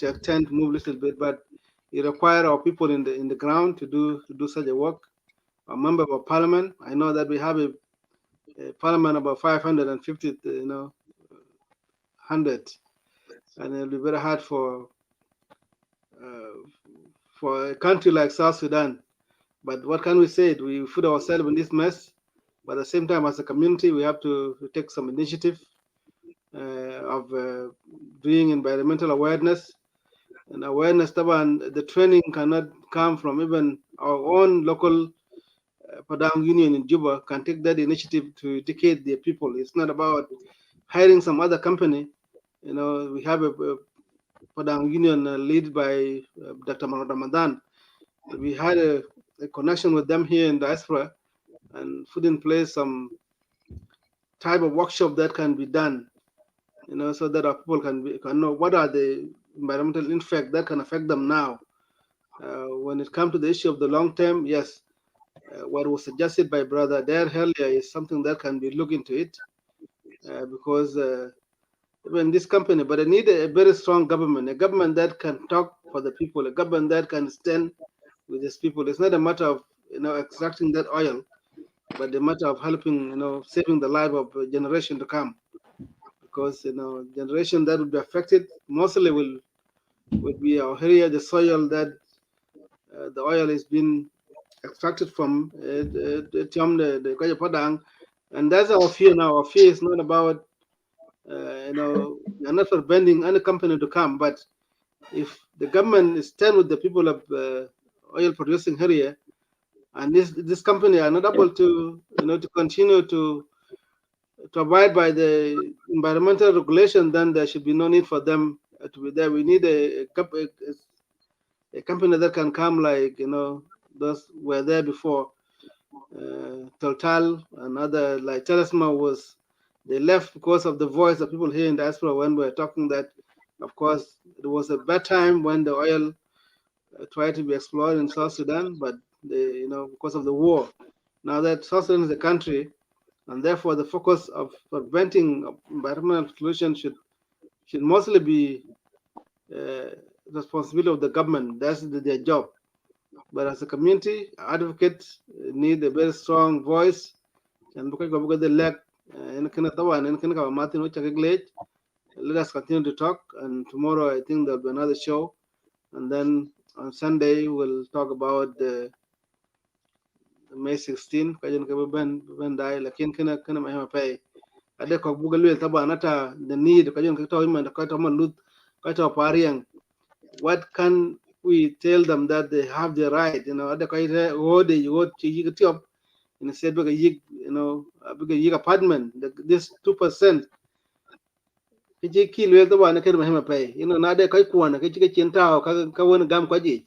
Speaker 4: attend, move a little bit, but you require our people in the ground to do such a work. A member of our parliament, I know that we have a parliament about 550, 100, and it'll be very hard for a country like South Sudan. But what can we say? We put ourselves in this mess, but at the same time, as a community, we have to take some initiative of doing environmental awareness. And awareness, the training cannot come from even our own local Padang Union in Juba can take that initiative to educate their people. It's not about hiring some other company. You know, we have a Padang Union led by Dr. Mahmoud Ramadan. We had a connection with them here in diaspora and put in place some type of workshop that can be done, you know, so that our people can know what are the environmental effects that can affect them now. When it comes to the issue of the long term, yes, what was suggested by Brother Dare earlier is something that can be looked into it, because even this company, but they need a very strong government, a government that can talk for the people, a government that can stand with its people. It's not a matter of, you know, extracting that oil, but the matter of helping, you know, saving the life of a generation to come. Because, you know, generation that will be affected mostly will be our area, the soil that the oil is being extracted from, the Kwaja Padang, and that's our fear now. Our fear is not about, you know, we are not preventing any company to come, but if the government stand with the people of oil producing area, and this company are not able to, you know, to continue to abide by the environmental regulation, then there should be no need for them to be there. We need a company that can come, like, you know, those were there before. Total and other, like Telesma, they left because of the voice of people here in diaspora when we were talking that, of course, it was a bad time when the oil tried to be explored in South Sudan, but you know, because of the war. Now that South Sudan is a country, and therefore the focus of preventing environmental pollution should mostly be responsibility of the government. That's their job. But as a community, advocates need a very strong voice. And because the leg, let us continue to talk. And tomorrow, I think there'll be another show. And then on Sunday, we'll talk about the May 16. Kajan ka ben dai lakin kana mahima pay. Ade ko bugal wel taba nata the need kajan ka taw man ka taw man lut ka taw pariang. What can we tell them that they have the right? You know, ade ko ite wode yot chi yig tiop instead bega yig, you know, bega yig apartment. This 2%. Kiji ki wel taba na kana mahima pay. You know, na ade ko kuana ka chi chen taw ka won gam ko ji.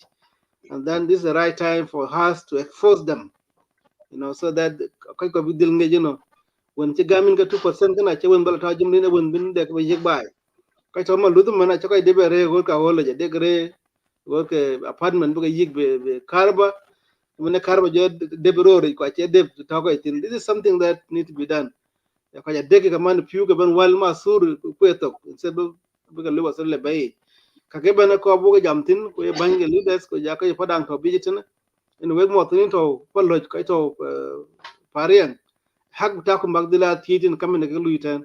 Speaker 4: And then this is the right time for us to expose them. You know, so that you know, when ci gamin ga 2% kana ci won bala tajum ni won bin de ko yek bay ka to ma ludum mana ci koy debe re go ka wala je degre go ke apartment bu ga yik be karba mun karba je debe ro re ko ci deb ta ko tin. This is something that need to be done. Ya ka dege ka man piu ga ban wal ma sur ko to se bu ga lewa so le bay ka ke bana ko bu ga jamtin ko e bange leaders ko ja ka padang to bijitina in weg mo tin to ko loj ka to parian hak ta ko magdila titin kamen ga luitan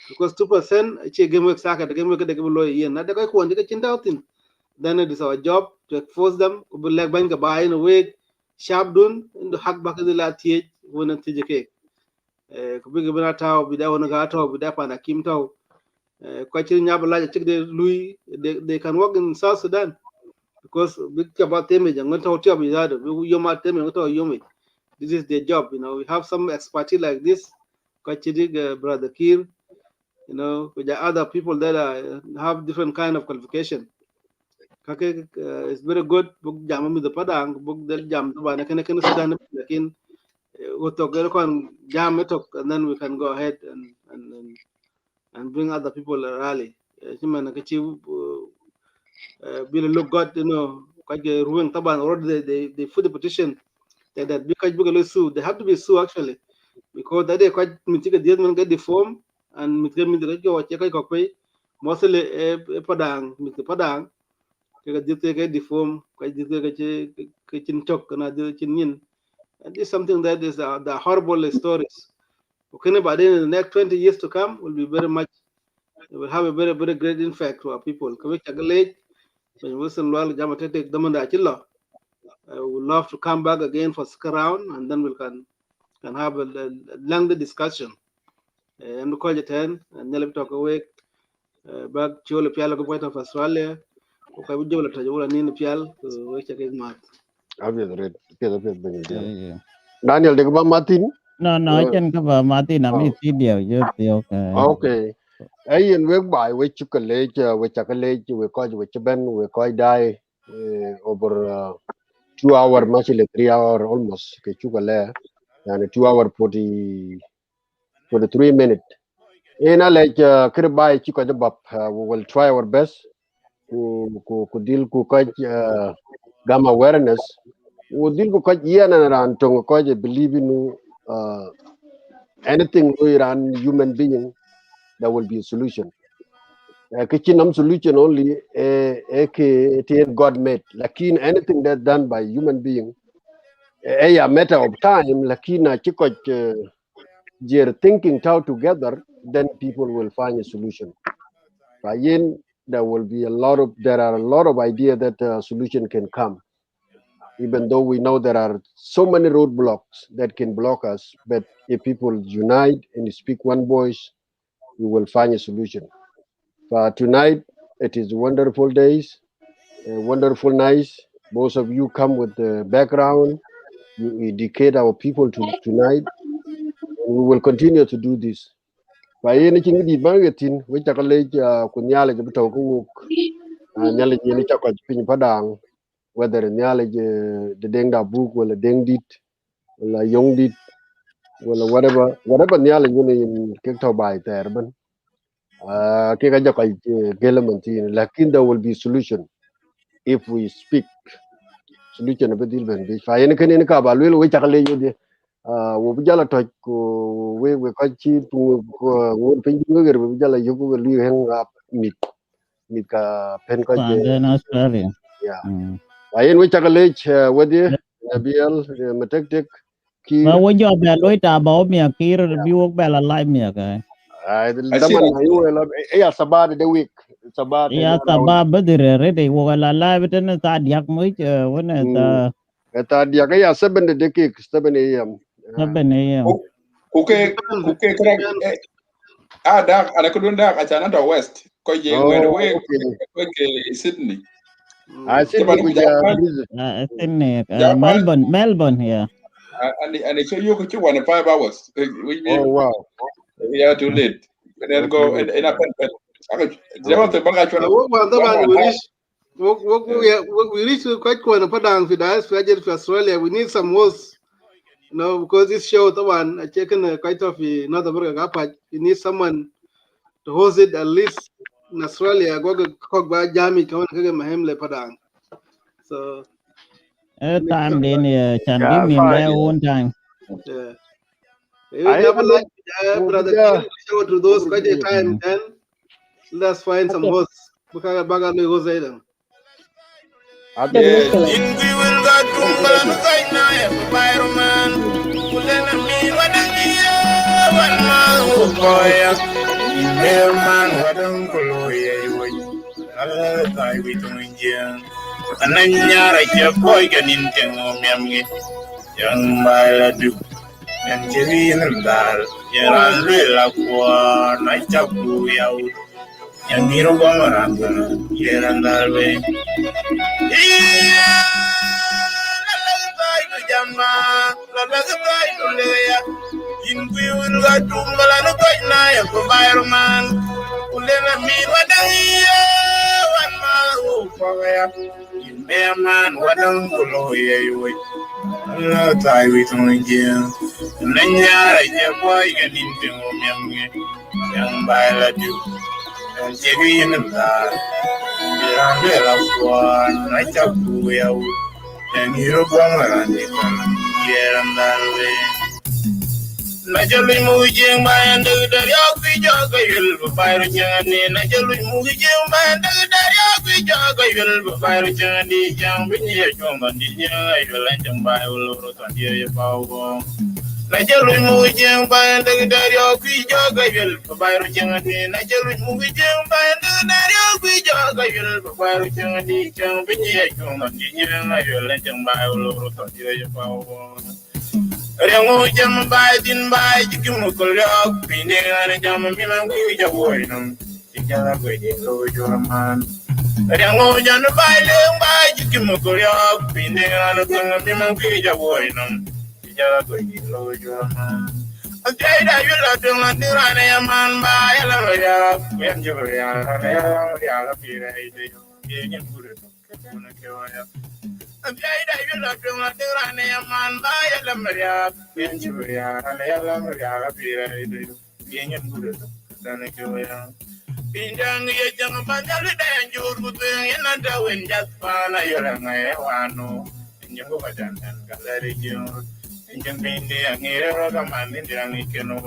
Speaker 4: because 2% che game work saka the game work de lo yen na de ko wonde ka chin. Then it is our job to force them ko leg ban ga bay in a way sharp dun in hak bagdila tie wona tije ke ko bi ga taw bi da wona ga taw bi da pa na kim taw ko chin nya bala che de lui they can work in South Sudan because big about them jang taw tiyo bi da do yo ma them taw yo me. This is their job, you know. We have some expertise like this. Brother Kir, you know, with the other people that have different kind of qualification. Kake is very good. Book jam with the padang, book del jam to ban can Sudan lakin jam it up, and then we can go ahead and bring other people a rally. Chimana kachi will look good, you know, kaje ruang taban already they put the petition that because sue, they have to be sued actually. Because that they quite mitiga deal man get the form and mitiga go check ko pay mostly padang mit padang ke get the form ko dite ke chin tok na de chin yin. And this is something that is the horrible stories. Okay, but in the next 20 years to come will be very much, it will have a very very great impact to our people. Kawe chagalej when Wilson Lwal Jamata take damanda chilla. I would love to come back again for second round, and then we can have a lengthy discussion. And ko ten and never talk away back cholo piala ko point of Australia ko ka jola ta jola ni pial ko we check mat.
Speaker 3: Obvious red. Okay, obvious ben jam.
Speaker 2: Yeah.
Speaker 3: Daniel de ba Martin.
Speaker 2: No, chen ka ba Martin ami ti dio je ti okay.
Speaker 3: Okay. Ay en we bai we chukale we chakale we we ben we die over 2 hour actually 3 hour almost ke chukale and 2 hour 43 minutes. Ina like kir bai chiko bab we will try our best ku deal ku gam awareness we deal ku yana ran tong believe in anything we ran human being there will be a solution. Kitchen solution only God made. Lakin anything that's done by human being, a matter of time. Lakin they're thinking out together, then people will find a solution. Again, there are a lot of ideas that a solution can come. Even though we know there are so many roadblocks that can block us, but if people unite and speak one voice, we will find a solution. For tonight, it is wonderful days, wonderful nights. Most of you come with the background. You educate our people tonight. And we will continue to do this. By anything di bangetin, we take a leg kunyale jabito kuk nyale jeni chako pin padang, whether nyale the dengda book or the dengdit or young dit or whatever nyale in kekto by there ban. Keka jaka gelementin. Lakin there will be solution if we speak. Solution a bedil ben bi fa yen ken ka ba lwel we chakale yodi wo bijala toj ko we ka chi tu ko won pin ngi we bijala yugo li hen up mit ka pen ko je
Speaker 2: Pande in Australia.
Speaker 3: ya fa yen we chakale wodi nabiel metek tek
Speaker 2: Ba
Speaker 3: kir
Speaker 2: wo jo be loy ta ba mi kir bi wo be la lai mi ka.
Speaker 3: daman na yo la ya sabade de week sabade
Speaker 2: Ya
Speaker 3: na
Speaker 2: sabab bedire re wo la lai beten ta diak mu wona ta
Speaker 3: ta dia ga ya 7 de ke 7 am
Speaker 2: sabene
Speaker 5: kuke kra da ana kudun da a chana da west ko je where we ke Sydney
Speaker 3: I said
Speaker 5: Japan
Speaker 3: we
Speaker 5: Japan
Speaker 2: Sydney
Speaker 5: Japan
Speaker 2: Melbourne here.
Speaker 5: and they show you could 5 hours
Speaker 3: oh wow
Speaker 5: yeah too late and then go in a pen Japan te banga chwana
Speaker 4: we reach quite quite padang for diaspora for Australia. We need some hosts, because this show, the one I check in quite of North America. You need someone to host it at least in Australia. Go cock by Jamie, come on, Mahemle padang. So
Speaker 2: Time then can be me there one time.
Speaker 4: yeah. You never like brother show to those quite a time then let's find some hosts. Because Baga goes there.
Speaker 1: And Jerry and Dal, Yara Kwa, Nachapu Yao, and Miro Bamaranga, Yerandalwe. Jama, Labagai to Leia, in we will go to Malanakai for Byroman, who let me what I hear, in bear man, what uncle lawyer. Tai we don't jail. Nanya, I boy get into me, young by la do. And Jerry in the bar. Miranda of one, I talk to you. And you're going to get on that way. Naturally, moving by and the Yogi Jogger, you'll be firing Johnny. Naturally, moving by and the Yogi Jogger, you'll be firing Johnny. Young, when you're young, and you'll let them buy all over on your power. Naturally, moving by and the Yogi Jogger, you'll be firing Johnny. Naturally, moving by and the Yogi Jogger, you'll be firing Johnny. Young, when you're young, and you'll let them buy all over on your power. Rango jam by din by Jimukul, Pinding and Jam Milan, we are waiting. Together with your man. Rango Jan by Jimukul, Pinding and Milan, we are waiting. jala go lo jama Ajayda yula tunga tirane yaman ba yala ya kwen jibur ya la pira ide yenye buru kuna kewaya Ajayda yula tunga tirane yaman ba yala ya kwen jibur ya la pira ide yenye buru kuna kewaya Pinjang ye jang banjal den jur guteng yen anda wen jat pana yora ngai wano nyungu badan kan kalari jur Injang pindi ang ira ka man hindi ang ikeno